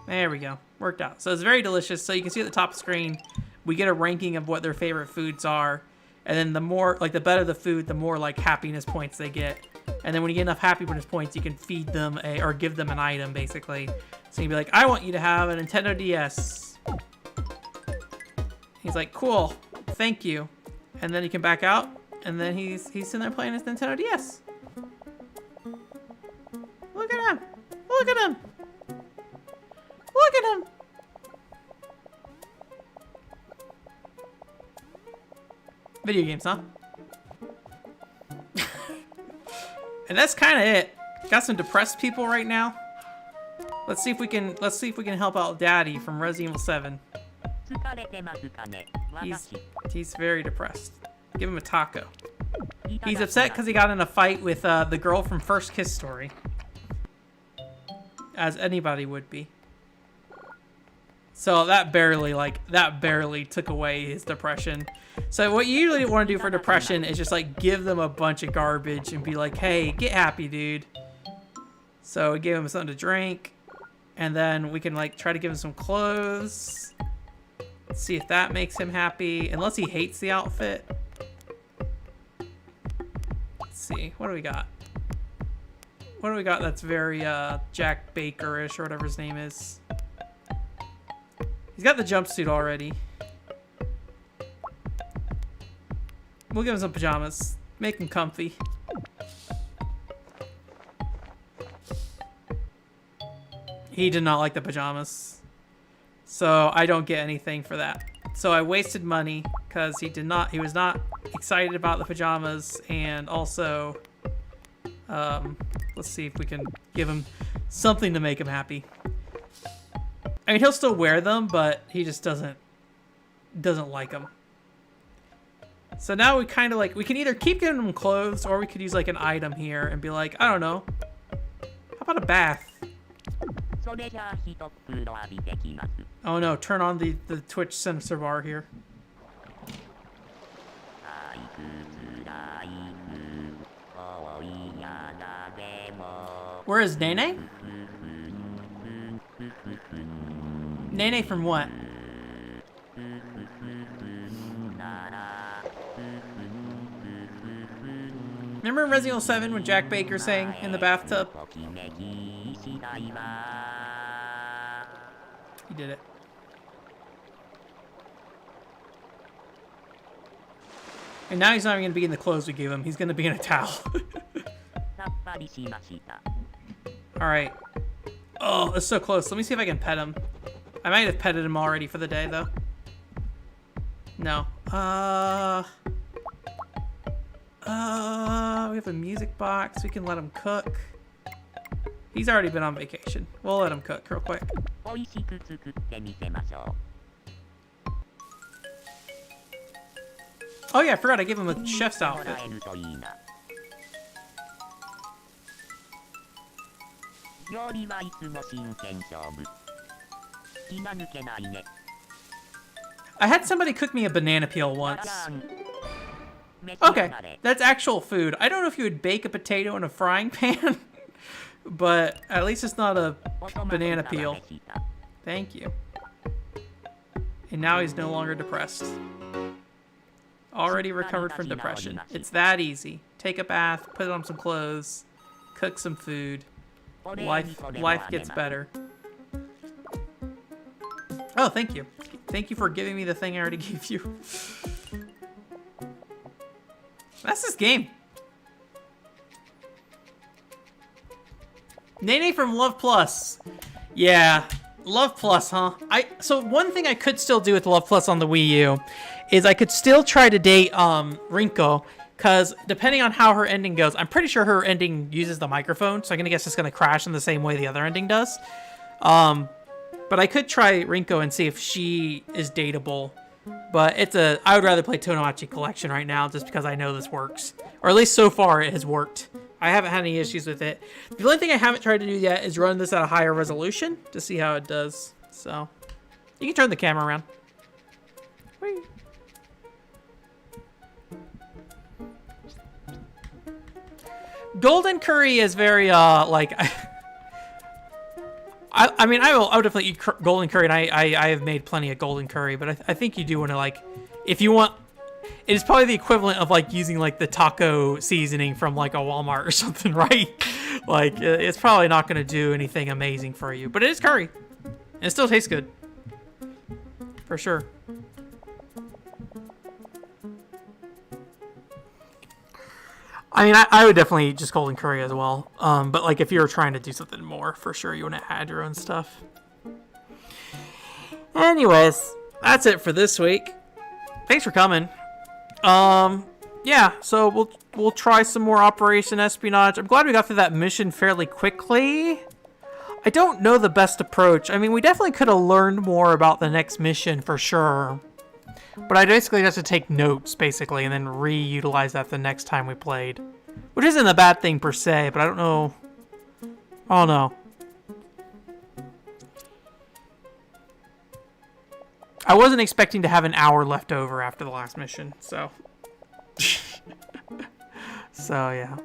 There we go. Worked out. So it's very delicious. So you can see at the top of the screen, we get a ranking of what their favorite foods are. And then the more, like the better the food, the more like happiness points they get. And then when you get enough happiness points, you can feed them or give them an item basically. So you'd be like, I want you to have a Nintendo DS. He's like, cool, thank you. And then he can back out. And then he's sitting there playing his Nintendo DS. Look at him. Look at him. Look at him! Video games, huh? And that's kind of it. Got some depressed people right now. Let's see if we can help out Daddy from Resident Evil 7. He's very depressed. Give him a taco. He's upset because he got in a fight with the girl from First Kiss Story. As anybody would be. So that barely took away his depression. So what you usually want to do for depression is just like give them a bunch of garbage and be like, hey, get happy, dude. So we give him something to drink, and then we can like try to give him some clothes. See if that makes him happy, unless he hates the outfit. Let's see, what do we got? What do we got that's very Jack Baker-ish or whatever his name is? He's got the jumpsuit already. We'll give him some pajamas. Make him comfy. He did not like the pajamas. So I don't get anything for that. So I wasted money because he was not excited about the pajamas, and also let's see if we can give him something to make him happy. I mean, he'll still wear them, but he just doesn't like them. So now we kind of like, we can either keep giving him clothes, or we could use like an item here and be like, I don't know, how about a bath? Oh no, turn on the Twitch censor bar here. Where is Nene? Nene from what? Remember in Resident Evil 7 when Jack Baker sang in the bathtub? He did it. And now he's not even going to be in the clothes we gave him. He's going to be in a towel. Alright. Oh, it's so close. Let me see if I can pet him. I might have petted him already for the day, though. No. We have a music box. We can let him cook. He's already been on vacation. We'll let him cook real quick. Oh yeah, I forgot I gave him a chef's outfit. I had somebody cook me a banana peel once. Okay, that's actual food. I don't know if you would bake a potato in a frying pan, but at least it's not a banana peel. Thank you. And now he's no longer depressed. Already recovered from depression. It's that easy. Take a bath, put on some clothes, cook some food. Life gets better. Oh, thank you. Thank you for giving me the thing I already gave you. That's this game. Nene from Love Plus. Yeah, Love Plus, huh? So one thing I could still do with Love Plus on the Wii U is I could still try to date Rinko, because depending on how her ending goes, I'm pretty sure her ending uses the microphone, so I'm gonna guess it's gonna crash in the same way the other ending does. But I could try Rinko and see if she is dateable. But I would rather play Tomodachi Collection right now just because I know this works. Or at least so far it has worked. I haven't had any issues with it. The only thing I haven't tried to do yet is run this at a higher resolution to see how it does. So, you can turn the camera around. Whee. Golden curry is very, like... I mean, I would definitely eat golden curry, and I have made plenty of golden curry, but I think you do want to, like, if you want, it is probably the equivalent of, like, using, like, the taco seasoning from, like, a Walmart or something, right? Like, it's probably not going to do anything amazing for you, but it is curry, and it still tastes good, for sure. I mean, I would definitely eat just golden curry as well. But, like, if you're trying to do something more, for sure, you want to add your own stuff. Anyways, that's it for this week. Thanks for coming. Yeah, so we'll try some more Operation Espionage. I'm glad we got through that mission fairly quickly. I don't know the best approach. I mean, we definitely could have learned more about the next mission, for sure. But I basically have to take notes, basically, and then reutilize that the next time we played. Which isn't a bad thing, per se, but I don't know. I don't know. I wasn't expecting to have an hour left over after the last mission, so... So, yeah.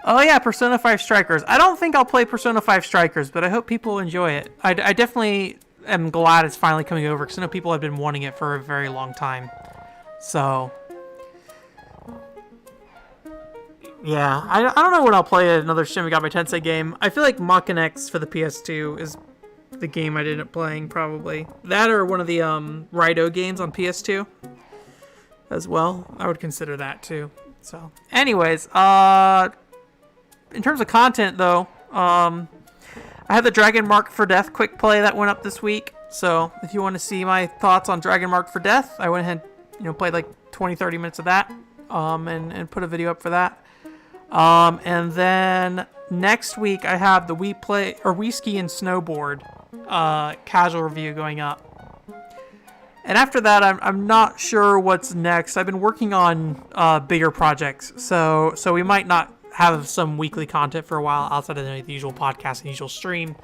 Oh, yeah, Persona 5 Strikers. I don't think I'll play Persona 5 Strikers, but I hope people enjoy it. I definitely... I'm glad it's finally coming over because I know people have been wanting it for a very long time. So, yeah, I don't know when I'll play another Shin Megami Tensei game. I feel like Mach-N X for the PS2 is the game I'd end up playing, probably. That or one of the Raidou games on PS2 as well. I would consider that too. So, anyways, in terms of content though, I had the Dragon Mark for Death quick play that went up this week. So if you want to see my thoughts on Dragon Mark for Death, I went ahead, played like 20-30 minutes of that, and put a video up for that. And then next week I have the Wii Ski and Snowboard casual review going up. And after that, I'm not sure what's next. I've been working on bigger projects, so we might not have some weekly content for a while outside of the usual podcast and usual stream.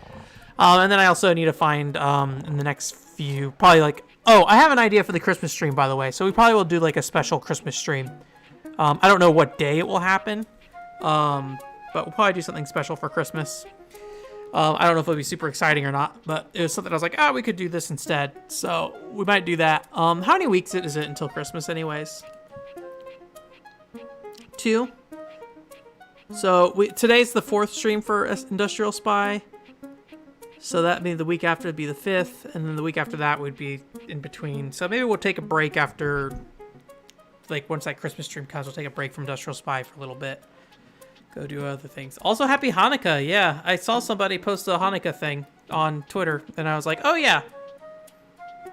And then I also need to find in the next few, probably like, I have an idea for the Christmas stream, by the way. So we probably will do like a special Christmas stream. I don't know what day it will happen, but we'll probably do something special for Christmas. I don't know if it'll be super exciting or not, but it was something I was like, we could do this instead. So we might do that. How many weeks is it until Christmas anyways? 2. So today's the 4th stream for Industrial Spy. So that means the week after would be the 5th, and then the week after that would be in between. So maybe we'll take a break after, like, once that Christmas stream comes, we'll take a break from Industrial Spy for a little bit. Go do other things. Also, happy Hanukkah. Yeah, I saw somebody post a Hanukkah thing on Twitter, and I was like, oh yeah,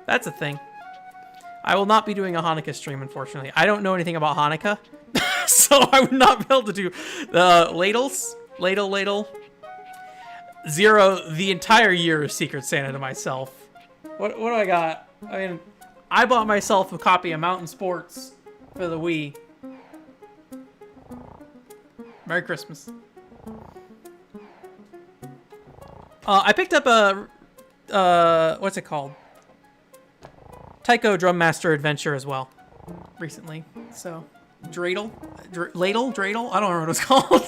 that's a thing. I will not be doing a Hanukkah stream, unfortunately. I don't know anything about Hanukkah, so I would not be able to do the ladle. 0 the entire year of Secret Santa to myself. What do I got? I mean, I bought myself a copy of Mountain Sports for the Wii. Merry Christmas. I picked up a what's it called? Taiko Drum Master Adventure as well recently. So Dreidel? Dreidel? I don't remember what it's called.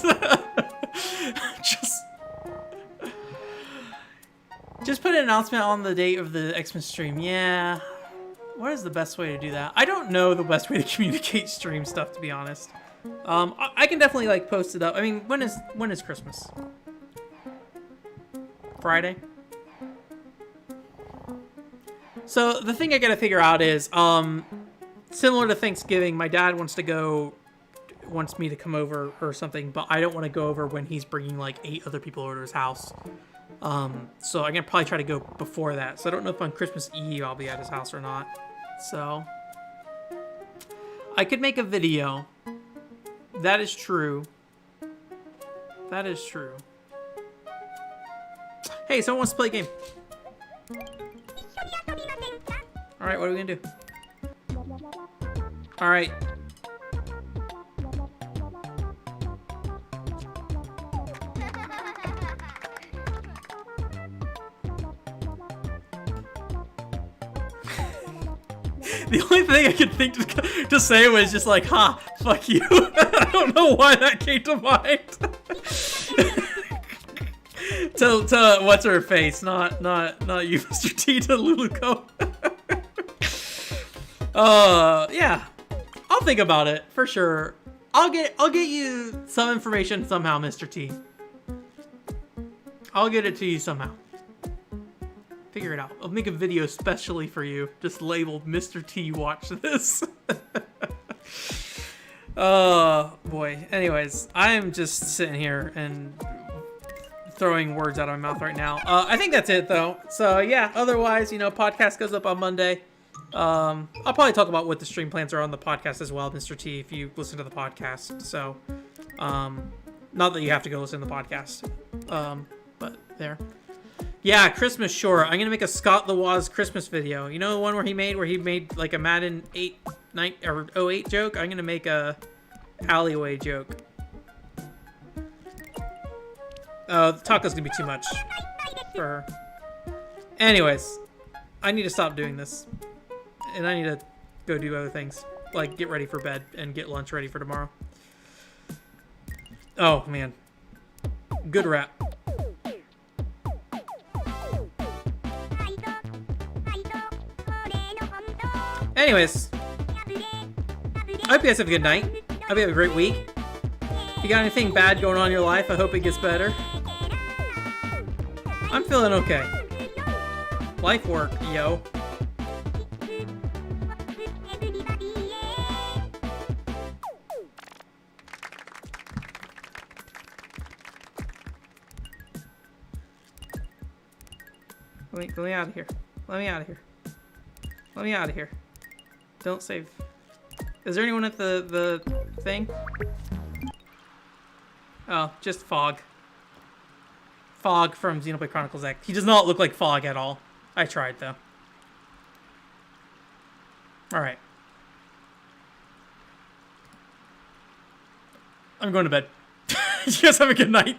Just put an announcement on the date of the Xmas stream. Yeah. What is the best way to do that? I don't know the best way to communicate stream stuff, to be honest. I can definitely like post it up. I mean, when is Christmas? Friday. So the thing I gotta figure out is, similar to Thanksgiving, my dad wants me to come over or something, but I don't want to go over when he's bringing like 8 other people over to his house. So I'm gonna probably try to go before that. So I don't know if on Christmas Eve I'll be at his house or not. So I could make a video. That is true. That is true. Hey, someone wants to play a game. Alright, what are we gonna do? Alright. The only thing I could think to say was just like, ha, fuck you. I don't know why that came to mind. to what's her face, not you, Mr. T, to Luluco. Yeah. I'll think about it for sure. I'll get you some information somehow, Mr. T. I'll get it to you somehow. Figure it out. I'll make a video specially for you. Just labeled Mr. T watch this. Oh boy. Anyways, I'm just sitting here and throwing words out of my mouth right now. I think that's it though. So yeah, otherwise, podcast goes up on Monday. I'll probably talk about what the stream plans are on the podcast as well, Mr. T, if you listen to the podcast. So, not that you have to go listen to the podcast. But there. Yeah, Christmas, sure. I'm gonna make a Scott Lawaz Christmas video. You know the one where he made like a Madden 08 joke? I'm gonna make a alleyway joke. The taco's gonna be too much for her. Anyways, I need to stop doing this. And I need to go do other things. Like get ready for bed and get lunch ready for tomorrow. Oh, man. Good rap. Anyways, I hope you guys have a good night. I hope you have a great week. If you got anything bad going on in your life, I hope it gets better. I'm feeling okay. Life work, yo. Let me out of here. Let me out of here. Let me out of here. Don't save. Is there anyone at the thing? Oh, just Fog. Fog from Xenoblade Chronicles X. He does not look like Fog at all. I tried, though. Alright. I'm going to bed. You guys have a good night.